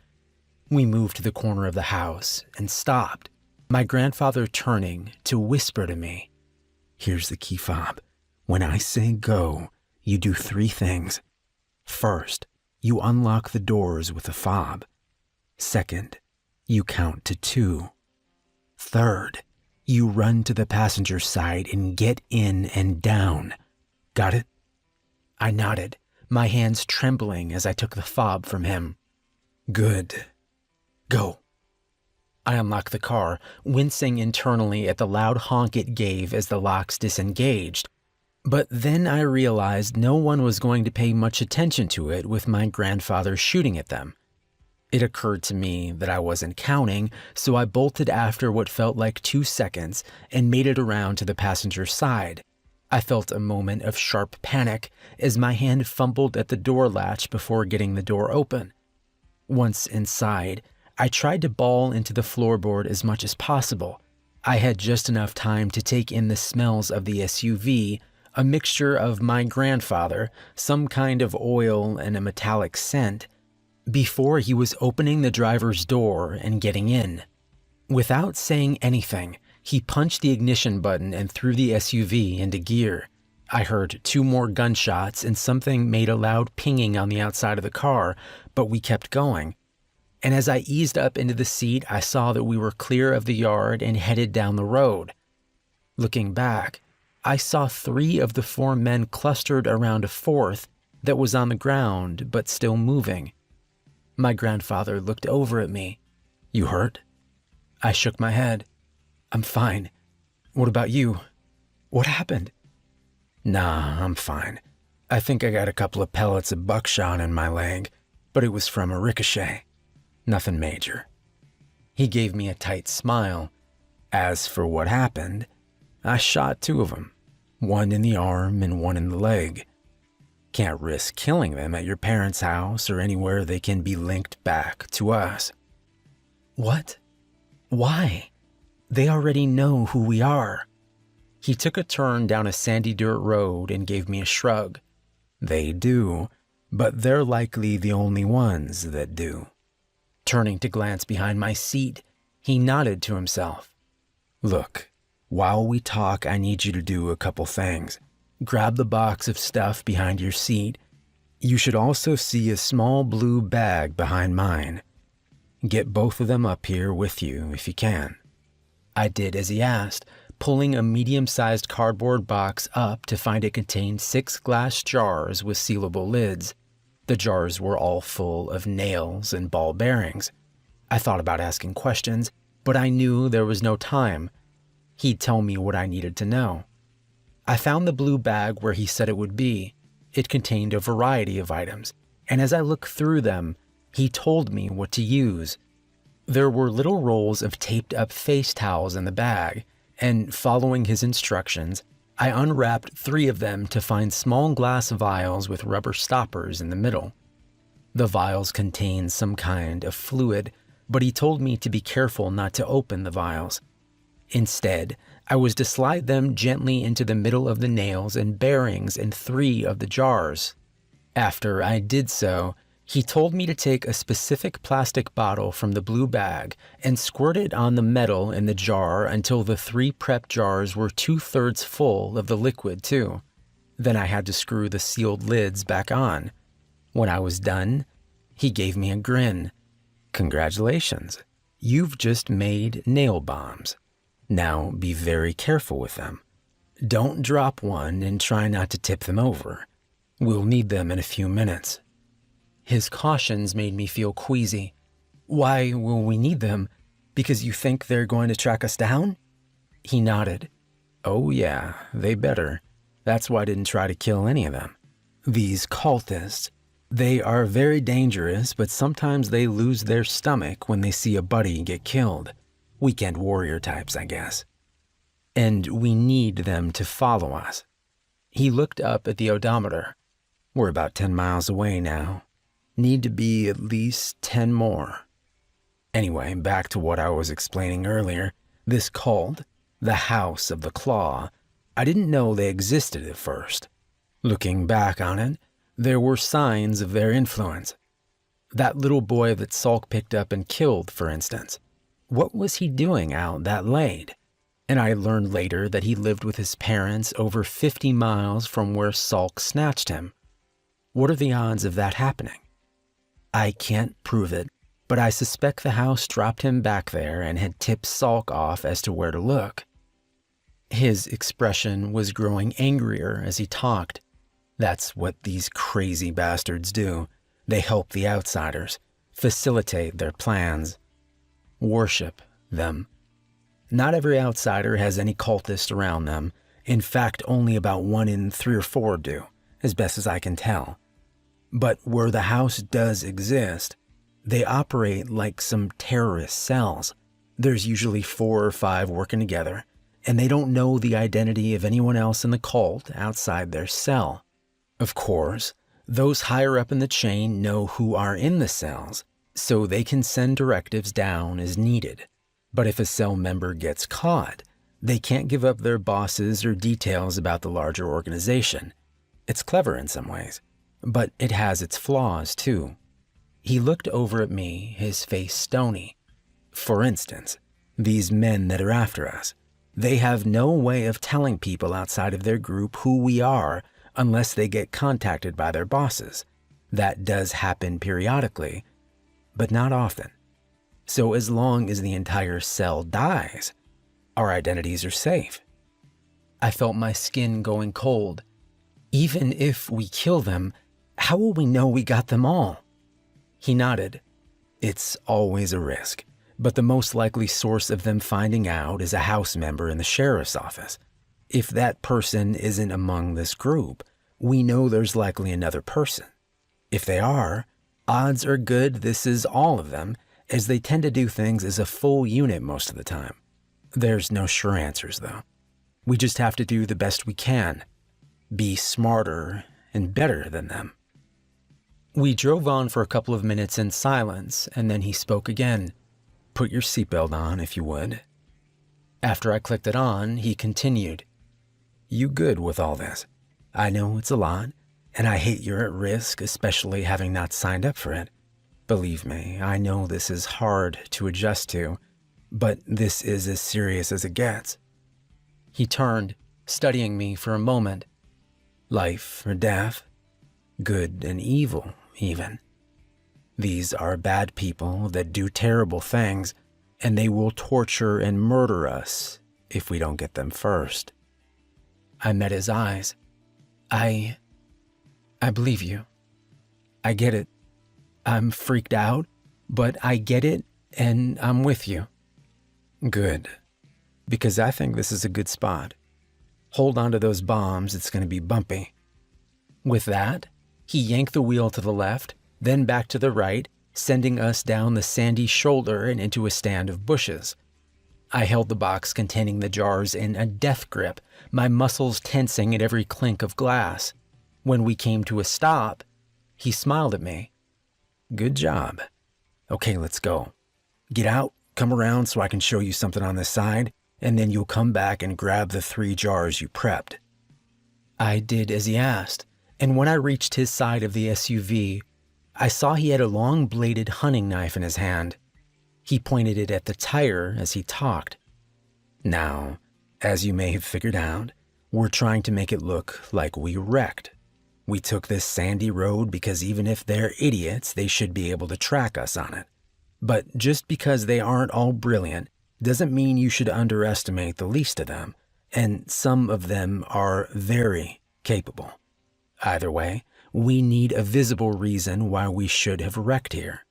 We moved to the corner of the house and stopped, my grandfather turning to whisper to me, "Here's the key fob. When I say go, you do 3 things. First, you unlock the doors with a fob. Second, you count to 2. Third, you run to the passenger side and get in and down. Got it? I nodded, my hands trembling as I took the fob from him. Good. Go. I unlocked the car, wincing internally at the loud honk it gave as the locks disengaged. But then I realized no one was going to pay much attention to it with my grandfather shooting at them. It occurred to me that I wasn't counting, so I bolted after what felt like 2 seconds and made it around to the passenger side. I felt a moment of sharp panic as my hand fumbled at the door latch before getting the door open. Once inside, I tried to bawl into the floorboard as much as possible. I had just enough time to take in the smells of the SUV, a mixture of my grandfather, some kind of oil, and a metallic scent, before he was opening the driver's door and getting in. Without saying anything, he punched the ignition button and threw the SUV into gear. I heard 2 more gunshots and something made a loud pinging on the outside of the car, but we kept going. And as I eased up into the seat, I saw that we were clear of the yard and headed down the road. Looking back, I saw 3 of the 4 men clustered around a 4th that was on the ground but still moving. My grandfather looked over at me. You hurt? I shook my head. I'm fine. What about you? What happened? Nah, I'm fine. I think I got a couple of pellets of buckshot in my leg, but it was from a ricochet. Nothing major. He gave me a tight smile. As for what happened, I shot 2 of them, 1 in the arm and 1 in the leg. Can't risk killing them at your parents' house or anywhere they can be linked back to us. What? Why? They already know who we are. He took a turn down a sandy dirt road and gave me a shrug. They do, but they're likely the only ones that do. Turning to glance behind my seat, he nodded to himself. Look, while we talk, I need you to do a couple things. Grab the box of stuff behind your seat. You should also see a small blue bag behind mine. Get both of them up here with you if you can. I did as he asked, pulling a medium-sized cardboard box up to find it contained 6 glass jars with sealable lids. The jars were all full of nails and ball bearings. I thought about asking questions, but I knew there was no time. He'd tell me what I needed to know. I found the blue bag where he said it would be. It contained a variety of items, and as I looked through them, he told me what to use. There were little rolls of taped-up face towels in the bag, and following his instructions, I unwrapped 3 of them to find small glass vials with rubber stoppers in the middle. The vials contained some kind of fluid, but he told me to be careful not to open the vials. Instead, I was to slide them gently into the middle of the nails and bearings in 3 of the jars. After I did so, he told me to take a specific plastic bottle from the blue bag and squirt it on the metal in the jar until the 3 prep jars were 2/3 full of the liquid too. Then I had to screw the sealed lids back on. When I was done, he gave me a grin. Congratulations, you've just made nail bombs. Now be very careful with them. Don't drop one and try not to tip them over. We'll need them in a few minutes. His cautions made me feel queasy. Why will we need them? Because you think they're going to track us down? He nodded. Oh yeah, they better. That's why I didn't try to kill any of them. These cultists, they are very dangerous, but sometimes they lose their stomach when they see a buddy get killed. Weekend warrior types, I guess. And we need them to follow us. He looked up at the odometer. We're about 10 miles away now. Need to be at least 10 more. Anyway, back to what I was explaining earlier. This cult, the House of the Claw, I didn't know they existed at first. Looking back on it, there were signs of their influence. That little boy that Salk picked up and killed, for instance. What was he doing out that late? And I learned later that he lived with his parents over 50 miles from where Salk snatched him. What are the odds of that happening? I can't prove it, but I suspect the house dropped him back there and had tipped Salk off as to where to look. His expression was growing angrier as he talked. That's what these crazy bastards do. They help the outsiders, facilitate their plans, worship them. Not every outsider has any cultist around them. In fact, only about 1 in 3 or 4 do, as best as I can tell. But where the house does exist, they operate like some terrorist cells. There's usually 4 or 5 working together, and they don't know the identity of anyone else in the cult outside their cell. Of course, those higher up in the chain know who are in the cells, so they can send directives down as needed. But if a cell member gets caught, they can't give up their bosses or details about the larger organization. It's clever in some ways, but it has its flaws too. He looked over at me, his face stony. For instance, these men that are after us, they have no way of telling people outside of their group who we are unless they get contacted by their bosses. That does happen periodically, but not often. So as long as the entire cell dies, our identities are safe. I felt my skin going cold. Even if we kill them, how will we know we got them all? He nodded. It's always a risk, but the most likely source of them finding out is a house member in the sheriff's office. If that person isn't among this group, we know there's likely another person. If they are, odds are good this is all of them, as they tend to do things as a full unit most of the time. There's no sure answers, though. We just have to do the best we can. Be smarter and better than them. We drove on for a couple of minutes in silence, and then he spoke again. Put your seatbelt on, if you would. After I clicked it on, he continued. You good with all this? I know it's a lot, and I hate you're at risk, especially having not signed up for it. Believe me, I know this is hard to adjust to, but this is as serious as it gets. He turned, studying me for a moment. Life or death, good and evil, even. These are bad people that do terrible things, and they will torture and murder us if we don't get them first. I met his eyes. I believe you. I get it. I'm freaked out, but I get it, and I'm with you. Good. Because I think this is a good spot. Hold on to those bombs, it's going to be bumpy. With that, he yanked the wheel to the left, then back to the right, sending us down the sandy shoulder and into a stand of bushes. I held the box containing the jars in a death grip, my muscles tensing at every clink of glass. When we came to a stop, he smiled at me. Good job. Okay, let's go. Get out, come around so I can show you something on this side, and then you'll come back and grab the 3 jars you prepped. I did as he asked, and when I reached his side of the SUV, I saw he had a long-bladed hunting knife in his hand. He pointed it at the tire as he talked. Now, as you may have figured out, we're trying to make it look like we wrecked. We took this sandy road because even if they're idiots, they should be able to track us on it. But just because they aren't all brilliant doesn't mean you should underestimate the least of them, and some of them are very capable. Either way, we need a visible reason why we should have wrecked here.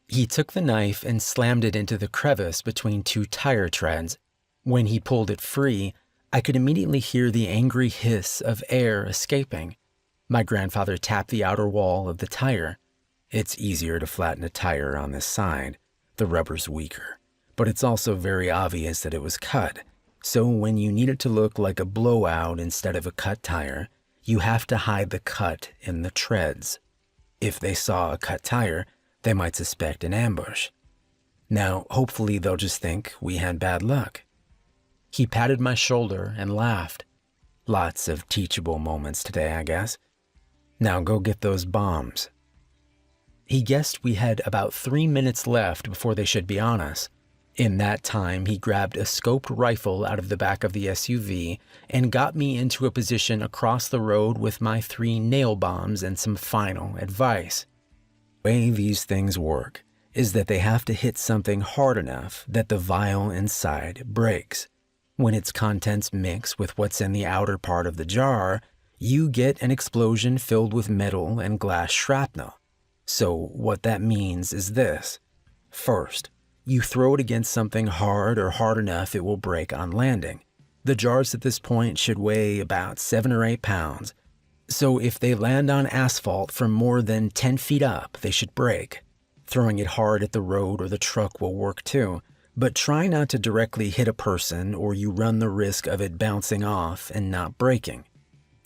He took the knife and slammed it into the crevice between 2 tire treads. When he pulled it free, I could immediately hear the angry hiss of air escaping. My grandfather tapped the outer wall of the tire. It's easier to flatten a tire on this side. The rubber's weaker, but it's also very obvious that it was cut. So when you need it to look like a blowout instead of a cut tire, you have to hide the cut in the treads. If they saw a cut tire, they might suspect an ambush. Now, hopefully they'll just think we had bad luck. He patted my shoulder and laughed. Lots of teachable moments today, I guess. Now go get those bombs. He guessed we had about 3 minutes left before they should be on us. In that time, he grabbed a scoped rifle out of the back of the SUV and got me into a position across the road with my 3 nail bombs and some final advice. The way these things work is that they have to hit something hard enough that the vial inside breaks. When its contents mix with what's in the outer part of the jar, you get an explosion filled with metal and glass shrapnel. So what that means is this. First, you throw it against something hard or hard enough it will break on landing. The jars at this point should weigh about 7 or 8 pounds. So if they land on asphalt from more than 10 feet up, they should break. Throwing it hard at the road or the truck will work too, but try not to directly hit a person or you run the risk of it bouncing off and not breaking.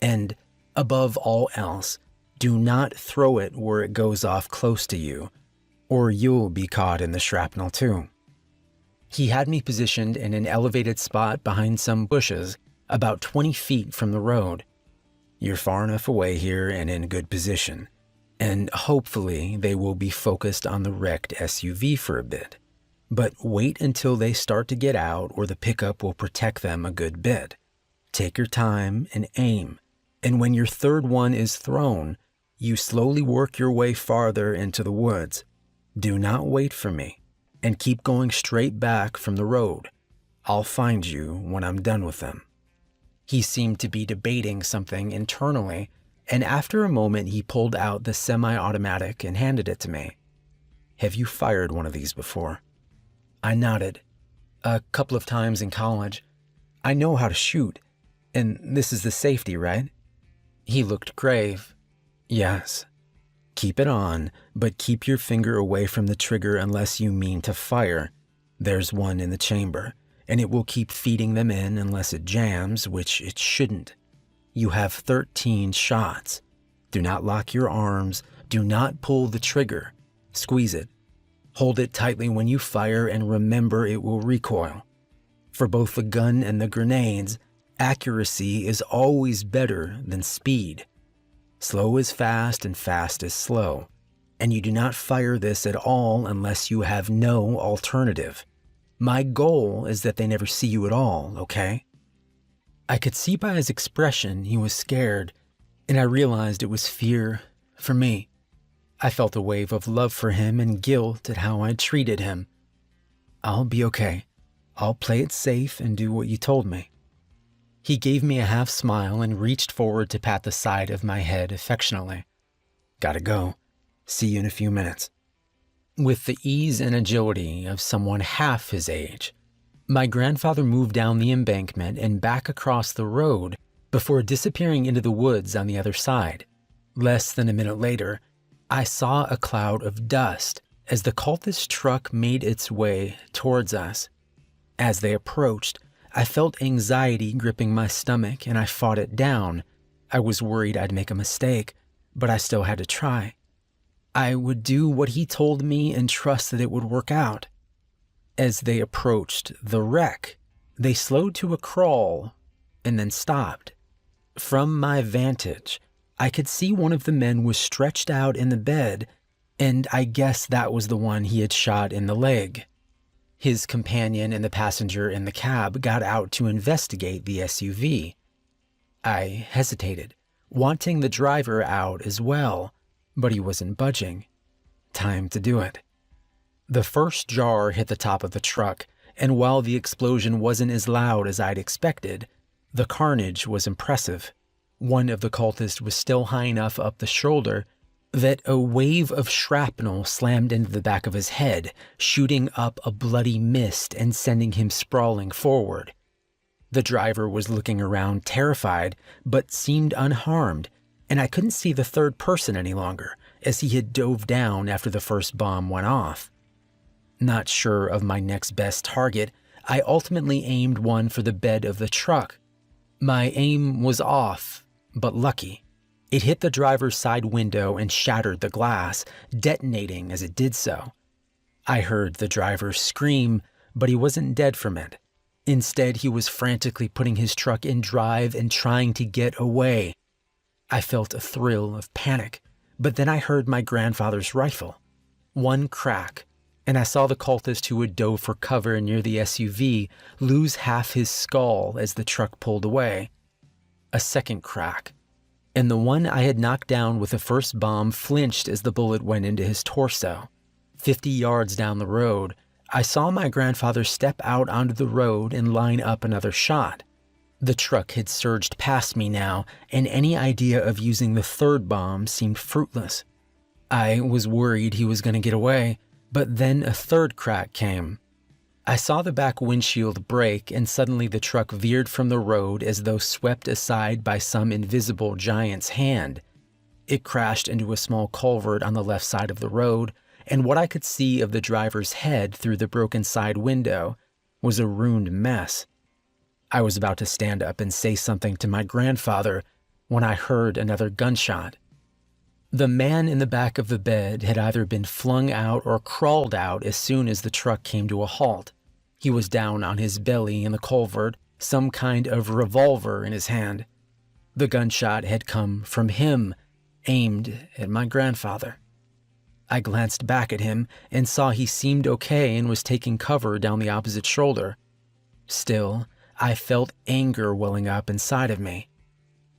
And above all else, do not throw it where it goes off close to you, or you'll be caught in the shrapnel too. He had me positioned in an elevated spot behind some bushes about 20 feet from the road. You're far enough away here and in good position, and hopefully they will be focused on the wrecked SUV for a bit. But wait until they start to get out or the pickup will protect them a good bit. Take your time and aim, and when your third one is thrown, you slowly work your way farther into the woods. Do not wait for me, and keep going straight back from the road. I'll find you when I'm done with them. He seemed to be debating something internally, and after a moment he pulled out the semi-automatic and handed it to me. Have you fired one of these before? I nodded. A couple of times in college. I know how to shoot, and this is the safety, right? He looked grave. Yes. Keep it on, but keep your finger away from the trigger unless you mean to fire. There's one in the chamber, and it will keep feeding them in unless it jams, which it shouldn't. You have 13 shots. Do not lock your arms. Do not pull the trigger. Squeeze it. Hold it tightly when you fire and remember it will recoil. For both the gun and the grenades, accuracy is always better than speed. Slow is fast and fast is slow, and you do not fire this at all unless you have no alternative. My goal is that they never see you at all, okay? I could see by his expression he was scared, and I realized it was fear for me. I felt a wave of love for him and guilt at how I'd treated him. I'll be okay. I'll play it safe and do what you told me. He gave me a half smile and reached forward to pat the side of my head affectionately. Gotta go. See you in a few minutes. With the ease and agility of someone half his age, my grandfather moved down the embankment and back across the road before disappearing into the woods on the other side. Less than a minute later, I saw a cloud of dust as the cultist truck made its way towards us. As they approached, I felt anxiety gripping my stomach and I fought it down. I was worried I'd make a mistake, but I still had to try. I would do what he told me and trust that it would work out. As they approached the wreck, they slowed to a crawl and then stopped. From my vantage, I could see one of the men was stretched out in the bed, and I guess that was the one he had shot in the leg. His companion and the passenger in the cab got out to investigate the SUV. I hesitated, wanting the driver out as well, but he wasn't budging. Time to do it. The first jar hit the top of the truck, and while the explosion wasn't as loud as I'd expected, the carnage was impressive. One of the cultists was still high enough up the shoulder that a wave of shrapnel slammed into the back of his head, shooting up a bloody mist and sending him sprawling forward. The driver was looking around terrified, but seemed unharmed, and I couldn't see the third person any longer, as he had dove down after the first bomb went off. Not sure of my next best target, I ultimately aimed one for the bed of the truck. My aim was off, but lucky. It hit the driver's side window and shattered the glass, detonating as it did so. I heard the driver scream, but he wasn't dead from it. Instead, he was frantically putting his truck in drive and trying to get away. I felt a thrill of panic, but then I heard my grandfather's rifle. One crack, and I saw the cultist who had dove for cover near the SUV lose half his skull as the truck pulled away. A second crack, and the one I had knocked down with the first bomb flinched as the bullet went into his torso. 50 yards down the road, I saw my grandfather step out onto the road and line up another shot. The truck had surged past me now, and any idea of using the third bomb seemed fruitless. I was worried he was going to get away, but then a third crack came. I saw the back windshield break, and suddenly the truck veered from the road as though swept aside by some invisible giant's hand. It crashed into a small culvert on the left side of the road, and what I could see of the driver's head through the broken side window was a ruined mess. I was about to stand up and say something to my grandfather when I heard another gunshot. The man in the back of the bed had either been flung out or crawled out as soon as the truck came to a halt. He was down on his belly in the culvert, some kind of revolver in his hand. The gunshot had come from him, aimed at my grandfather. I glanced back at him and saw he seemed okay and was taking cover down the opposite shoulder. Still, I felt anger welling up inside of me.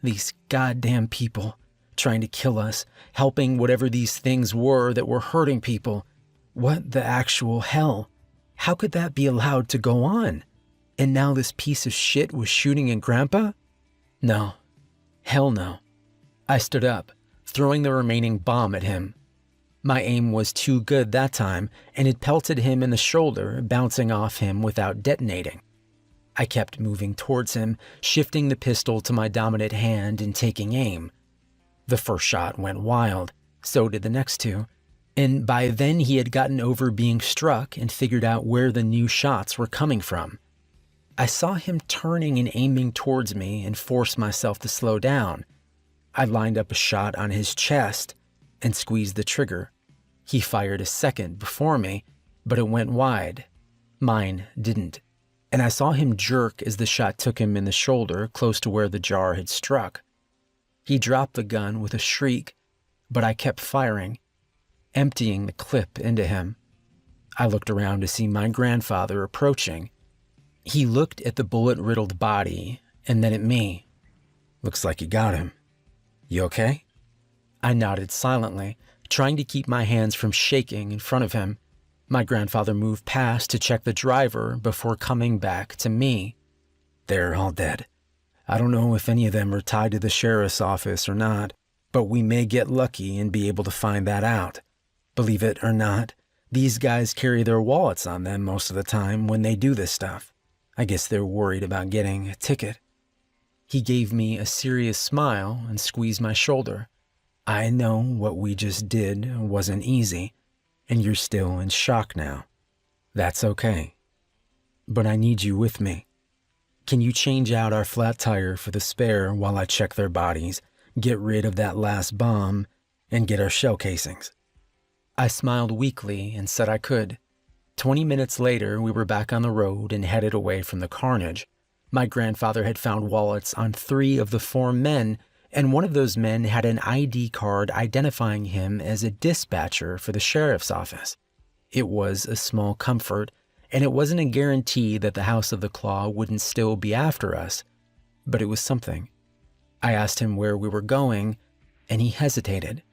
These goddamn people, trying to kill us, helping whatever these things were that were hurting people. What the actual hell? How could that be allowed to go on? And now this piece of shit was shooting at Grandpa? No. Hell no. I stood up, throwing the remaining bomb at him. My aim was too good that time, and it pelted him in the shoulder, bouncing off him without detonating. I kept moving towards him, shifting the pistol to my dominant hand and taking aim. The first shot went wild, so did the next two, and by then he had gotten over being struck and figured out where the new shots were coming from. I saw him turning and aiming towards me and forced myself to slow down. I lined up a shot on his chest and squeezed the trigger. He fired a second before me, but it went wide. Mine didn't, and I saw him jerk as the shot took him in the shoulder close to where the jar had struck. He dropped the gun with a shriek, but I kept firing, emptying the clip into him. I looked around to see my grandfather approaching. He looked at the bullet-riddled body and then at me. Looks like you got him. You okay? I nodded silently, trying to keep my hands from shaking in front of him. My grandfather moved past to check the driver before coming back to me. They're all dead. I don't know if any of them are tied to the sheriff's office or not, but we may get lucky and be able to find that out. Believe it or not, these guys carry their wallets on them most of the time when they do this stuff. I guess they're worried about getting a ticket. He gave me a serious smile and squeezed my shoulder. I know what we just did wasn't easy, and you're still in shock now. That's okay. But I need you with me. Can you change out our flat tire for the spare while I check their bodies, get rid of that last bomb, and get our shell casings? I smiled weakly and said I could. 20 minutes later, we were back on the road and headed away from the carnage. My grandfather had found wallets on 3 of the 4 men, and one of those men had an ID card identifying him as a dispatcher for the sheriff's office. It was a small comfort, and it wasn't a guarantee that the House of the Claw wouldn't still be after us, but it was something. I asked him where we were going, and he hesitated.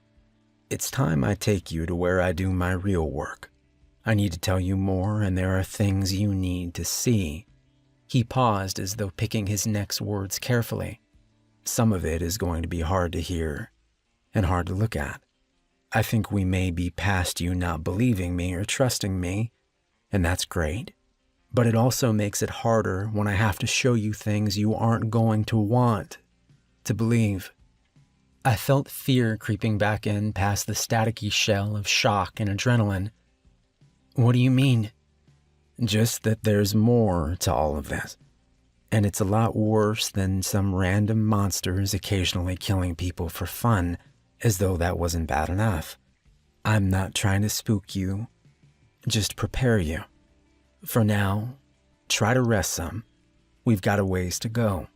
It's time I take you to where I do my real work. I need to tell you more, and there are things you need to see. He paused as though picking his next words carefully. Some of it is going to be hard to hear and hard to look at. I think we may be past you not believing me or trusting me, and that's great. But it also makes it harder when I have to show you things you aren't going to want to believe. I felt fear creeping back in past the staticky shell of shock and adrenaline. What do you mean? Just that there's more to all of this. And it's a lot worse than some random monsters occasionally killing people for fun, as though that wasn't bad enough. I'm not trying to spook you, just prepare you. For now, try to rest some. We've got a ways to go.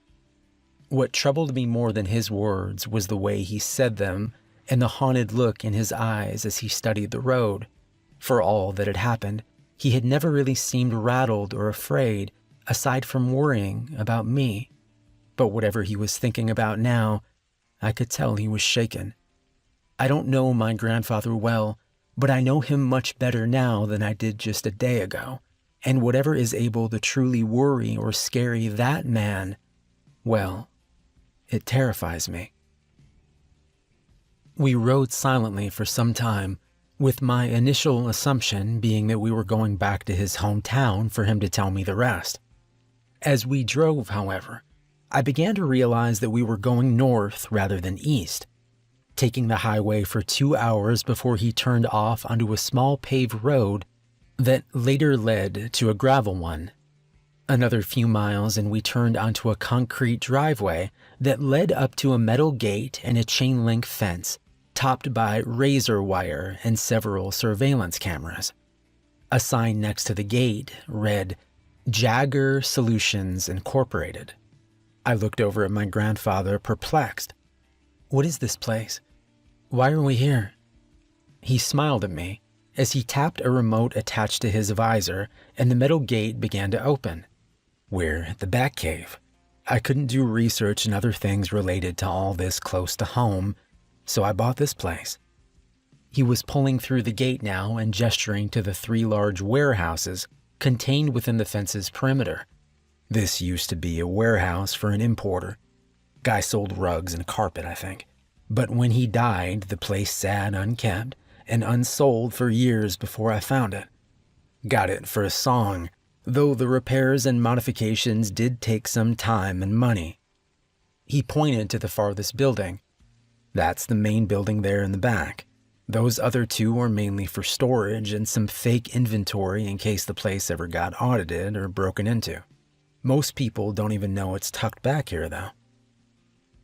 What troubled me more than his words was the way he said them and the haunted look in his eyes as he studied the road. For all that had happened, he had never really seemed rattled or afraid, aside from worrying about me. But whatever he was thinking about now, I could tell he was shaken. I don't know my grandfather well, but I know him much better now than I did just a day ago, and whatever is able to truly worry or scare that man, well, it terrifies me. We rode silently for some time, with my initial assumption being that we were going back to his hometown for him to tell me the rest. As we drove, however, I began to realize that we were going north rather than east, taking the highway for 2 hours before he turned off onto a small paved road that later led to a gravel one. Another few miles and we turned onto a concrete driveway that led up to a metal gate and a chain link fence, topped by razor wire and several surveillance cameras. A sign next to the gate read, Jagger Solutions Incorporated. I looked over at my grandfather, perplexed. What is this place? Why are we here? He smiled at me as he tapped a remote attached to his visor and the metal gate began to open. We're at the Batcave. I couldn't do research and other things related to all this close to home, so I bought this place. He was pulling through the gate now and gesturing to the 3 large warehouses contained within the fence's perimeter. This used to be a warehouse for an importer. Guy sold rugs and carpet, I think. But when he died, the place sat unkept and unsold for years before I found it. Got it for a song, though the repairs and modifications did take some time and money. He pointed to the farthest building. That's the main building there in the back. Those other 2 are mainly for storage and some fake inventory in case the place ever got audited or broken into. Most people don't even know it's tucked back here, though.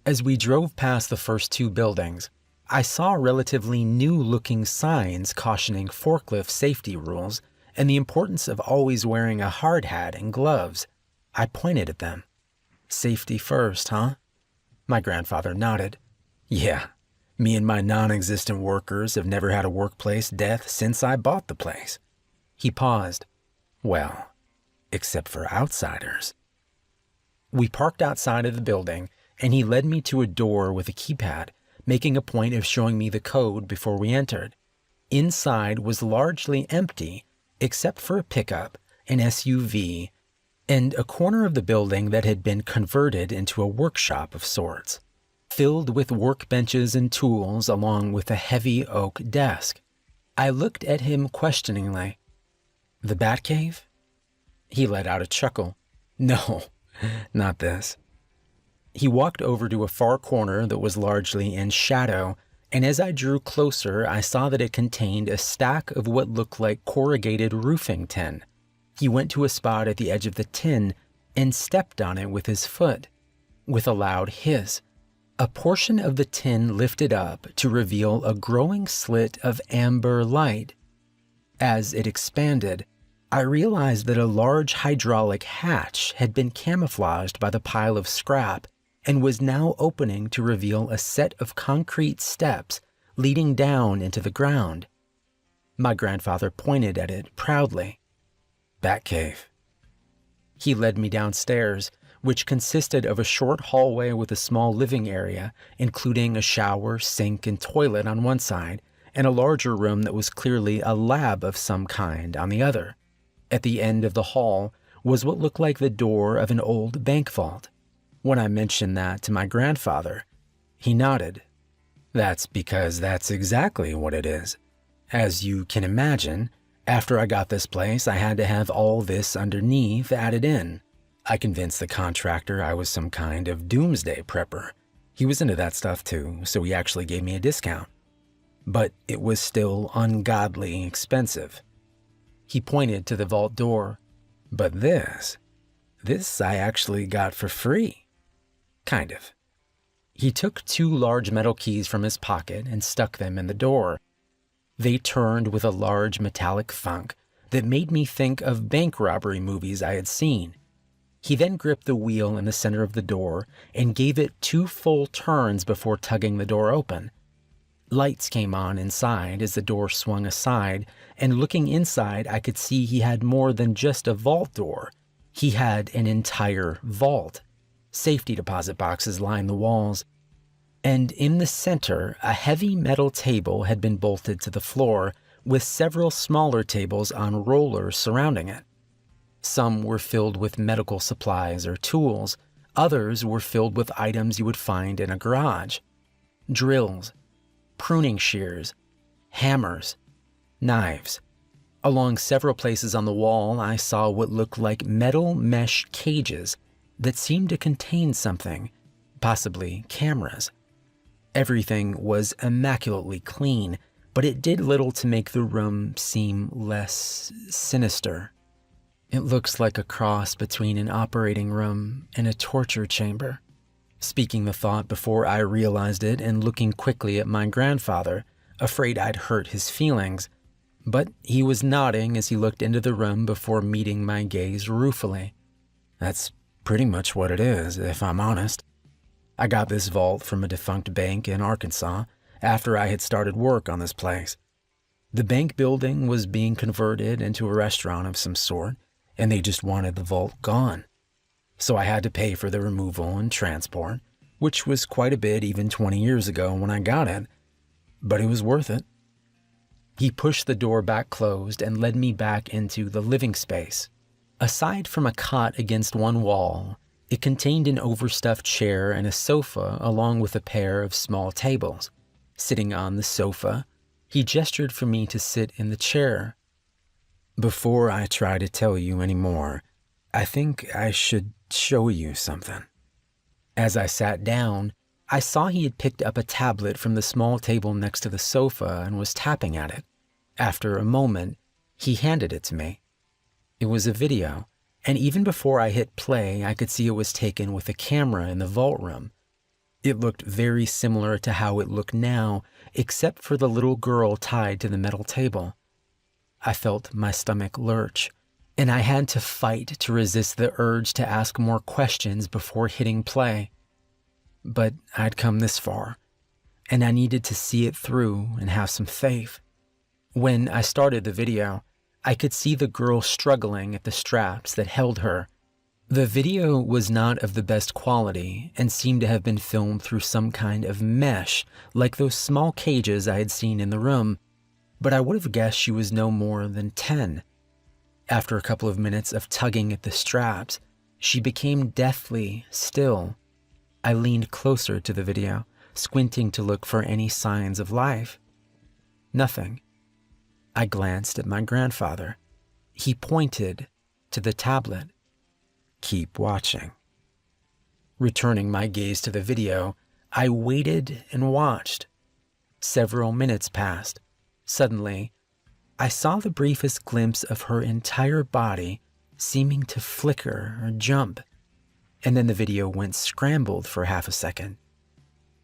As we drove past the first 2 buildings, I saw relatively new-looking signs cautioning forklift safety rules and the importance of always wearing a hard hat and gloves. I pointed at them. Safety first, huh? My grandfather nodded. Yeah, me and my non-existent workers have never had a workplace death since I bought the place. He paused. Well, except for outsiders. We parked outside of the building, and he led me to a door with a keypad, making a point of showing me the code before we entered. Inside was largely empty, except for a pickup, an SUV, and a corner of the building that had been converted into a workshop of sorts, filled with workbenches and tools along with a heavy oak desk. I looked at him questioningly. The Batcave? He let out a chuckle. No, not this. He walked over to a far corner that was largely in shadow, and as I drew closer, I saw that it contained a stack of what looked like corrugated roofing tin. He went to a spot at the edge of the tin and stepped on it with his foot. With a loud hiss, a portion of the tin lifted up to reveal a growing slit of amber light. As it expanded, I realized that a large hydraulic hatch had been camouflaged by the pile of scrap and was now opening to reveal a set of concrete steps leading down into the ground. My grandfather pointed at it proudly. Batcave. He led me downstairs, which consisted of a short hallway with a small living area, including a shower, sink, and toilet on one side, and a larger room that was clearly a lab of some kind on the other. At the end of the hall was what looked like the door of an old bank vault. When I mentioned that to my grandfather, he nodded. That's because that's exactly what it is. As you can imagine, after I got this place, I had to have all this underneath added in. I convinced the contractor I was some kind of doomsday prepper. He was into that stuff too, so he actually gave me a discount. But it was still ungodly expensive. He pointed to the vault door. But this I actually got for free. Kind of. He took 2 large metal keys from his pocket and stuck them in the door. They turned with a large metallic thunk that made me think of bank robbery movies I had seen. He then gripped the wheel in the center of the door and gave it 2 full turns before tugging the door open. Lights came on inside as the door swung aside, and looking inside, I could see he had more than just a vault door. He had an entire vault. Safety deposit boxes lined the walls. And in the center, a heavy metal table had been bolted to the floor with several smaller tables on rollers surrounding it. Some were filled with medical supplies or tools. Others were filled with items you would find in a garage. Drills, pruning shears, hammers, knives. Along several places on the wall, I saw what looked like metal mesh cages that seemed to contain something, possibly cameras. Everything was immaculately clean, but it did little to make the room seem less sinister. It looks like a cross between an operating room and a torture chamber. Speaking the thought before I realized it and looking quickly at my grandfather, afraid I'd hurt his feelings, but he was nodding as he looked into the room before meeting my gaze ruefully. That's pretty much what it is, if I'm honest. I got this vault from a defunct bank in Arkansas after I had started work on this place. The bank building was being converted into a restaurant of some sort, and they just wanted the vault gone. So I had to pay for the removal and transport, which was quite a bit even 20 years ago when I got it, but it was worth it. He pushed the door back closed and led me back into the living space. Aside from a cot against one wall, it contained an overstuffed chair and a sofa along with a pair of small tables. Sitting on the sofa, he gestured for me to sit in the chair. Before I try to tell you any more, I think I should show you something. As I sat down, I saw he had picked up a tablet from the small table next to the sofa and was tapping at it. After a moment, he handed it to me. It was a video, and even before I hit play, I could see it was taken with a camera in the vault room. It looked very similar to how it looked now, except for the little girl tied to the metal table. I felt my stomach lurch, and I had to fight to resist the urge to ask more questions before hitting play. But I'd come this far, and I needed to see it through and have some faith. When I started the video, I could see the girl struggling at the straps that held her. The video was not of the best quality and seemed to have been filmed through some kind of mesh, like those small cages I had seen in the room, but I would have guessed she was no more than 10. After a couple of minutes of tugging at the straps, she became deathly still. I leaned closer to the video, squinting to look for any signs of life. Nothing. I glanced at my grandfather. He pointed to the tablet. Keep watching. Returning my gaze to the video, I waited and watched. Several minutes passed. Suddenly, I saw the briefest glimpse of her entire body seeming to flicker or jump, and then the video went scrambled for half a second.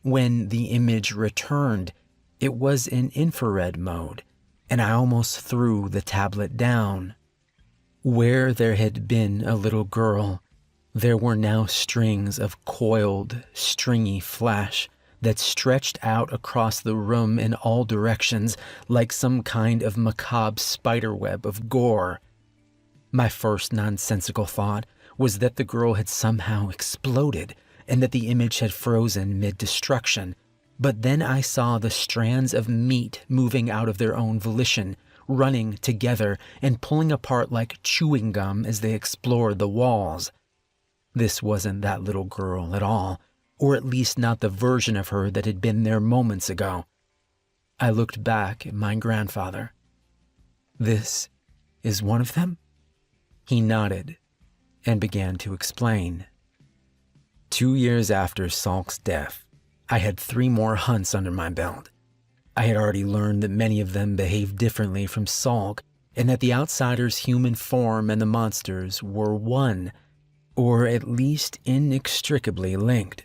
When the image returned, it was in infrared mode, and I almost threw the tablet down. Where there had been a little girl, there were now strings of coiled, stringy flesh that stretched out across the room in all directions like some kind of macabre spiderweb of gore. My first nonsensical thought was that the girl had somehow exploded and that the image had frozen mid-destruction. But then I saw the strands of meat moving out of their own volition, running together and pulling apart like chewing gum as they explored the walls. This wasn't that little girl at all, or at least not the version of her that had been there moments ago. I looked back at my grandfather. This is one of them? He nodded and began to explain. 2 years after Salk's death, I had 3 more hunts under my belt. I had already learned that many of them behaved differently from Salk, and that the outsider's human form and the monsters were one, or at least inextricably linked.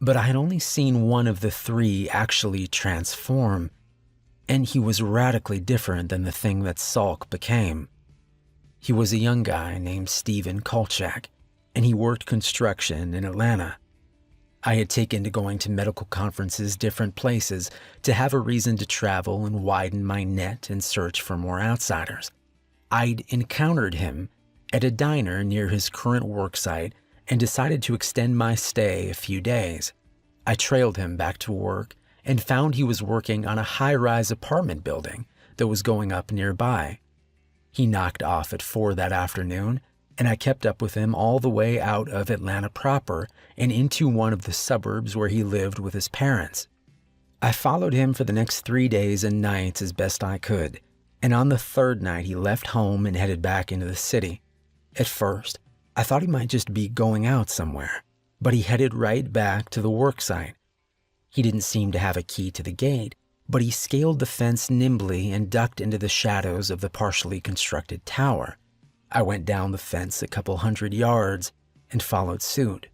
But I had only seen one of the 3 actually transform, and he was radically different than the thing that Salk became. He was a young guy named Stephen Kolchak, and he worked construction in Atlanta. I had taken to going to medical conferences different places to have a reason to travel and widen my net and search for more outsiders. I'd encountered him at a diner near his current work site and decided to extend my stay a few days. I trailed him back to work and found he was working on a high-rise apartment building that was going up nearby. He knocked off at 4 that afternoon, and I kept up with him all the way out of Atlanta proper and into one of the suburbs where he lived with his parents. I followed him for the next 3 days and nights as best I could, and on the third night he left home and headed back into the city. At first, I thought he might just be going out somewhere, but he headed right back to the work site. He didn't seem to have a key to the gate, but he scaled the fence nimbly and ducked into the shadows of the partially constructed tower. I went down the fence a couple 100 yards and followed suit.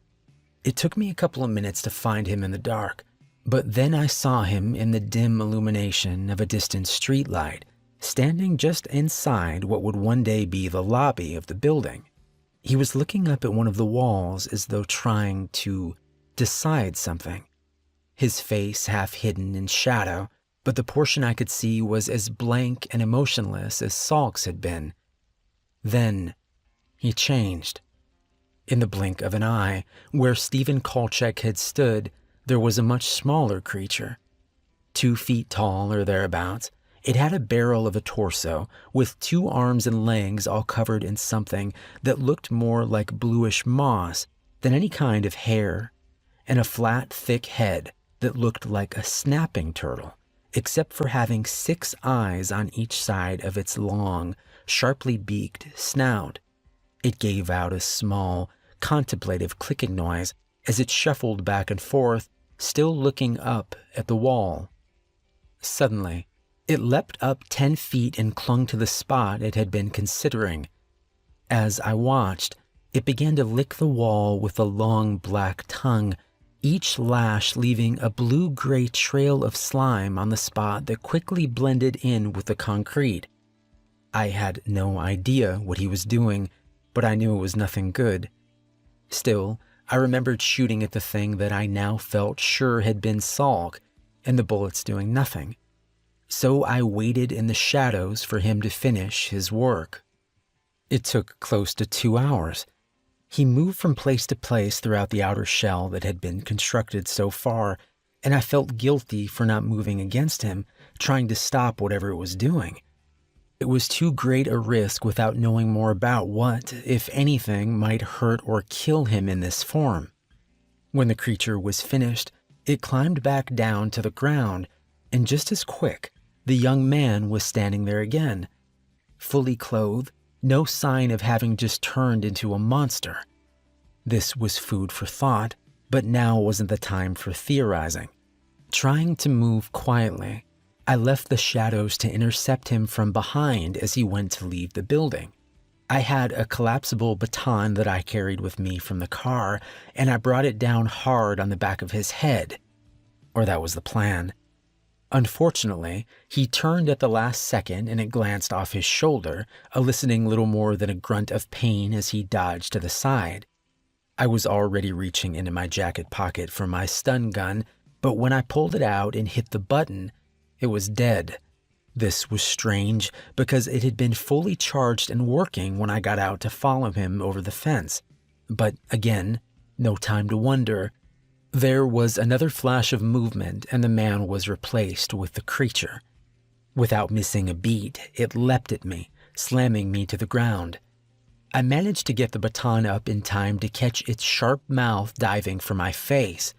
It took me a couple of minutes to find him in the dark, but then I saw him in the dim illumination of a distant streetlight, standing just inside what would one day be the lobby of the building. He was looking up at one of the walls as though trying to decide something. His face half hidden in shadow, but the portion I could see was as blank and emotionless as Salk's had been. Then he changed. In the blink of an eye, where Stephen Kolchak had stood, there was a much smaller creature. 2 feet tall or thereabouts, it had a barrel of a torso with 2 arms and legs all covered in something that looked more like bluish moss than any kind of hair, and a flat, thick head that looked like a snapping turtle, except for having 6 eyes on each side of its long, sharply beaked snout. It gave out a small, contemplative clicking noise as it shuffled back and forth, still looking up at the wall. Suddenly, it leapt up 10 feet and clung to the spot it had been considering. As I watched, it began to lick the wall with a long black tongue, each lash leaving a blue-gray trail of slime on the spot that quickly blended in with the concrete. I had no idea what he was doing, but I knew it was nothing good. Still, I remembered shooting at the thing that I now felt sure had been Salk, and the bullets doing nothing. So I waited in the shadows for him to finish his work. It took close to 2 hours. He moved from place to place throughout the outer shell that had been constructed so far, and I felt guilty for not moving against him, trying to stop whatever it was doing. It was too great a risk without knowing more about what, if anything, might hurt or kill him in this form. When the creature was finished, it climbed back down to the ground, and just as quick, the young man was standing there again, fully clothed, no sign of having just turned into a monster. This was food for thought, but now wasn't the time for theorizing. Trying to move quietly, I left the shadows to intercept him from behind as he went to leave the building. I had a collapsible baton that I carried with me from the car, and I brought it down hard on the back of his head. Or that was the plan. Unfortunately, he turned at the last second and it glanced off his shoulder, eliciting little more than a grunt of pain as he dodged to the side. I was already reaching into my jacket pocket for my stun gun, but when I pulled it out and hit the button, it was dead. This was strange because it had been fully charged and working when I got out to follow him over the fence. But again, no time to wonder. There was another flash of movement and the man was replaced with the creature. Without missing a beat, it leapt at me, slamming me to the ground. I managed to get the baton up in time to catch its sharp mouth diving for my face.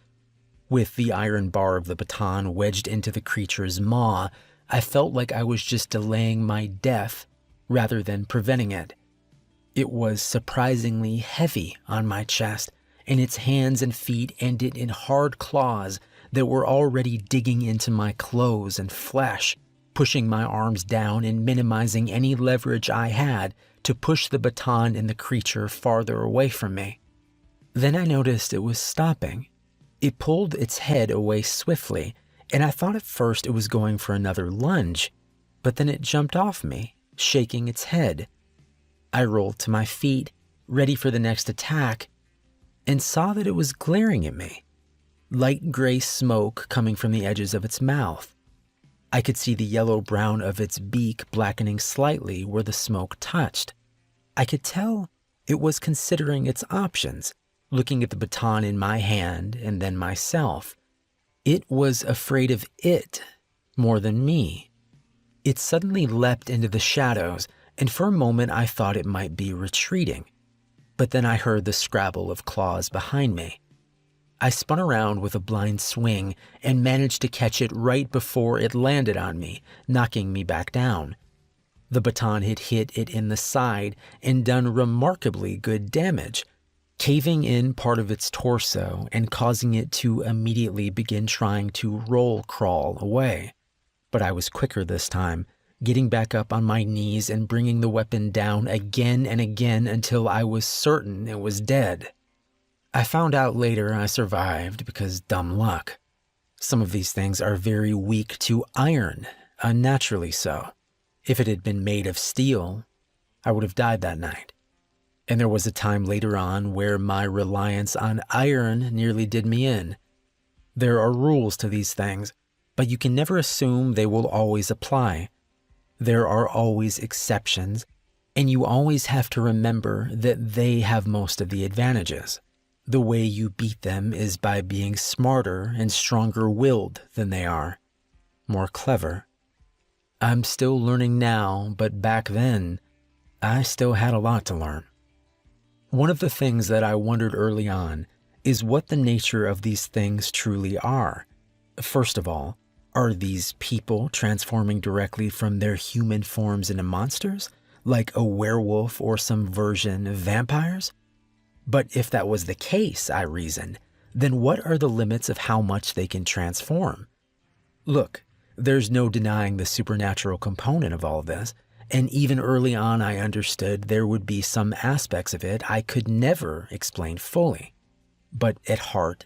With the iron bar of the baton wedged into the creature's maw, I felt like I was just delaying my death rather than preventing it. It was surprisingly heavy on my chest, and its hands and feet ended in hard claws that were already digging into my clothes and flesh, pushing my arms down and minimizing any leverage I had to push the baton and the creature farther away from me. Then I noticed it was stopping. It pulled its head away swiftly, and I thought at first it was going for another lunge, but then it jumped off me, shaking its head. I rolled to my feet, ready for the next attack, and saw that it was glaring at me, light gray smoke coming from the edges of its mouth. I could see the yellow-brown of its beak blackening slightly where the smoke touched. I could tell it was considering its options, looking at the baton in my hand and then myself, It was afraid of it more than me. It suddenly leapt into the shadows, and for a moment I thought it might be retreating. But then I heard the scrabble of claws behind me. I spun around with a blind swing and managed to catch it right before it landed on me, knocking me back down. The baton had hit it in the side and done remarkably good damage, caving in part of its torso and causing it to immediately begin trying to roll crawl away. But I was quicker this time, getting back up on my knees and bringing the weapon down again and again until I was certain it was dead. I found out later I survived because dumb luck. Some of these things are very weak to iron, unnaturally so. If it had been made of steel, I would have died that night. And there was a time later on where my reliance on iron nearly did me in. There are rules to these things, but you can never assume they will always apply. There are always exceptions, and you always have to remember that they have most of the advantages. The way you beat them is by being smarter and stronger-willed than they are, more clever. I'm still learning now, but back then, I still had a lot to learn. One of the things that I wondered early on is what the nature of these things truly are. First of all, are these people transforming directly from their human forms into monsters, like a werewolf or some version of vampires? But if that was the case, I reasoned, then what are the limits of how much they can transform? Look, there's no denying the supernatural component of all this, and even early on I understood there would be some aspects of it I could never explain fully. But at heart,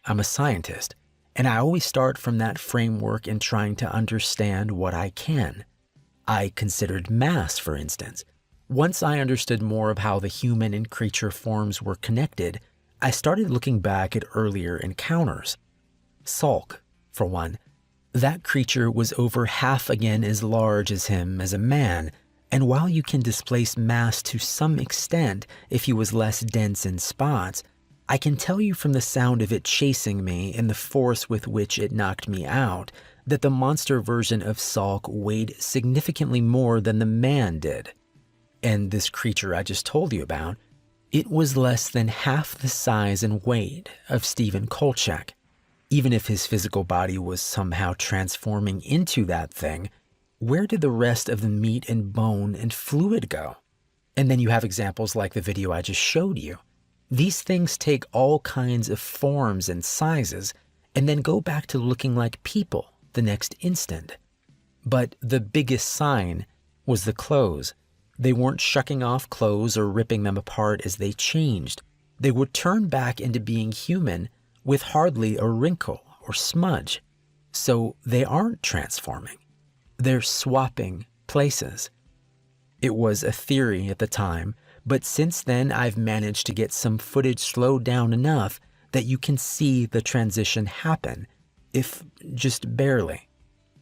I'm a scientist, and I always start from that framework in trying to understand what I can. I considered mass, for instance. Once I understood more of how the human and creature forms were connected, I started looking back at earlier encounters. Salk, for one. That creature was over half again as large as him as a man, and while you can displace mass to some extent if he was less dense in spots, I can tell you from the sound of it chasing me and the force with which it knocked me out that the monster version of Salk weighed significantly more than the man did. And this creature I just told you about, it was less than half the size and weight of Stephen Kolchak. Even if his physical body was somehow transforming into that thing, where did the rest of the meat and bone and fluid go? And then you have examples like the video I just showed you. These things take all kinds of forms and sizes and then go back to looking like people the next instant. But the biggest sign was the clothes. They weren't shucking off clothes or ripping them apart as they changed. They would turn back into being human with hardly a wrinkle or smudge. So they aren't transforming. They're swapping places. It was a theory at the time, but since then I've managed to get some footage slowed down enough that you can see the transition happen, if just barely.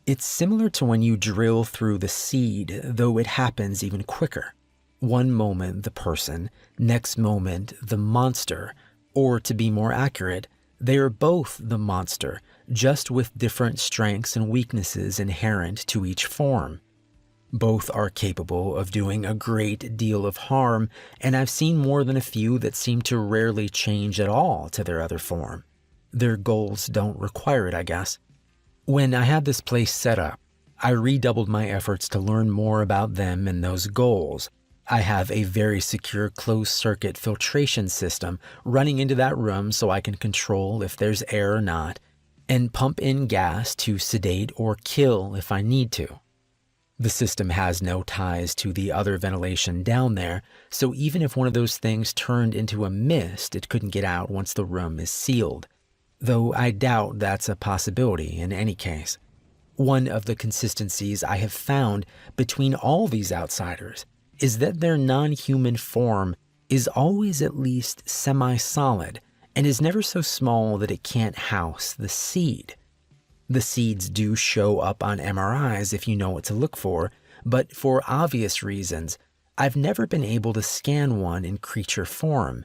It's similar to when you drill through the seed, though it happens even quicker. One moment the person, next moment the monster, or to be more accurate, they are both the monster, just with different strengths and weaknesses inherent to each form. Both are capable of doing a great deal of harm, and I've seen more than a few that seem to rarely change at all to their other form. Their goals don't require it, I guess. When I had this place set up, I redoubled my efforts to learn more about them and those goals. I have a very secure closed-circuit filtration system running into that room so I can control if there's air or not, and pump in gas to sedate or kill if I need to. The system has no ties to the other ventilation down there, so even if one of those things turned into a mist, it couldn't get out once the room is sealed. Though I doubt that's a possibility in any case. One of the consistencies I have found between all these outsiders is that their non-human form is always at least semi-solid and is never so small that it can't house the seed. The seeds do show up on MRIs if you know what to look for, but for obvious reasons, I've never been able to scan one in creature form.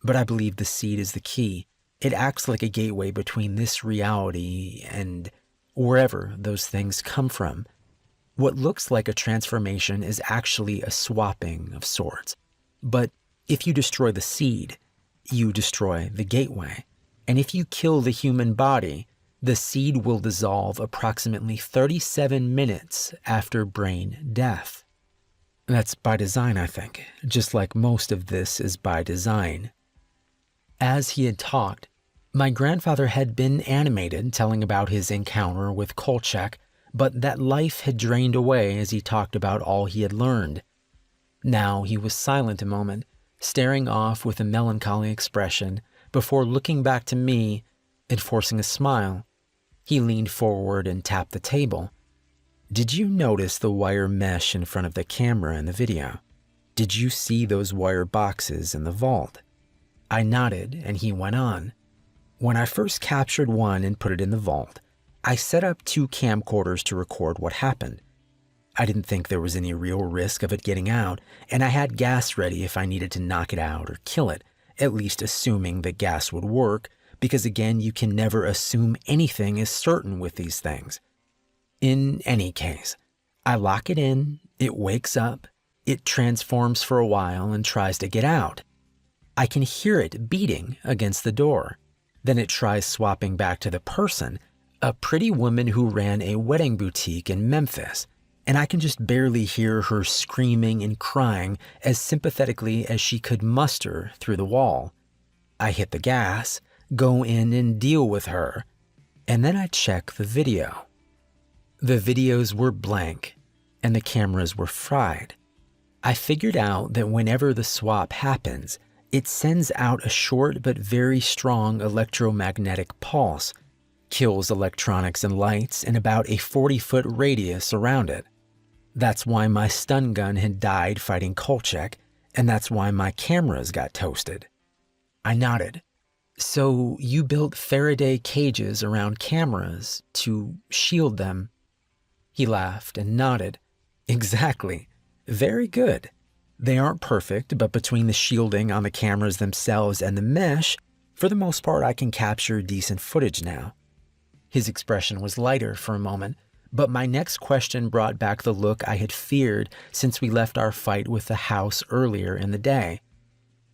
But I believe the seed is the key. It acts like a gateway between this reality and wherever those things come from. What looks like a transformation is actually a swapping of sorts. But if you destroy the seed, you destroy the gateway. And if you kill the human body, the seed will dissolve approximately 37 minutes after brain death. That's by design, I think, just like most of this is by design. As he had talked, my grandfather had been animated telling about his encounter with Kolchak, but that life had drained away as he talked about all he had learned. Now he was silent a moment, staring off with a melancholy expression, before looking back to me and forcing a smile. He leaned forward and tapped the table. "Did you notice the wire mesh in front of the camera in the video? Did you see those wire boxes in the vault?" I nodded, and he went on. "When I first captured one and put it in the vault, I set up 2 camcorders to record what happened. I didn't think there was any real risk of it getting out, and I had gas ready if I needed to knock it out or kill it, at least assuming that gas would work, because again, you can never assume anything is certain with these things. In any case, I lock it in, it wakes up, it transforms for a while and tries to get out. I can hear it beating against the door. Then it tries swapping back to the person, a pretty woman who ran a wedding boutique in Memphis, and I can just barely hear her screaming and crying as sympathetically as she could muster through the wall. I hit the gas, go in and deal with her, and then I check the video. The videos were blank, and the cameras were fried. I figured out that whenever the swap happens, it sends out a short but very strong electromagnetic pulse, kills electronics and lights in about a 40-foot radius around it. That's why my stun gun had died fighting Kolchak, and that's why my cameras got toasted. I nodded. "So you built Faraday cages around cameras to shield them?" He laughed and nodded. "Exactly. Very good. They aren't perfect, but between the shielding on the cameras themselves and the mesh, for the most part I can capture decent footage now." His expression was lighter for a moment, but my next question brought back the look I had feared since we left our fight with the house earlier in the day.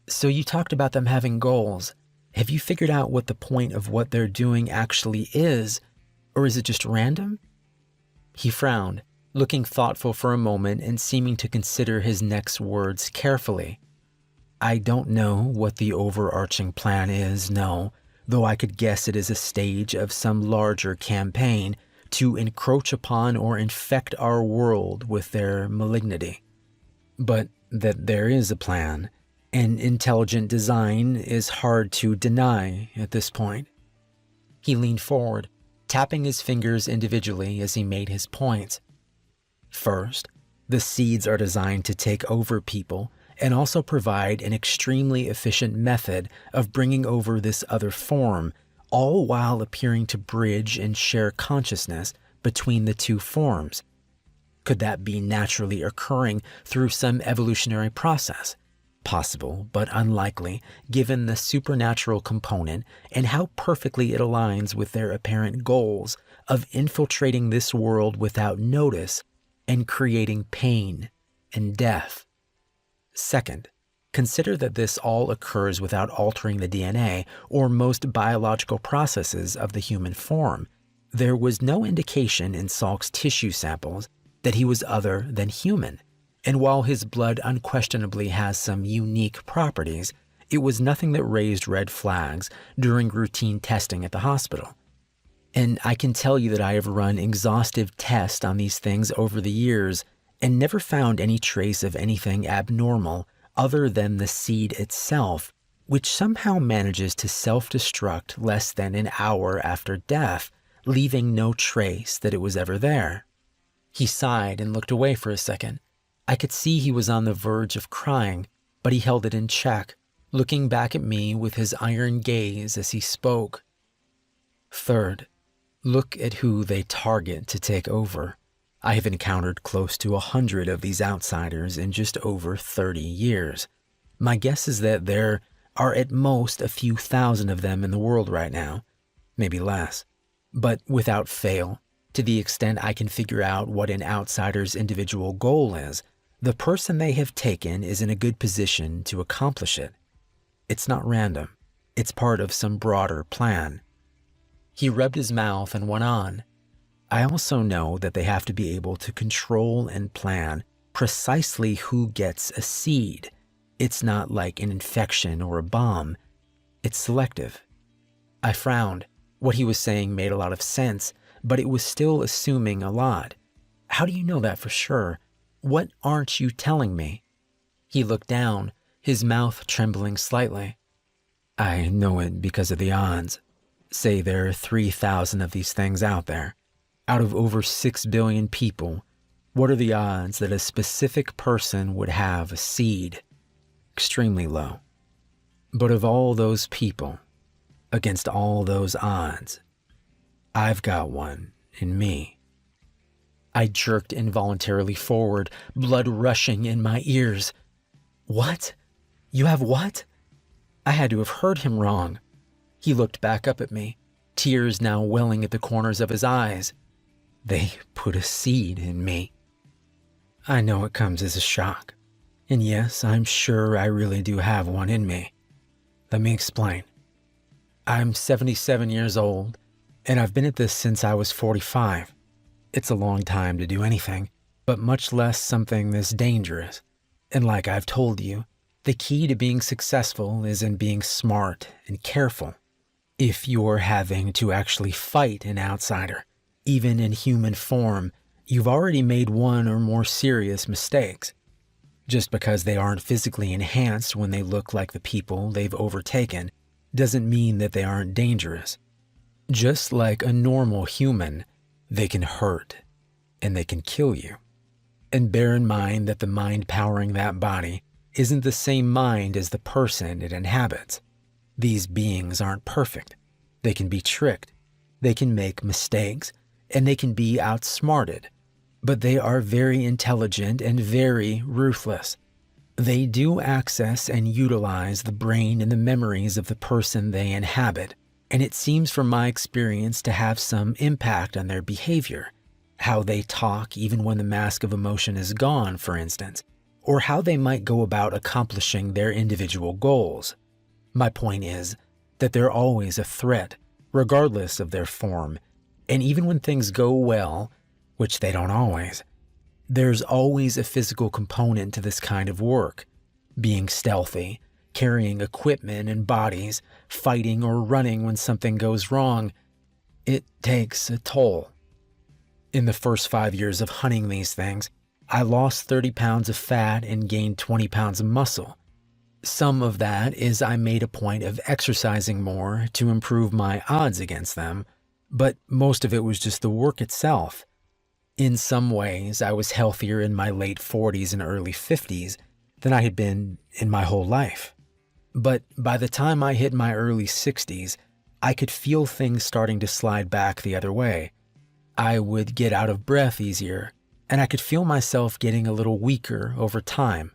"So you talked about them having goals. Have you figured out what the point of what they're doing actually is, or is it just random?" He frowned, looking thoughtful for a moment and seeming to consider his next words carefully. "I don't know what the overarching plan is, no, though I could guess it is a stage of some larger campaign to encroach upon or infect our world with their malignity. But that there is a plan, and intelligent design is hard to deny at this point." He leaned forward, tapping his fingers individually as he made his points. "First, the seeds are designed to take over people and also provide an extremely efficient method of bringing over this other form, all while appearing to bridge and share consciousness between the two forms. Could that be naturally occurring through some evolutionary process? Possible, but unlikely, given the supernatural component and how perfectly it aligns with their apparent goals of infiltrating this world without notice and creating pain and death. Second, consider that this all occurs without altering the DNA or most biological processes of the human form. There was no indication in Salk's tissue samples that he was other than human. And while his blood unquestionably has some unique properties, it was nothing that raised red flags during routine testing at the hospital. And I can tell you that I have run exhaustive tests on these things over the years and never found any trace of anything abnormal other than the seed itself, which somehow manages to self-destruct less than an hour after death, leaving no trace that it was ever there." He sighed and looked away for a second. I could see he was on the verge of crying, but he held it in check, looking back at me with his iron gaze as he spoke. "Third, look at who they target to take over. I have encountered close to 100 of these outsiders in just over 30 years. My guess is that they're are at most a few thousand of them in the world right now, maybe less. But without fail, to the extent I can figure out what an outsider's individual goal is, the person they have taken is in a good position to accomplish it. It's not random. It's part of some broader plan. He rubbed his mouth and went on. I also know that they have to be able to control and plan precisely who gets a seed. It's not like an infection or a bomb. It's selective. I frowned. What he was saying made a lot of sense, but it was still assuming a lot. How do you know that for sure? What aren't you telling me? He looked down, his mouth trembling slightly. I know it because of the odds. Say there are 3,000 of these things out there. Out of over 6 billion people, what are the odds that a specific person would have a seed? Extremely low. But of all those people, against all those odds, I've got one in me. I jerked involuntarily forward, blood rushing in my ears. What? You have what? I had to have heard him wrong. He looked back up at me, tears now welling at the corners of his eyes. They put a seed in me. I know it comes as a shock. And yes, I'm sure I really do have one in me. Let me explain. I'm 77 years old, and I've been at this since I was 45. It's a long time to do anything, but much less something this dangerous. And like I've told you, the key to being successful is in being smart and careful. If you're having to actually fight an outsider, even in human form, you've already made one or more serious mistakes. Just because they aren't physically enhanced when they look like the people they've overtaken doesn't mean that they aren't dangerous. Just like a normal human, they can hurt and they can kill you. And bear in mind that the mind powering that body isn't the same mind as the person it inhabits. These beings aren't perfect. They can be tricked. They can make mistakes, and they can be outsmarted. But they are very intelligent and very ruthless. They do access and utilize the brain and the memories of the person they inhabit, and it seems from my experience to have some impact on their behavior. How they talk even when the mask of emotion is gone, for instance, or how they might go about accomplishing their individual goals. My point is that they're always a threat, regardless of their form, and even when things go well, which they don't always, there's always a physical component to this kind of work. Being stealthy, carrying equipment and bodies, fighting or running when something goes wrong, it takes a toll. In the first 5 years of hunting these things, I lost 30 pounds of fat and gained 20 pounds of muscle. Some of that is I made a point of exercising more to improve my odds against them, but most of it was just the work itself. In some ways, I was healthier in my late 40s and early 50s than I had been in my whole life. But by the time I hit my early 60s, I could feel things starting to slide back the other way. I would get out of breath easier, and I could feel myself getting a little weaker over time.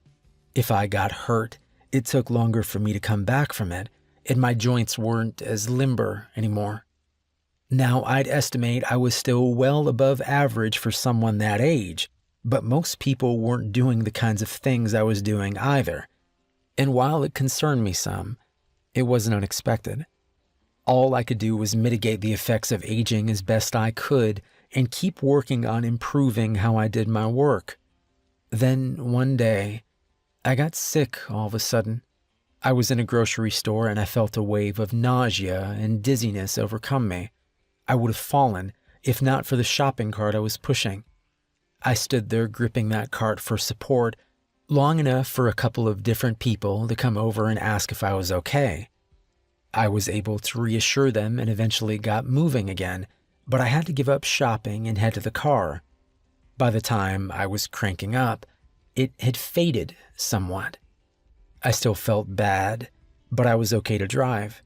If I got hurt, it took longer for me to come back from it, and my joints weren't as limber anymore. Now, I'd estimate I was still well above average for someone that age, but most people weren't doing the kinds of things I was doing either. And while it concerned me some, it wasn't unexpected. All I could do was mitigate the effects of aging as best I could and keep working on improving how I did my work. Then, one day, I got sick all of a sudden. I was in a grocery store and I felt a wave of nausea and dizziness overcome me. I would have fallen if not for the shopping cart I was pushing. I stood there gripping that cart for support long enough for a couple of different people to come over and ask if I was okay. I was able to reassure them and eventually got moving again, but I had to give up shopping and head to the car. By the time I was cranking up, it had faded somewhat. I still felt bad, but I was okay to drive.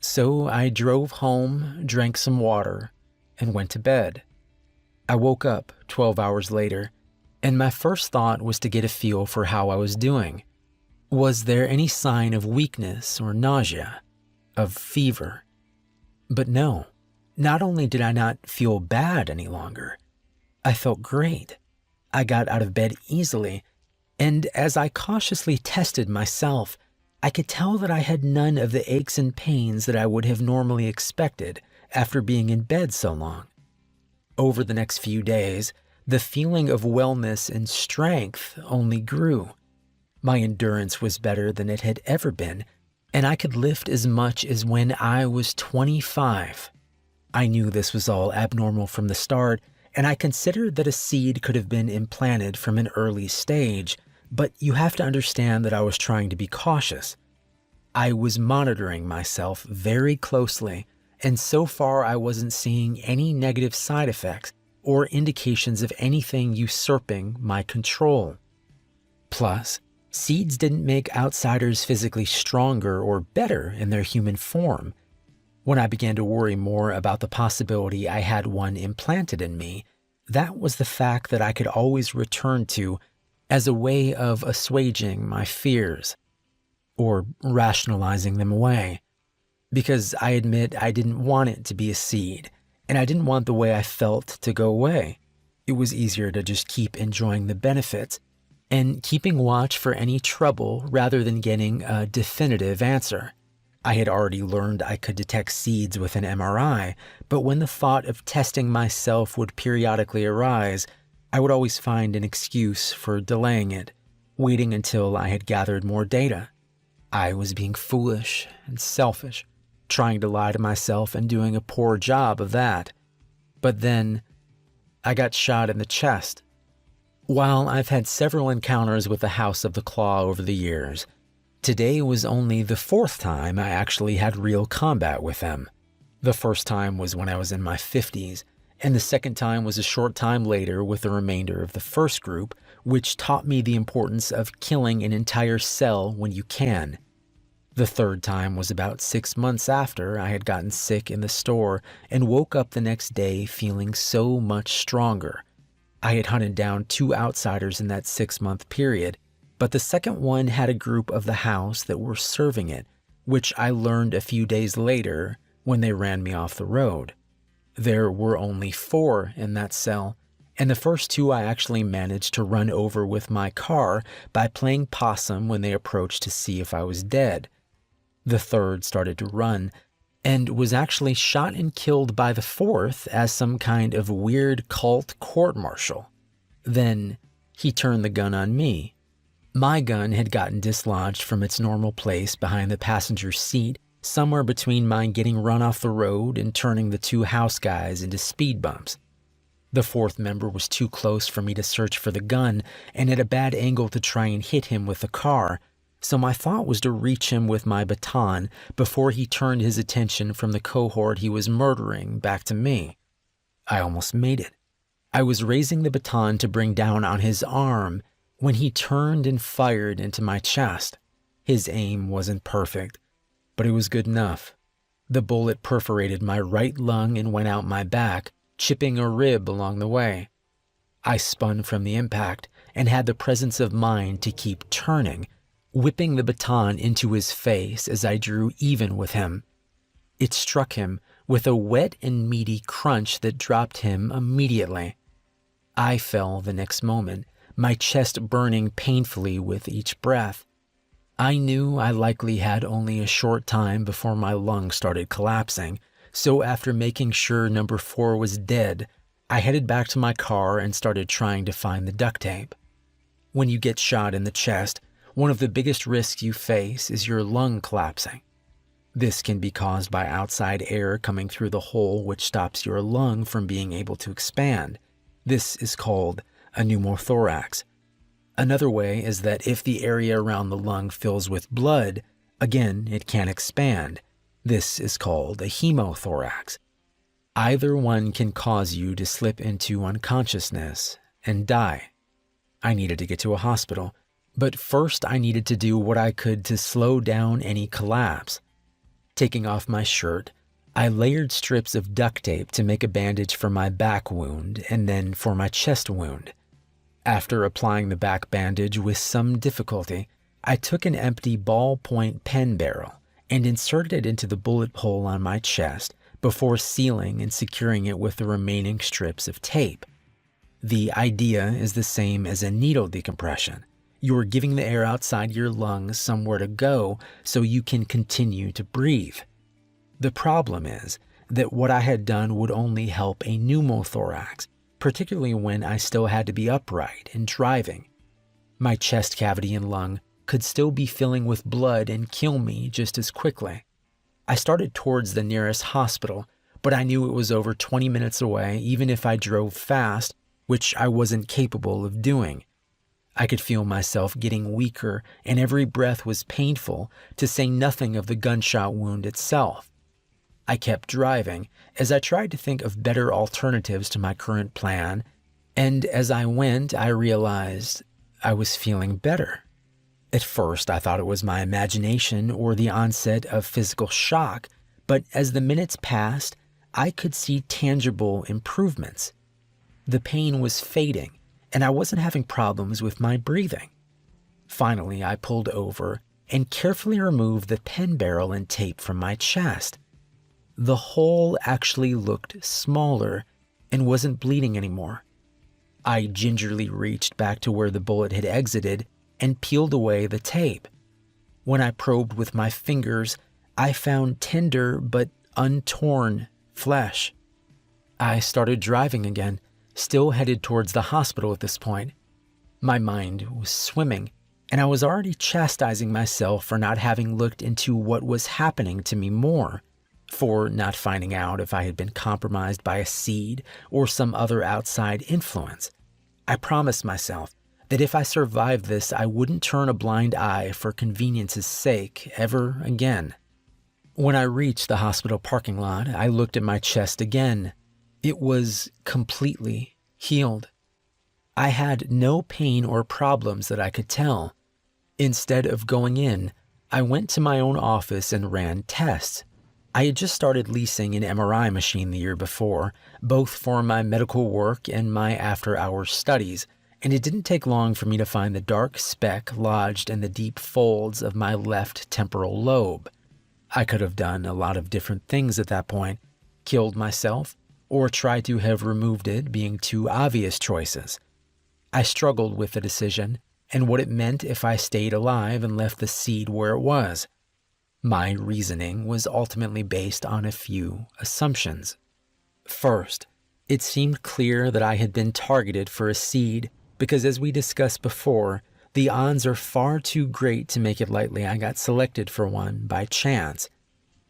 So I drove home, drank some water, and went to bed. I woke up 12 hours later, and my first thought was to get a feel for how I was doing. Was there any sign of weakness or nausea, of fever? But no, not only did I not feel bad any longer, I felt great. I got out of bed easily, and as I cautiously tested myself, I could tell that I had none of the aches and pains that I would have normally expected after being in bed so long. Over the next few days, the feeling of wellness and strength only grew. My endurance was better than it had ever been, and I could lift as much as when I was 25. I knew this was all abnormal from the start, and I considered that a seed could have been implanted from an early stage, but you have to understand that I was trying to be cautious. I was monitoring myself very closely, and so far I wasn't seeing any negative side effects or indications of anything usurping my control. Plus, seeds didn't make outsiders physically stronger or better in their human form. When I began to worry more about the possibility I had one implanted in me, that was the fact that I could always return to as a way of assuaging my fears or rationalizing them away. Because I admit I didn't want it to be a seed, and I didn't want the way I felt to go away. It was easier to just keep enjoying the benefits and keeping watch for any trouble rather than getting a definitive answer. I had already learned I could detect seeds with an MRI, but when the thought of testing myself would periodically arise, I would always find an excuse for delaying it, waiting until I had gathered more data. I was being foolish and selfish, trying to lie to myself and doing a poor job of that. But then, I got shot in the chest. While I've had several encounters with the House of the Claw over the years, today was only the fourth time I actually had real combat with them. The first time was when I was in my 50s, and the second time was a short time later with the remainder of the first group, which taught me the importance of killing an entire cell when you can. The third time was about 6 months after I had gotten sick in the store and woke up the next day feeling so much stronger. I had hunted down 2 outsiders in that 6-month period, but the second one had a group of the house that were serving it, which I learned a few days later when they ran me off the road. There were only 4 in that cell, and the first 2 I actually managed to run over with my car by playing possum when they approached to see if I was dead. The third started to run, and was actually shot and killed by the fourth as some kind of weird cult court-martial. Then he turned the gun on me. My gun had gotten dislodged from its normal place behind the passenger seat, somewhere between mine getting run off the road and turning the 2 house guys into speed bumps. The fourth member was too close for me to search for the gun and at a bad angle to try and hit him with the car, so my thought was to reach him with my baton before he turned his attention from the cohort he was murdering back to me. I almost made it. I was raising the baton to bring down on his arm when he turned and fired into my chest. His aim wasn't perfect, but it was good enough. The bullet perforated my right lung and went out my back, chipping a rib along the way. I spun from the impact and had the presence of mind to keep turning, whipping the baton into his face as I drew even with him. It struck him with a wet and meaty crunch that dropped him immediately. I fell the next moment, my chest burning painfully with each breath. I knew I likely had only a short time before my lungs started collapsing, so after making sure number 4 was dead, I headed back to my car and started trying to find the duct tape. When you get shot in the chest, one of the biggest risks you face is your lung collapsing. This can be caused by outside air coming through the hole, which stops your lung from being able to expand. This is called a pneumothorax. Another way is that if the area around the lung fills with blood, again, it can't expand. This is called a hemothorax. Either one can cause you to slip into unconsciousness and die. I needed to get to a hospital, but first I needed to do what I could to slow down any collapse. Taking off my shirt, I layered strips of duct tape to make a bandage for my back wound and then for my chest wound. After applying the back bandage with some difficulty, I took an empty ballpoint pen barrel and inserted it into the bullet hole on my chest before sealing and securing it with the remaining strips of tape. The idea is the same as a needle decompression. You're giving the air outside your lungs somewhere to go so you can continue to breathe. The problem is that what I had done would only help a pneumothorax, particularly when I still had to be upright and driving. My chest cavity and lung could still be filling with blood and kill me just as quickly. I started towards the nearest hospital, but I knew it was over 20 minutes away even if I drove fast, which I wasn't capable of doing. I could feel myself getting weaker and every breath was painful, to say nothing of the gunshot wound itself. I kept driving as I tried to think of better alternatives to my current plan, and as I went, I realized I was feeling better. At first, I thought it was my imagination or the onset of physical shock, but as the minutes passed, I could see tangible improvements. The pain was fading, and I wasn't having problems with my breathing. Finally, I pulled over and carefully removed the pen barrel and tape from my chest. The hole actually looked smaller and wasn't bleeding anymore. I gingerly reached back to where the bullet had exited and peeled away the tape. When I probed with my fingers, I found tender but untorn flesh. I started driving again, still headed towards the hospital at this point. My mind was swimming, and I was already chastising myself for not having looked into what was happening to me more, for not finding out if I had been compromised by a seed or some other outside influence. I promised myself that if I survived this, I wouldn't turn a blind eye for convenience's sake ever again. When I reached the hospital parking lot, I looked at my chest again. It was completely healed. I had no pain or problems that I could tell. Instead of going in, I went to my own office and ran tests. I had just started leasing an MRI machine the year before, both for my medical work and my after-hours studies, and it didn't take long for me to find the dark speck lodged in the deep folds of my left temporal lobe. I could have done a lot of different things at that point, killed myself, or tried to have removed it, being two obvious choices. I struggled with the decision and what it meant if I stayed alive and left the seed where it was. My reasoning was ultimately based on a few assumptions. First, it seemed clear that I had been targeted for a seed because, as we discussed before, the odds are far too great to make it likely I got selected for one by chance.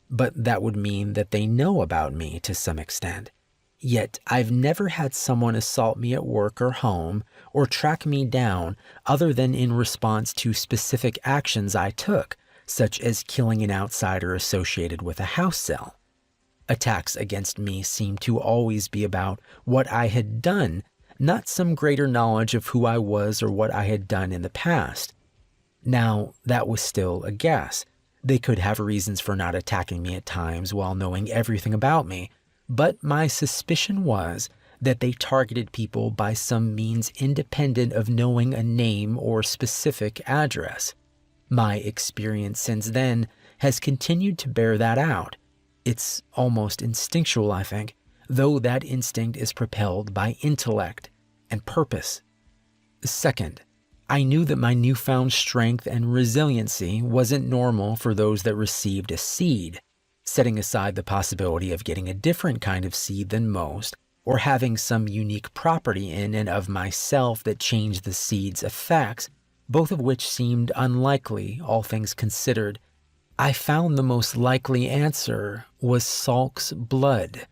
But that would mean that they know about me to some extent. Yet I've never had someone assault me at work or home or track me down other than in response to specific actions I took, such as killing an outsider associated with a house sale. Attacks against me seemed to always be about what I had done, not some greater knowledge of who I was or what I had done in the past. Now, that was still a guess. They could have reasons for not attacking me at times while knowing everything about me, but my suspicion was that they targeted people by some means independent of knowing a name or specific address. My experience since then has continued to bear that out. It's almost instinctual, I think, though that instinct is propelled by intellect and purpose. Second, I knew that my newfound strength and resiliency wasn't normal for those that received a seed, setting aside the possibility of getting a different kind of seed than most, or having some unique property in and of myself that changed the seed's effects, both of which seemed unlikely, all things considered. I found the most likely answer was Salk's blood.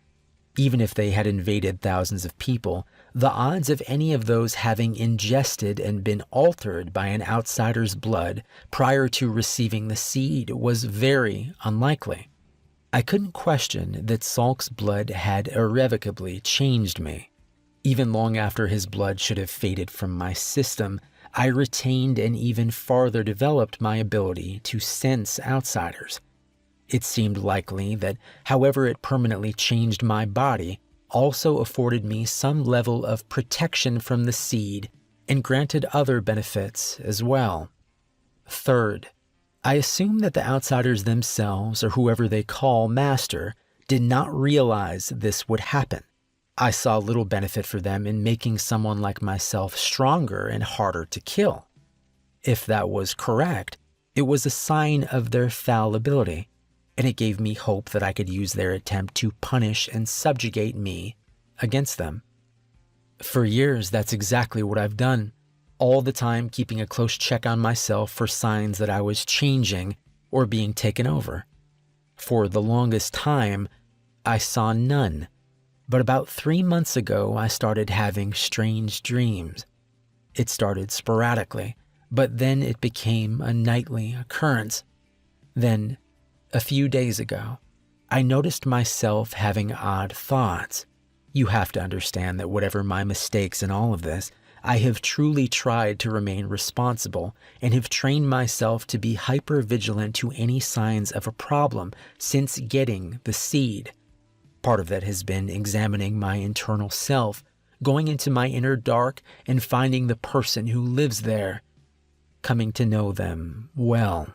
Even if they had invaded thousands of people, the odds of any of those having ingested and been altered by an outsider's blood prior to receiving the seed was very unlikely. I couldn't question that Salk's blood had irrevocably changed me. Even long after his blood should have faded from my system, I retained and even farther developed my ability to sense outsiders. It seemed likely that, however it permanently changed my body, also afforded me some level of protection from the seed and granted other benefits as well. Third, I assume that the outsiders themselves, or whoever they call master, did not realize this would happen. I saw little benefit for them in making someone like myself stronger and harder to kill. If that was correct, it was a sign of their fallibility, and it gave me hope that I could use their attempt to punish and subjugate me against them. For years, that's exactly what I've done, all the time keeping a close check on myself for signs that I was changing or being taken over. For the longest time, I saw none, but about 3 months ago, I started having strange dreams. It started sporadically, but then it became a nightly occurrence. Then, a few days ago, I noticed myself having odd thoughts. You have to understand that whatever my mistakes in all of this, I have truly tried to remain responsible and have trained myself to be hyper-vigilant to any signs of a problem since getting the seed. Part of that has been examining my internal self, going into my inner dark and finding the person who lives there, coming to know them well.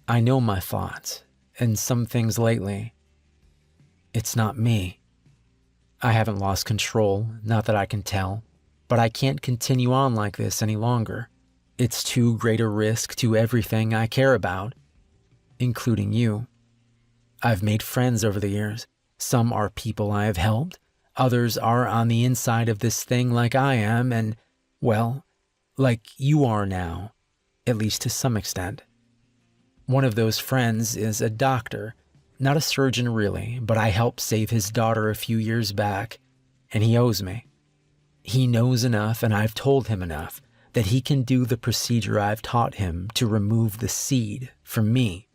I know my thoughts, and some things lately. It's not me. I haven't lost control, not that I can tell, but I can't continue on like this any longer. It's too great a risk to everything I care about, including you. I've made friends over the years. Some are people I have helped. Others are on the inside of this thing like I am and, well, like you are now, at least to some extent. One of those friends is a doctor, not a surgeon really, but I helped save his daughter a few years back, and he owes me. He knows enough, and I've told him enough, that he can do the procedure I've taught him to remove the seed from me.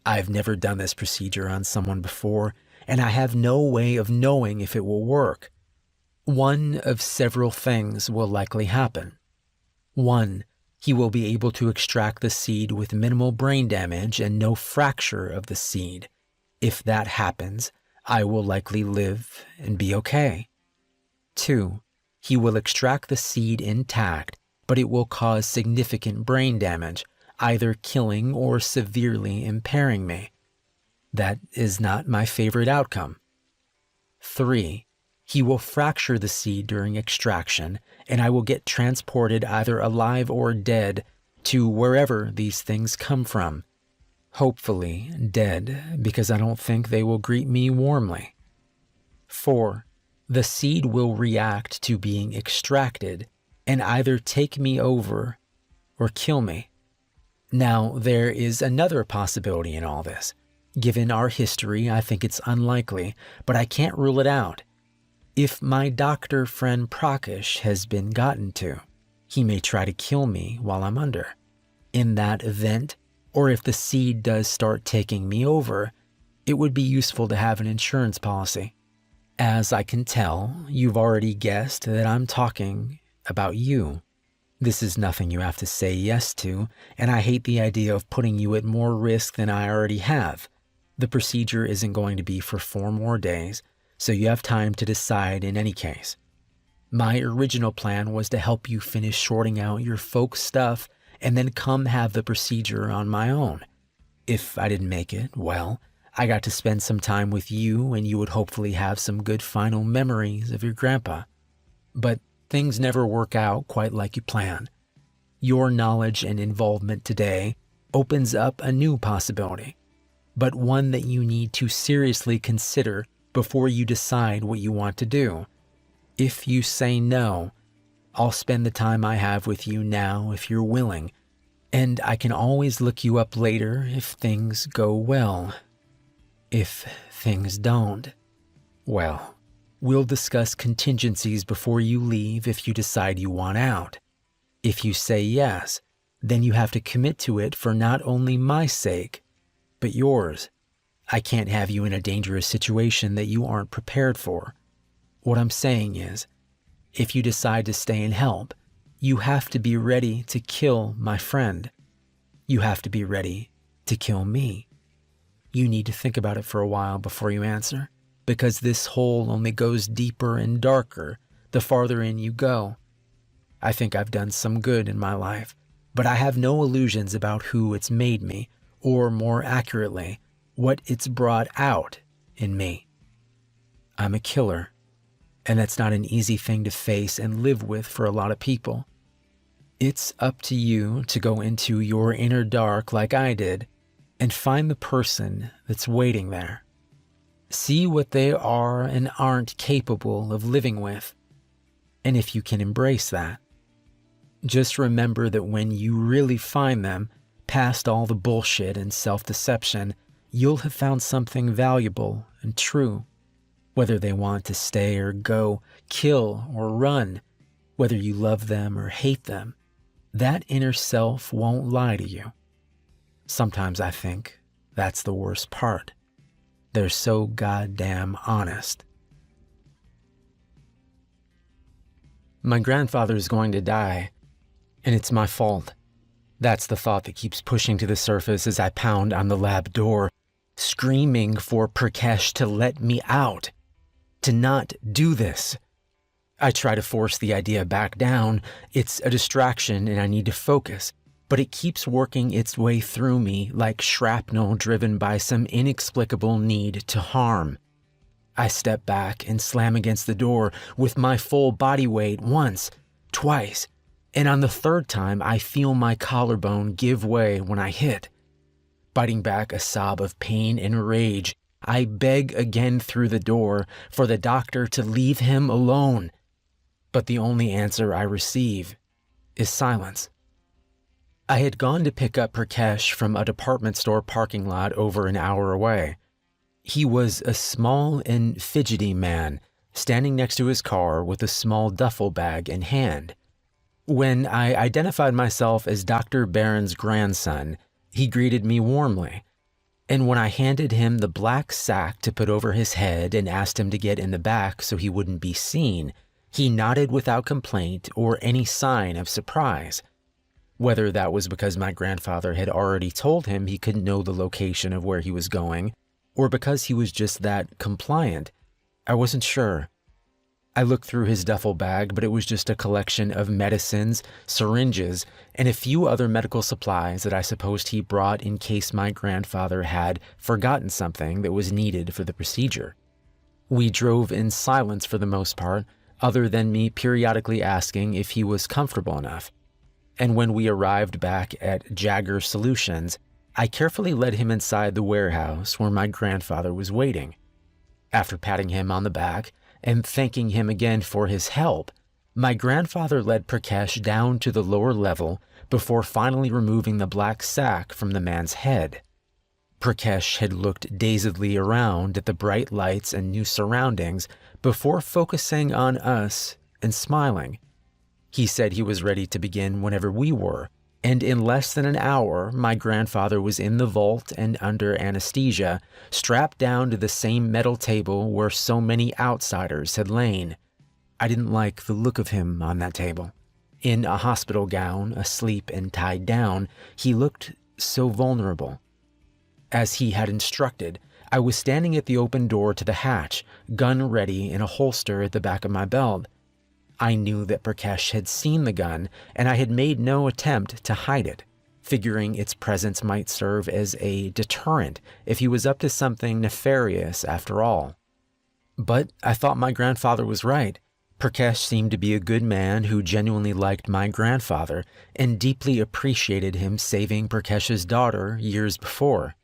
I've never done this procedure on someone before, and I have no way of knowing if it will work. One of several things will likely happen. One, he will be able to extract the seed with minimal brain damage and no fracture of the seed. If that happens, I will likely live and be okay. 2, he will extract the seed intact, but it will cause significant brain damage, either killing or severely impairing me. That is not my favorite outcome. 3, he will fracture the seed during extraction, and I will get transported either alive or dead to wherever these things come from. Hopefully dead, because I don't think they will greet me warmly. 4, the seed will react to being extracted and either take me over or kill me. Now, there is another possibility in all this. Given our history, I think it's unlikely, but I can't rule it out. If my doctor friend Prakash has been gotten to, he may try to kill me while I'm under. In that event, or if the seed does start taking me over, it would be useful to have an insurance policy. As I can tell, you've already guessed that I'm talking about you. This is nothing you have to say yes to, and I hate the idea of putting you at more risk than I already have. The procedure isn't going to be for 4 more days, so you have time to decide in any case. My original plan was to help you finish sorting out your folks' stuff and then come have the procedure on my own. If I didn't make it, well, I got to spend some time with you and you would hopefully have some good final memories of your grandpa. But things never work out quite like you plan. Your knowledge and involvement today opens up a new possibility, but one that you need to seriously consider before you decide what you want to do. If you say no, I'll spend the time I have with you now if you're willing, and I can always look you up later if things go well. If things don't, well, we'll discuss contingencies before you leave if you decide you want out. If you say yes, then you have to commit to it for not only my sake, but yours. I can't have you in a dangerous situation that you aren't prepared for. What I'm saying is, if you decide to stay and help, you have to be ready to kill my friend. You have to be ready to kill me. You need to think about it for a while before you answer, because this hole only goes deeper and darker the farther in you go. I think I've done some good in my life, but I have no illusions about who it's made me, or more accurately, what it's brought out in me. I'm a killer, and that's not an easy thing to face and live with for a lot of people. It's up to you to go into your inner dark like I did and find the person that's waiting there. See what they are and aren't capable of living with, and if you can embrace that. Just remember that when you really find them, past all the bullshit and self-deception, you'll have found something valuable and true. Whether they want to stay or go, kill or run, whether you love them or hate them, that inner self won't lie to you. Sometimes I think that's the worst part. They're so goddamn honest. My grandfather's going to die, and it's my fault. That's the thought that keeps pushing to the surface as I pound on the lab door, screaming for Prakash to let me out, to not do this. I try to force the idea back down. It's a distraction and I need to focus, but it keeps working its way through me like shrapnel driven by some inexplicable need to harm. I step back and slam against the door with my full body weight once, twice, and on the third time I feel my collarbone give way when I hit. Biting back a sob of pain and rage, I beg again through the door for the doctor to leave him alone. But the only answer I receive is silence. I had gone to pick up Prakash from a department store parking lot over an hour away. He was a small and fidgety man, standing next to his car with a small duffel bag in hand. When I identified myself as Dr. Barron's grandson, he greeted me warmly. And when I handed him the black sack to put over his head and asked him to get in the back so he wouldn't be seen, he nodded without complaint or any sign of surprise. Whether that was because my grandfather had already told him he couldn't know the location of where he was going, or because he was just that compliant, I wasn't sure. I looked through his duffel bag, but it was just a collection of medicines, syringes, and a few other medical supplies that I supposed he brought in case my grandfather had forgotten something that was needed for the procedure. We drove in silence for the most part, other than me periodically asking if he was comfortable enough. And when we arrived back at Jagger Solutions, I carefully led him inside the warehouse where my grandfather was waiting. After patting him on the back and thanking him again for his help, my grandfather led Prakash down to the lower level before finally removing the black sack from the man's head. Prakash had looked dazedly around at the bright lights and new surroundings before focusing on us and smiling. He said he was ready to begin whenever we were, and in less than an hour, my grandfather was in the vault and under anesthesia, strapped down to the same metal table where so many outsiders had lain. I didn't like the look of him on that table. In a hospital gown, asleep and tied down, he looked so vulnerable. As he had instructed, I was standing at the open door to the hatch, gun ready in a holster at the back of my belt. I knew that Prakash had seen the gun, and I had made no attempt to hide it, figuring its presence might serve as a deterrent if he was up to something nefarious after all. But I thought my grandfather was right. Prakash seemed to be a good man who genuinely liked my grandfather and deeply appreciated him saving Prakash's daughter years before.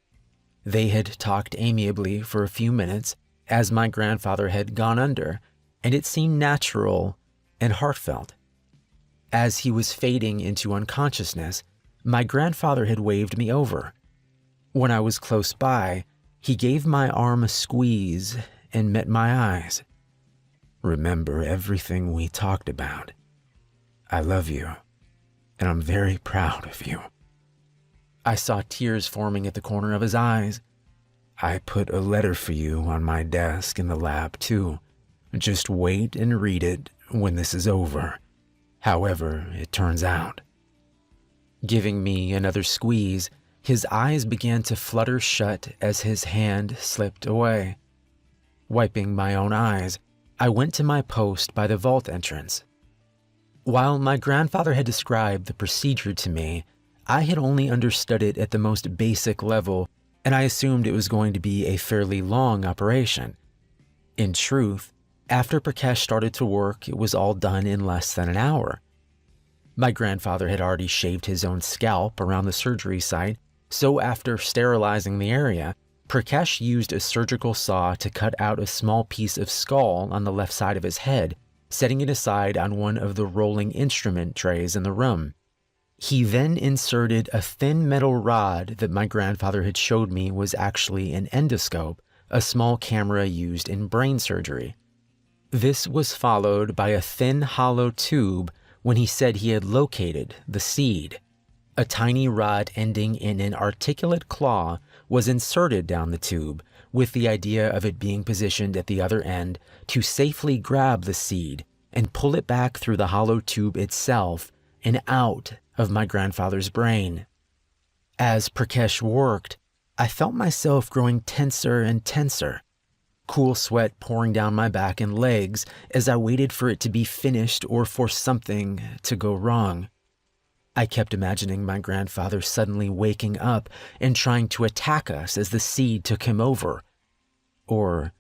They had talked amiably for a few minutes as my grandfather had gone under, and it seemed natural and heartfelt. As he was fading into unconsciousness, my grandfather had waved me over. When I was close by, he gave my arm a squeeze and met my eyes. "Remember everything we talked about. I love you, and I'm very proud of you." I saw tears forming at the corner of his eyes. "I put a letter for you on my desk in the lab, too. Just wait and read it when this is over, however it turns out." Giving me another squeeze, his eyes began to flutter shut as his hand slipped away. Wiping my own eyes, I went to my post by the vault entrance. While my grandfather had described the procedure to me, I had only understood it at the most basic level, and I assumed it was going to be a fairly long operation. In truth, after Prakash started to work, it was all done in less than an hour. My grandfather had already shaved his own scalp around the surgery site, so after sterilizing the area, Prakash used a surgical saw to cut out a small piece of skull on the left side of his head, setting it aside on one of the rolling instrument trays in the room. He then inserted a thin metal rod that my grandfather had showed me was actually an endoscope, a small camera used in brain surgery. This was followed by a thin hollow tube when he said he had located the seed. A tiny rod ending in an articulate claw was inserted down the tube, with the idea of it being positioned at the other end to safely grab the seed and pull it back through the hollow tube itself and out of my grandfather's brain. As Prakash worked, I felt myself growing tenser and tenser, cool sweat pouring down my back and legs as I waited for it to be finished or for something to go wrong. I kept imagining my grandfather suddenly waking up and trying to attack us as the seed took him over. Or,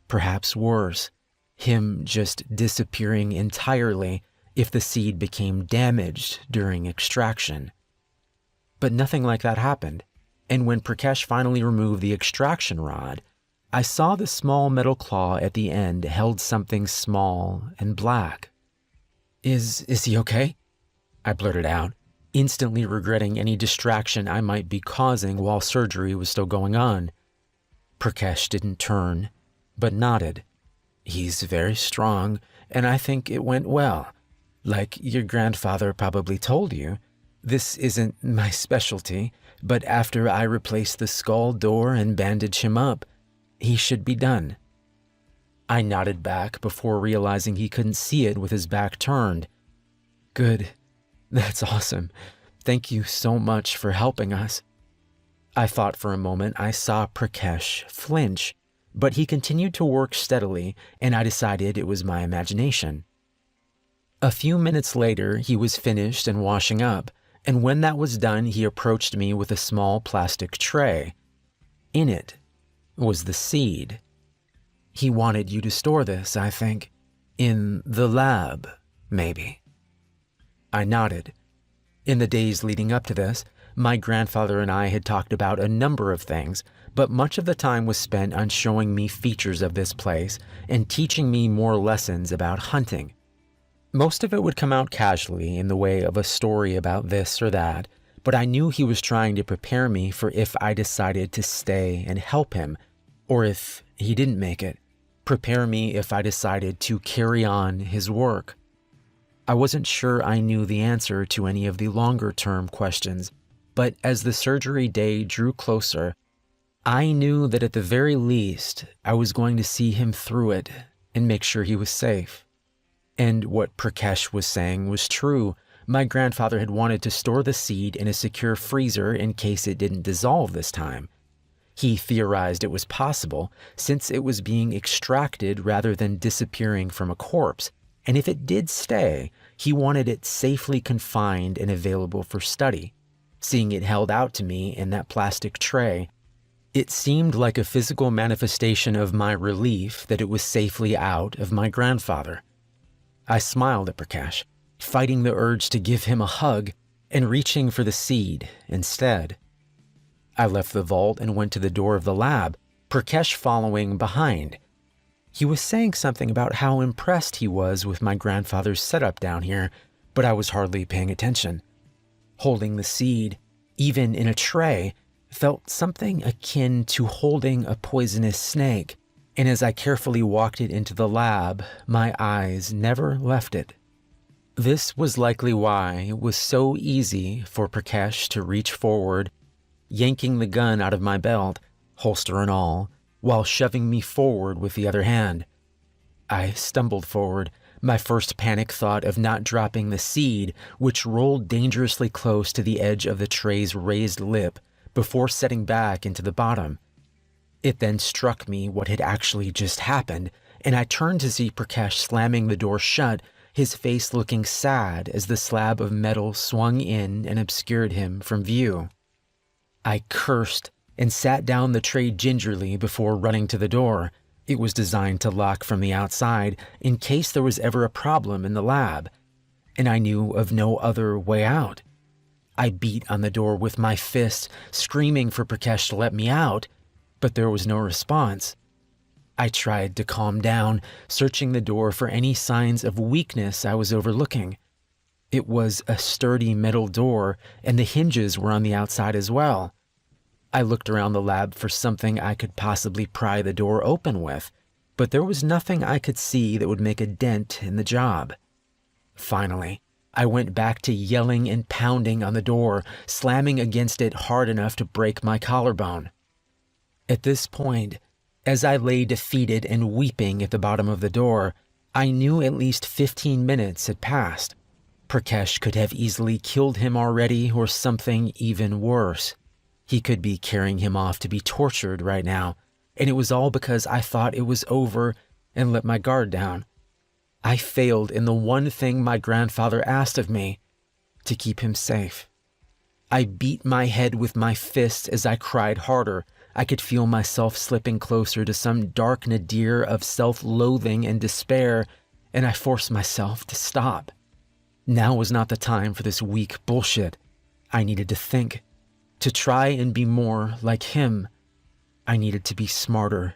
perhaps worse, him just disappearing entirely if the seed became damaged during extraction. But nothing like that happened, and when Prakash finally removed the extraction rod, I saw the small metal claw at the end held something small and black. Is he okay?" I blurted out, instantly regretting any distraction I might be causing while surgery was still going on. Prakash didn't turn, but nodded. "He's very strong, and I think it went well. Like your grandfather probably told you, this isn't my specialty, but after I replace the skull door and bandage him up, he should be done." I nodded back before realizing he couldn't see it with his back turned. "Good. That's awesome. Thank you so much for helping us." I thought for a moment I saw Prakash flinch, but he continued to work steadily, and I decided it was my imagination. A few minutes later, he was finished and washing up, and when that was done, he approached me with a small plastic tray. In it was the seed. "He wanted you to store this, I think. In the lab, maybe." I nodded. In the days leading up to this, my grandfather and I had talked about a number of things, but much of the time was spent on showing me features of this place and teaching me more lessons about hunting. Most of it would come out casually in the way of a story about this or that, but I knew he was trying to prepare me for if I decided to stay and help him, or if he didn't make it, prepare me if I decided to carry on his work. I wasn't sure I knew the answer to any of the longer-term questions, but as the surgery day drew closer, I knew that at the very least, I was going to see him through it and make sure he was safe. And what Prakash was saying was true. My grandfather had wanted to store the seed in a secure freezer in case it didn't dissolve this time. He theorized it was possible since it was being extracted rather than disappearing from a corpse, and if it did stay, he wanted it safely confined and available for study. Seeing it held out to me in that plastic tray, it seemed like a physical manifestation of my relief that it was safely out of my grandfather. I smiled at Prakash, fighting the urge to give him a hug and reaching for the seed instead. I left the vault and went to the door of the lab, Prakash following behind. He was saying something about how impressed he was with my grandfather's setup down here, but I was hardly paying attention. Holding the seed, even in a tray, felt something akin to holding a poisonous snake, and as I carefully walked it into the lab, my eyes never left it. This was likely why it was so easy for Prakash to reach forward, yanking the gun out of my belt, holster and all, while shoving me forward with the other hand. I stumbled forward, my first panic thought of not dropping the seed, which rolled dangerously close to the edge of the tray's raised lip before setting back into the bottom. It then struck me what had actually just happened, and I turned to see Prakash slamming the door shut, his face looking sad as the slab of metal swung in and obscured him from view. I cursed and sat down the tray gingerly before running to the door. It was designed to lock from the outside in case there was ever a problem in the lab, and I knew of no other way out. I beat on the door with my fist, screaming for Prakash to let me out, but there was no response. I tried to calm down, searching the door for any signs of weakness I was overlooking. It was a sturdy metal door, and the hinges were on the outside as well. I looked around the lab for something I could possibly pry the door open with, but there was nothing I could see that would make a dent in the job. Finally, I went back to yelling and pounding on the door, slamming against it hard enough to break my collarbone. At this point, as I lay defeated and weeping at the bottom of the door, I knew at least 15 minutes had passed. Prakash could have easily killed him already or something even worse. He could be carrying him off to be tortured right now, and it was all because I thought it was over and let my guard down. I failed in the one thing my grandfather asked of me, to keep him safe. I beat my head with my fists as I cried harder. I could feel myself slipping closer to some dark nadir of self-loathing and despair, and I forced myself to stop. Now was not the time for this weak bullshit. I needed to think, to try and be more like him. I needed to be smarter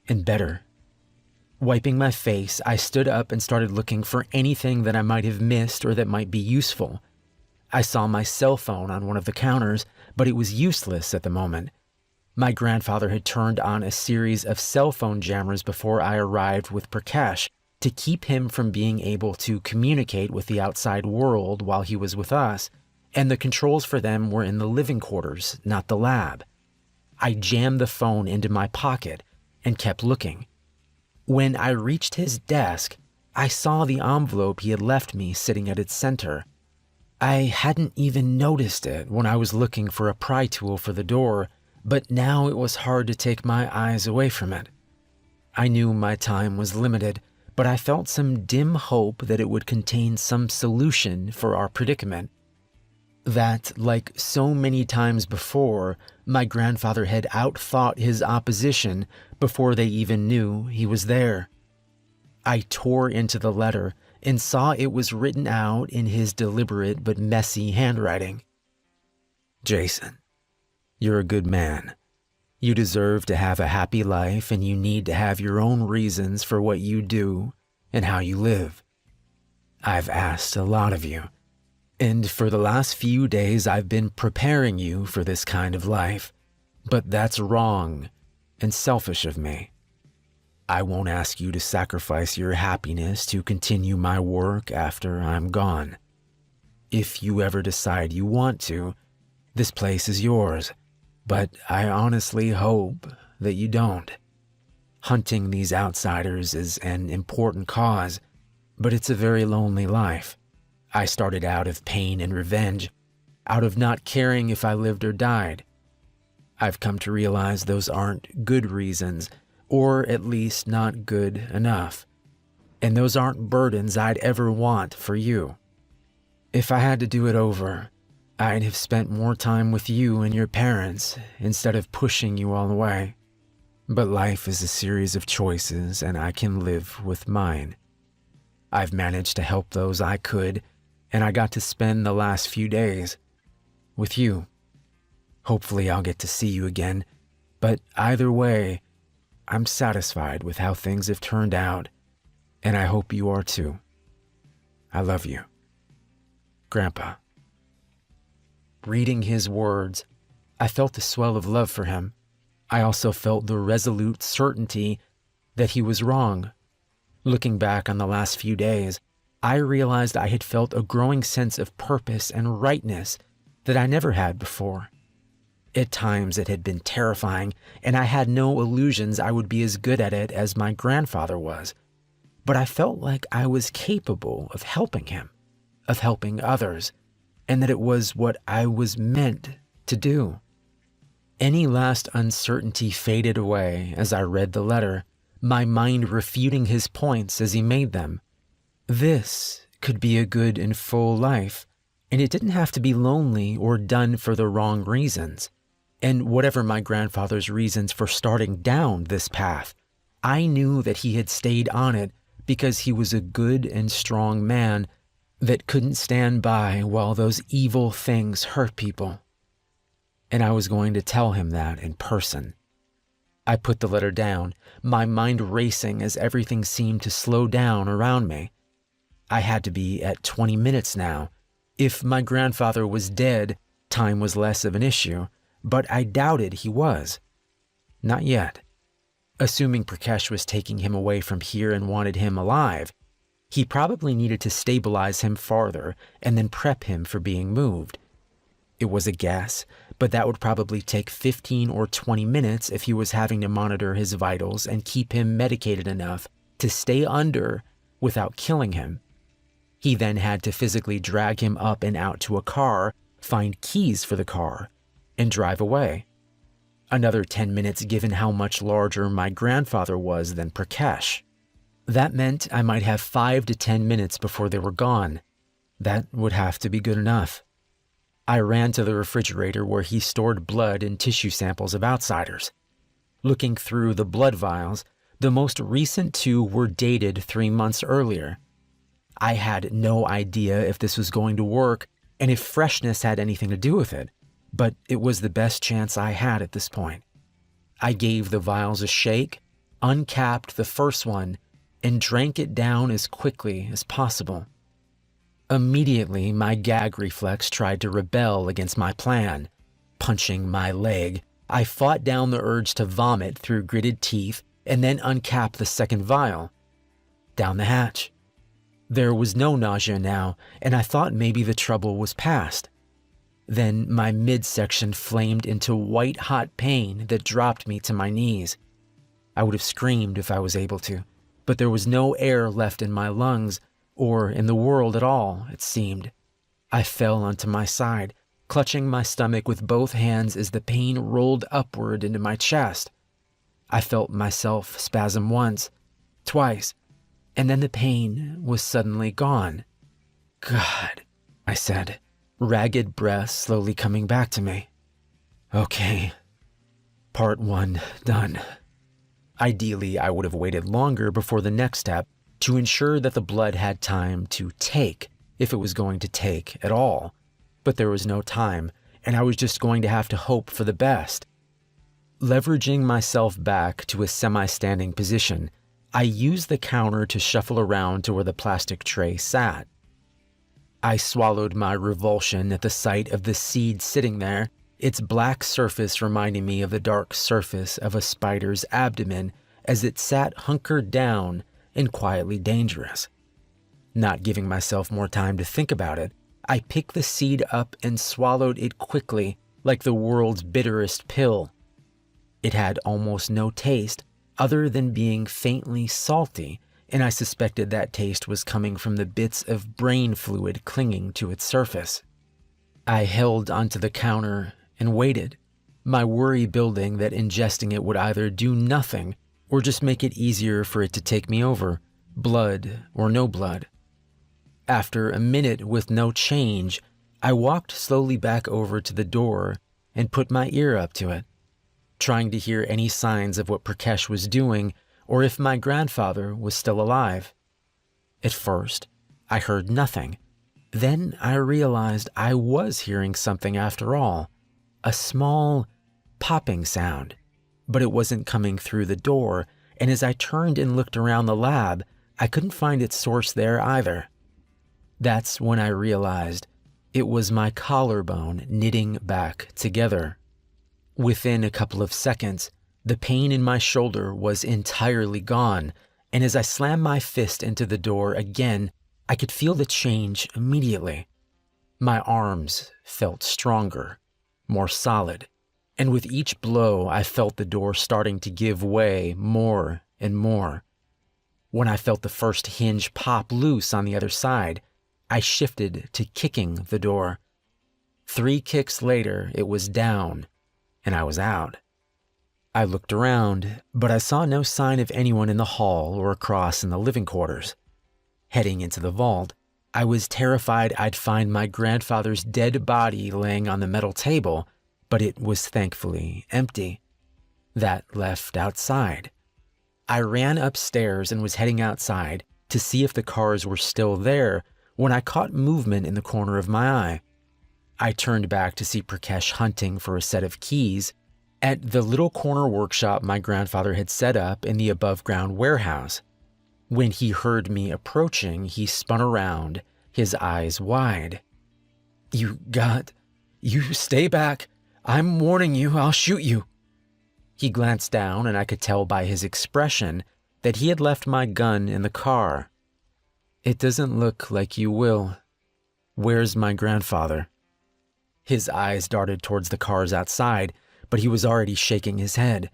and better. Wiping my face, I stood up and started looking for anything that I might have missed or that might be useful. I saw my cell phone on one of the counters, but it was useless at the moment. My grandfather had turned on a series of cell phone jammers before I arrived with Prakash to keep him from being able to communicate with the outside world while he was with us, and the controls for them were in the living quarters, not the lab. I jammed the phone into my pocket and kept looking. When I reached his desk, I saw the envelope he had left me sitting at its center. I hadn't even noticed it when I was looking for a pry tool for the door, but now it was hard to take my eyes away from it. I knew my time was limited, but I felt some dim hope that it would contain some solution for our predicament. That, like so many times before, my grandfather had outthought his opposition before they even knew he was there. I tore into the letter and saw it was written out in his deliberate but messy handwriting. Jason, you're a good man. You deserve to have a happy life, and you need to have your own reasons for what you do and how you live. I've asked a lot of you, and for the last few days I've been preparing you for this kind of life, but that's wrong and selfish of me. I won't ask you to sacrifice your happiness to continue my work after I'm gone. If you ever decide you want to, this place is yours, but I honestly hope that you don't. Hunting these outsiders is an important cause, but it's a very lonely life. I started out of pain and revenge, out of not caring if I lived or died. I've come to realize those aren't good reasons, or at least not good enough. And those aren't burdens I'd ever want for you. If I had to do it over, I'd have spent more time with you and your parents instead of pushing you all away. But life is a series of choices, and I can live with mine. I've managed to help those I could, and I got to spend the last few days with you. Hopefully I'll get to see you again, but either way, I'm satisfied with how things have turned out, and I hope you are too. I love you. Grandpa. Reading his words, I felt a swell of love for him. I also felt the resolute certainty that he was wrong. Looking back on the last few days, I realized I had felt a growing sense of purpose and rightness that I never had before. At times it had been terrifying, and I had no illusions I would be as good at it as my grandfather was. But I felt like I was capable of helping him, of helping others, and that it was what I was meant to do. Any last uncertainty faded away as I read the letter, my mind refuting his points as he made them. This could be a good and full life, and it didn't have to be lonely or done for the wrong reasons. And whatever my grandfather's reasons for starting down this path, I knew that he had stayed on it because he was a good and strong man that couldn't stand by while those evil things hurt people. And I was going to tell him that in person. I put the letter down, my mind racing as everything seemed to slow down around me. I had to be at 20 minutes now. If my grandfather was dead, time was less of an issue, but I doubted he was. Not yet. Assuming Prakash was taking him away from here and wanted him alive, he probably needed to stabilize him farther and then prep him for being moved. It was a guess, but that would probably take 15 or 20 minutes if he was having to monitor his vitals and keep him medicated enough to stay under without killing him. He then had to physically drag him up and out to a car, find keys for the car, and drive away. Another 10 minutes given how much larger my grandfather was than Prakash. That meant I might have 5 to 10 minutes before they were gone. That would have to be good enough. I ran to the refrigerator where he stored blood and tissue samples of outsiders. Looking through the blood vials, the most recent 2 were dated 3 months earlier. I had no idea if this was going to work and if freshness had anything to do with it, but it was the best chance I had at this point. I gave the vials a shake, uncapped the first one, and drank it down as quickly as possible. Immediately, my gag reflex tried to rebel against my plan. Punching my leg, I fought down the urge to vomit through gritted teeth and then uncap the second vial. Down the hatch. There was no nausea now, and I thought maybe the trouble was past. Then my midsection flamed into white-hot pain that dropped me to my knees. I would have screamed if I was able to, but there was no air left in my lungs, or in the world at all, it seemed. I fell onto my side, clutching my stomach with both hands as the pain rolled upward into my chest. I felt myself spasm once, twice, and then the pain was suddenly gone. God, I said, ragged breath slowly coming back to me. Okay, part 1 done. Ideally, I would have waited longer before the next step to ensure that the blood had time to take, if it was going to take at all. But there was no time, and I was just going to have to hope for the best. Leveraging myself back to a semi-standing position, I used the counter to shuffle around to where the plastic tray sat. I swallowed my revulsion at the sight of the seed sitting there, its black surface reminding me of the dark surface of a spider's abdomen as it sat hunkered down and quietly dangerous. Not giving myself more time to think about it, I picked the seed up and swallowed it quickly like the world's bitterest pill. It had almost no taste other than being faintly salty, and I suspected that taste was coming from the bits of brain fluid clinging to its surface. I held onto the counter and waited, my worry building that ingesting it would either do nothing or just make it easier for it to take me over, blood or no blood. After a minute with no change, I walked slowly back over to the door and put my ear up to it, trying to hear any signs of what Prakash was doing or if my grandfather was still alive. At first, I heard nothing. Then I realized I was hearing something after all, a small popping sound. But it wasn't coming through the door, and as I turned and looked around the lab, I couldn't find its source there either. That's when I realized it was my collarbone knitting back together. Within a couple of seconds, the pain in my shoulder was entirely gone, and as I slammed my fist into the door again, I could feel the change immediately. My arms felt stronger, more solid. And with each blow, I felt the door starting to give way more and more. When I felt the first hinge pop loose on the other side, I shifted to kicking the door. 3 kicks later, it was down, and I was out. I looked around, but I saw no sign of anyone in the hall or across in the living quarters. Heading into the vault, I was terrified I'd find my grandfather's dead body laying on the metal table, but it was thankfully empty. That left outside. I ran upstairs and was heading outside to see if the cars were still there when I caught movement in the corner of my eye. I turned back to see Prakash hunting for a set of keys at the little corner workshop my grandfather had set up in the above-ground warehouse. When he heard me approaching, he spun around, his eyes wide. You stay back. I'm warning you, I'll shoot you." He glanced down, and I could tell by his expression that he had left my gun in the car. "It doesn't look like you will. Where's my grandfather?" His eyes darted towards the cars outside, but he was already shaking his head.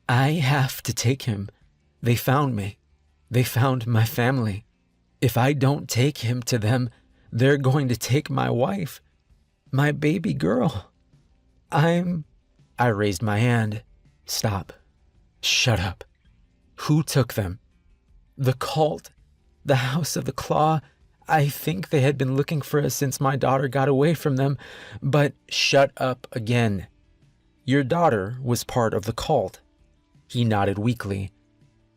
"I have to take him. They found me. They found my family. If I don't take him to them, they're going to take my wife, my baby girl. I raised my hand. "Stop. Shut up. Who took them?" "The cult. The House of the Claw. I think they had been looking for us since my daughter got away from them, but..." "Shut up again. Your daughter was part of the cult." He nodded weakly.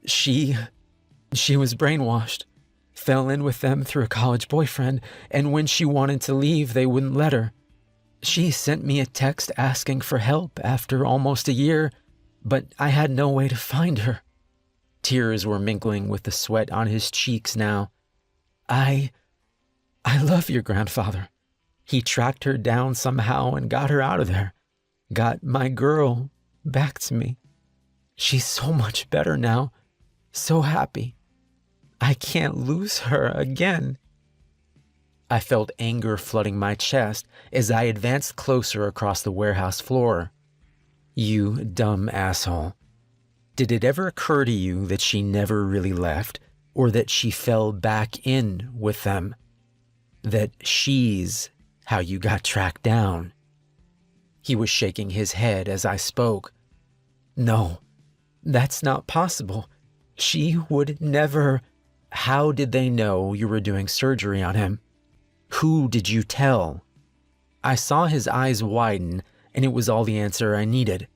She was brainwashed. Fell in with them through a college boyfriend, and when she wanted to leave, they wouldn't let her. She sent me a text asking for help after almost a year, but I had no way to find her." Tears were mingling with the sweat on his cheeks now. I love your grandfather. He tracked her down somehow and got her out of there. Got my girl back to me. She's so much better now. So happy. I can't lose her again." I felt anger flooding my chest as I advanced closer across the warehouse floor. "You dumb asshole. Did it ever occur to you that she never really left, or that she fell back in with them? That she's how you got tracked down?" He was shaking his head as I spoke. "No, that's not possible. She would never..." "How did they know you were doing surgery on him? Who did you tell?" I saw his eyes widen, and it was all the answer I needed.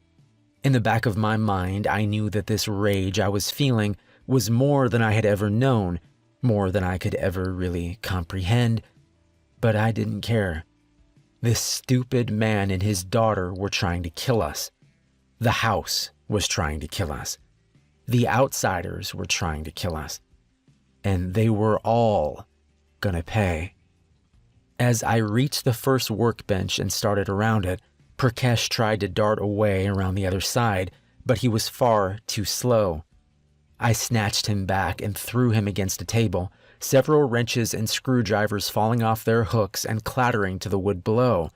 In the back of my mind, I knew that this rage I was feeling was more than I had ever known, more than I could ever really comprehend, but I didn't care. This stupid man and his daughter were trying to kill us. The house was trying to kill us. The outsiders were trying to kill us. And they were all gonna pay. As I reached the first workbench and started around it, Prakash tried to dart away around the other side, but he was far too slow. I snatched him back and threw him against a table, several wrenches and screwdrivers falling off their hooks and clattering to the wood below.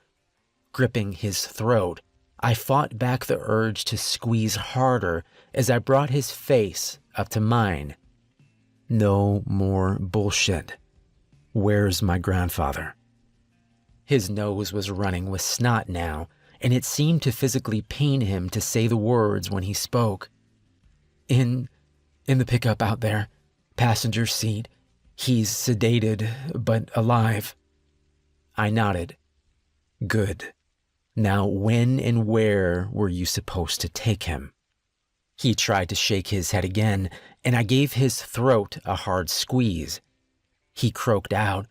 Gripping his throat, I fought back the urge to squeeze harder as I brought his face up to mine. "No more bullshit. Where's my grandfather?" His nose was running with snot now, and it seemed to physically pain him to say the words when he spoke. In the pickup out there, passenger seat. He's sedated, but alive." I nodded. "Good. Now when and where were you supposed to take him?" He tried to shake his head again, and I gave his throat a hard squeeze. He croaked out,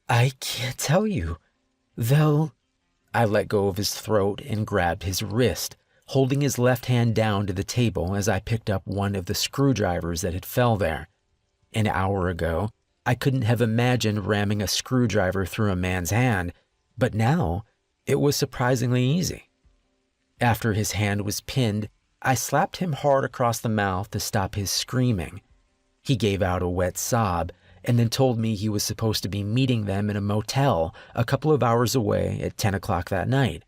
"I can't tell you. They'll..." I let go of his throat and grabbed his wrist, holding his left hand down to the table as I picked up one of the screwdrivers that had fell there. An hour ago, I couldn't have imagined ramming a screwdriver through a man's hand, but now it was surprisingly easy. After his hand was pinned, I slapped him hard across the mouth to stop his screaming. He gave out a wet sob and then told me he was supposed to be meeting them in a motel a couple of hours away at 10 o'clock that night.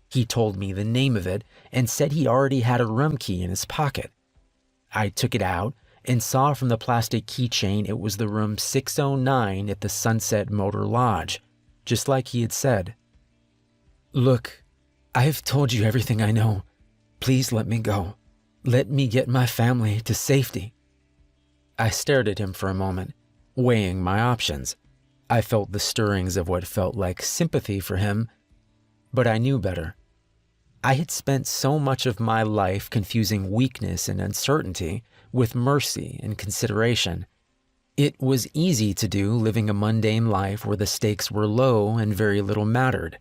He told me the name of it and said he already had a room key in his pocket. I took it out and saw from the plastic keychain it was the room 609 at the Sunset Motor Lodge, just like he had said. "Look, I've told you everything I know. Please let me go. Let me get my family to safety." I stared at him for a moment, weighing my options. I felt the stirrings of what felt like sympathy for him, but I knew better. I had spent so much of my life confusing weakness and uncertainty with mercy and consideration. It was easy to do living a mundane life where the stakes were low and very little mattered.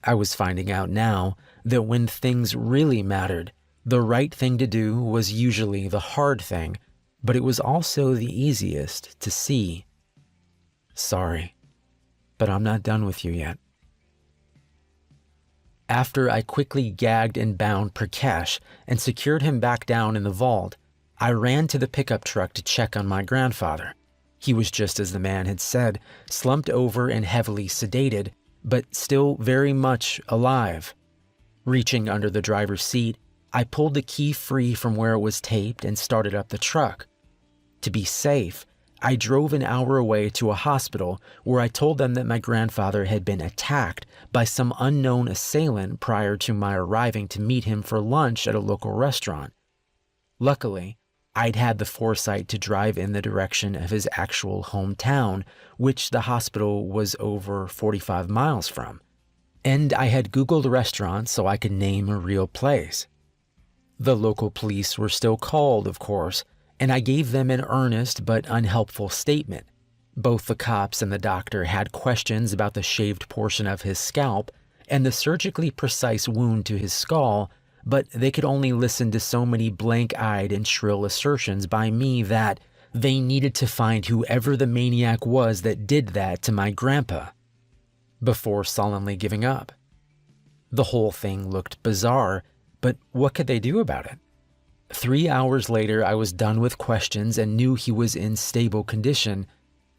I was finding out now that when things really mattered, the right thing to do was usually the hard thing, but it was also the easiest to see. Sorry, but I'm not done with you yet. After I quickly gagged and bound Prakash and secured him back down in the vault, I ran to the pickup truck to check on my grandfather. He was just as the man had said, slumped over and heavily sedated, but still very much alive. Reaching under the driver's seat, I pulled the key free from where it was taped and started up the truck. To be safe, I drove an hour away to a hospital where I told them that my grandfather had been attacked by some unknown assailant prior to my arriving to meet him for lunch at a local restaurant. Luckily, I'd had the foresight to drive in the direction of his actual hometown, which the hospital was over 45 miles from. And I had Googled restaurants so I could name a real place. The local police were still called, of course, and I gave them an earnest but unhelpful statement. Both the cops and the doctor had questions about the shaved portion of his scalp and the surgically precise wound to his skull, but they could only listen to so many blank-eyed and shrill assertions by me that they needed to find whoever the maniac was that did that to my grandpa, before solemnly giving up. The whole thing looked bizarre, but what could they do about it? 3 hours later, I was done with questions and knew he was in stable condition,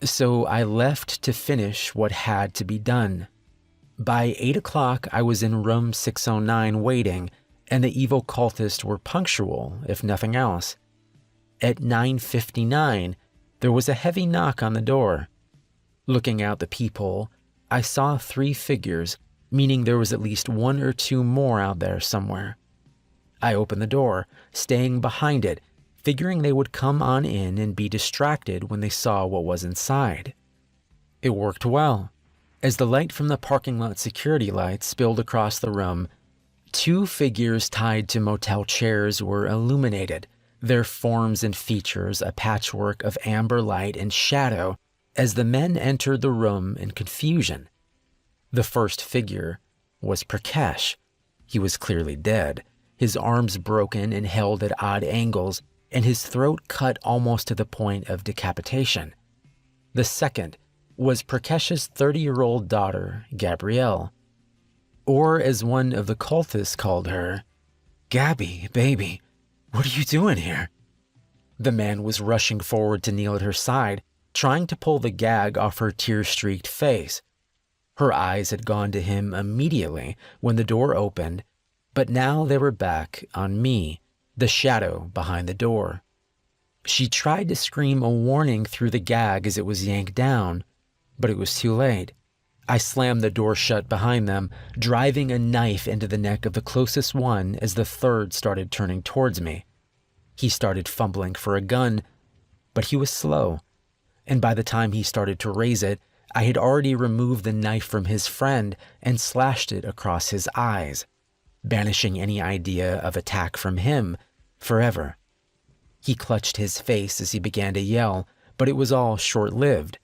so I left to finish what had to be done. By 8 o'clock, I was in room 609 waiting, and the evil cultists were punctual, if nothing else. At 9:59, there was a heavy knock on the door. Looking out the peephole, I saw 3 figures, meaning there was at least 1 or 2 more out there somewhere. I opened the door, staying behind it, figuring they would come on in and be distracted when they saw what was inside. It worked well. As the light from the parking lot security lights spilled across the room, 2 figures tied to motel chairs were illuminated, their forms and features a patchwork of amber light and shadow as the men entered the room in confusion. The first figure was Prakash. He was clearly dead, his arms broken and held at odd angles, and his throat cut almost to the point of decapitation. The second was Prakash's 30-year-old daughter, Gabrielle. Or as one of the cultists called her, "Gabby, baby, what are you doing here?" The man was rushing forward to kneel at her side, trying to pull the gag off her tear-streaked face. Her eyes had gone to him immediately when the door opened, but now they were back on me, the shadow behind the door. She tried to scream a warning through the gag as it was yanked down, but it was too late. I slammed the door shut behind them, driving a knife into the neck of the closest one as the third started turning towards me. He started fumbling for a gun, but he was slow, and by the time he started to raise it, I had already removed the knife from his friend and slashed it across his eyes, banishing any idea of attack from him forever. He clutched his face as he began to yell, but it was all short-lived.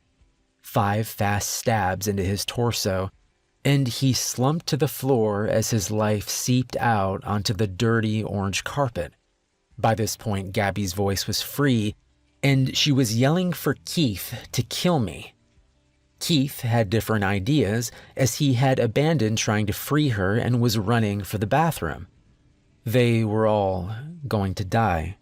5 fast stabs into his torso, and he slumped to the floor as his life seeped out onto the dirty orange carpet. By this point, Gabby's voice was free, and she was yelling for Keith to kill me. Keith had different ideas, as he had abandoned trying to free her and was running for the bathroom. They were all going to die.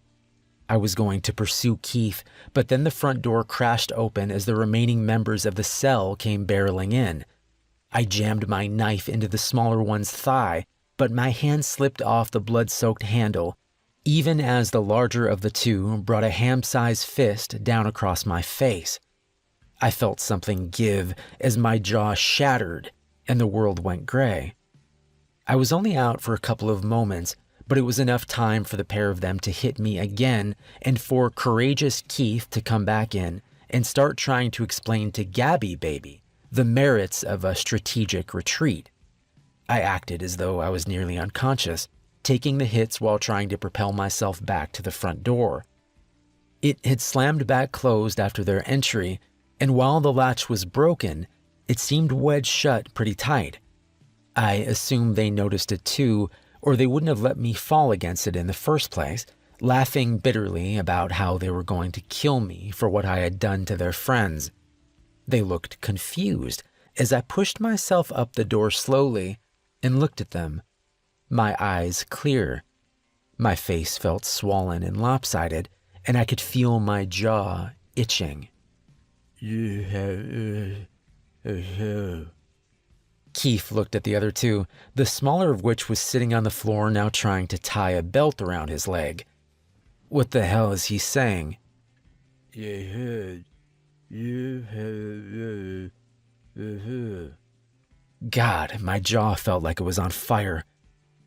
I was going to pursue Keith, but then the front door crashed open as the remaining members of the cell came barreling in. I jammed my knife into the smaller one's thigh, but my hand slipped off the blood-soaked handle, even as the larger of the 2 brought a ham-sized fist down across my face. I felt something give as my jaw shattered and the world went gray. I was only out for a couple of moments, but it was enough time for the pair of them to hit me again and for courageous Keith to come back in and start trying to explain to Gabby Baby the merits of a strategic retreat. I acted as though I was nearly unconscious, taking the hits while trying to propel myself back to the front door. It had slammed back closed after their entry, and while the latch was broken, it seemed wedged shut pretty tight. I assumed they noticed it too, or they wouldn't have let me fall against it in the first place, laughing bitterly about how they were going to kill me for what I had done to their friends. They looked confused as I pushed myself up the door slowly and looked at them, my eyes clear. My face felt swollen and lopsided, and I could feel my jaw itching. Keith looked at the other two, the smaller of which was sitting on the floor now trying to tie a belt around his leg. What the hell is he saying? God, my jaw felt like it was on fire.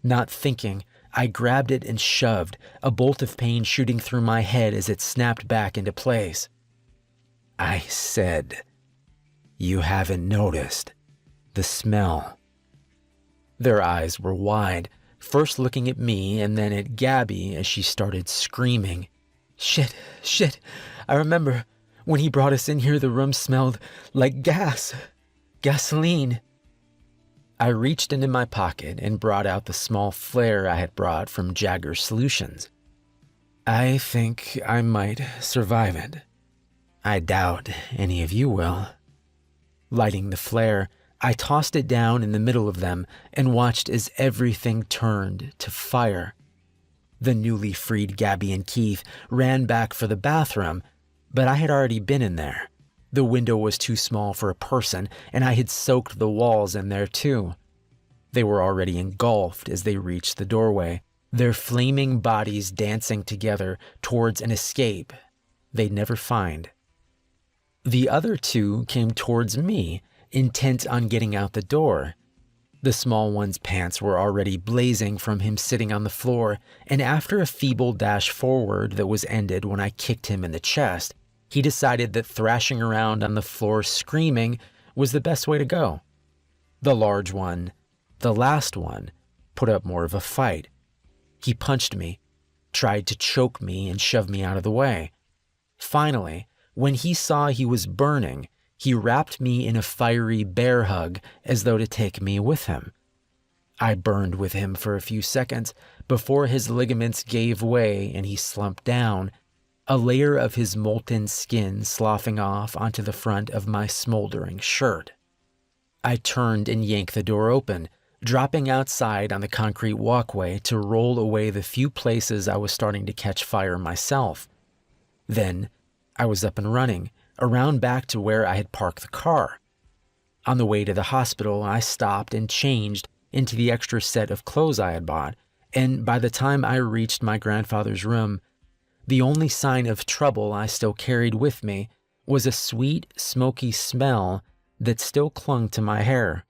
Not thinking, I grabbed it and shoved, a bolt of pain shooting through my head as it snapped back into place. I said, "You haven't noticed the smell." Their eyes were wide, first looking at me and then at Gabby as she started screaming. Shit. I remember when he brought us in here, the room smelled like gasoline. I reached into my pocket and brought out the small flare I had brought from Jagger Solutions. I think I might survive it. I doubt any of you will. Lighting the flare, I tossed it down in the middle of them and watched as everything turned to fire. The newly freed Gabby and Keith ran back for the bathroom, but I had already been in there. The window was too small for a person, and I had soaked the walls in there too. They were already engulfed as they reached the doorway, their flaming bodies dancing together towards an escape they'd never find. The other two came towards me, intent on getting out the door. The small one's pants were already blazing from him sitting on the floor, and after a feeble dash forward that was ended when I kicked him in the chest, he decided that thrashing around on the floor screaming was the best way to go. The large one, the last one, put up more of a fight. He punched me, tried to choke me and shove me out of the way. Finally, when he saw he was burning, he wrapped me in a fiery bear hug as though to take me with him. I burned with him for a few seconds before his ligaments gave way and he slumped down, a layer of his molten skin sloughing off onto the front of my smoldering shirt. I turned and yanked the door open, dropping outside on the concrete walkway to roll away the few places I was starting to catch fire myself. Then I was up and running, around back to where I had parked the car. On the way to the hospital, I stopped and changed into the extra set of clothes I had bought, and by the time I reached my grandfather's room, the only sign of trouble I still carried with me was a sweet, smoky smell that still clung to my hair.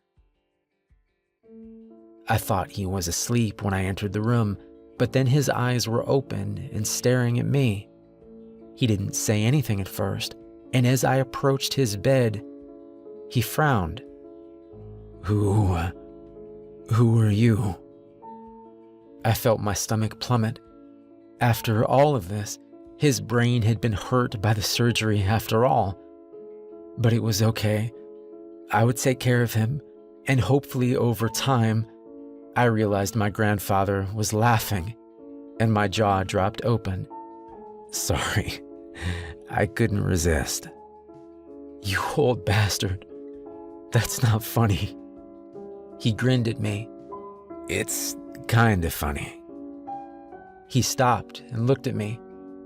I thought he was asleep when I entered the room, but then his eyes were open and staring at me. He didn't say anything at first, and as I approached his bed, he frowned. Who are you?" I felt my stomach plummet. After all of this, his brain had been hurt by the surgery after all. But it was okay. I would take care of him, and hopefully over time, I realized my grandfather was laughing, and my jaw dropped open. Sorry, I couldn't resist. You old bastard. That's not funny. He grinned at me. It's kinda funny. He stopped and looked at me,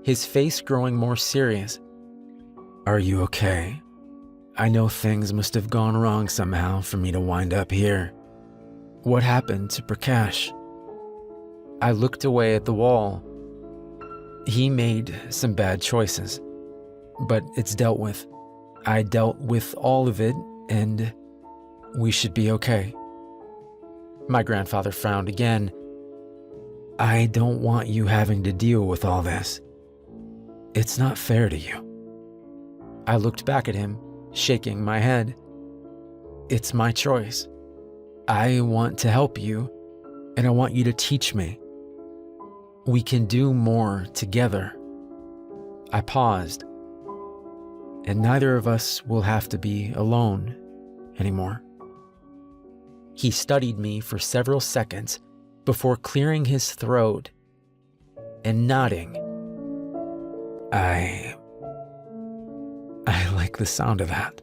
his face growing more serious. Are you okay? I know things must have gone wrong somehow for me to wind up here. What happened to Prakash? I looked away at the wall. He made some bad choices, but it's dealt with. I dealt with all of it, and we should be okay. My grandfather frowned again. I don't want you having to deal with all this. It's not fair to you. I looked back at him, shaking my head. It's my choice. I want to help you, and I want you to teach me. We can do more together. I paused, and neither of us will have to be alone anymore. He studied me for several seconds before clearing his throat and nodding. I like the sound of that.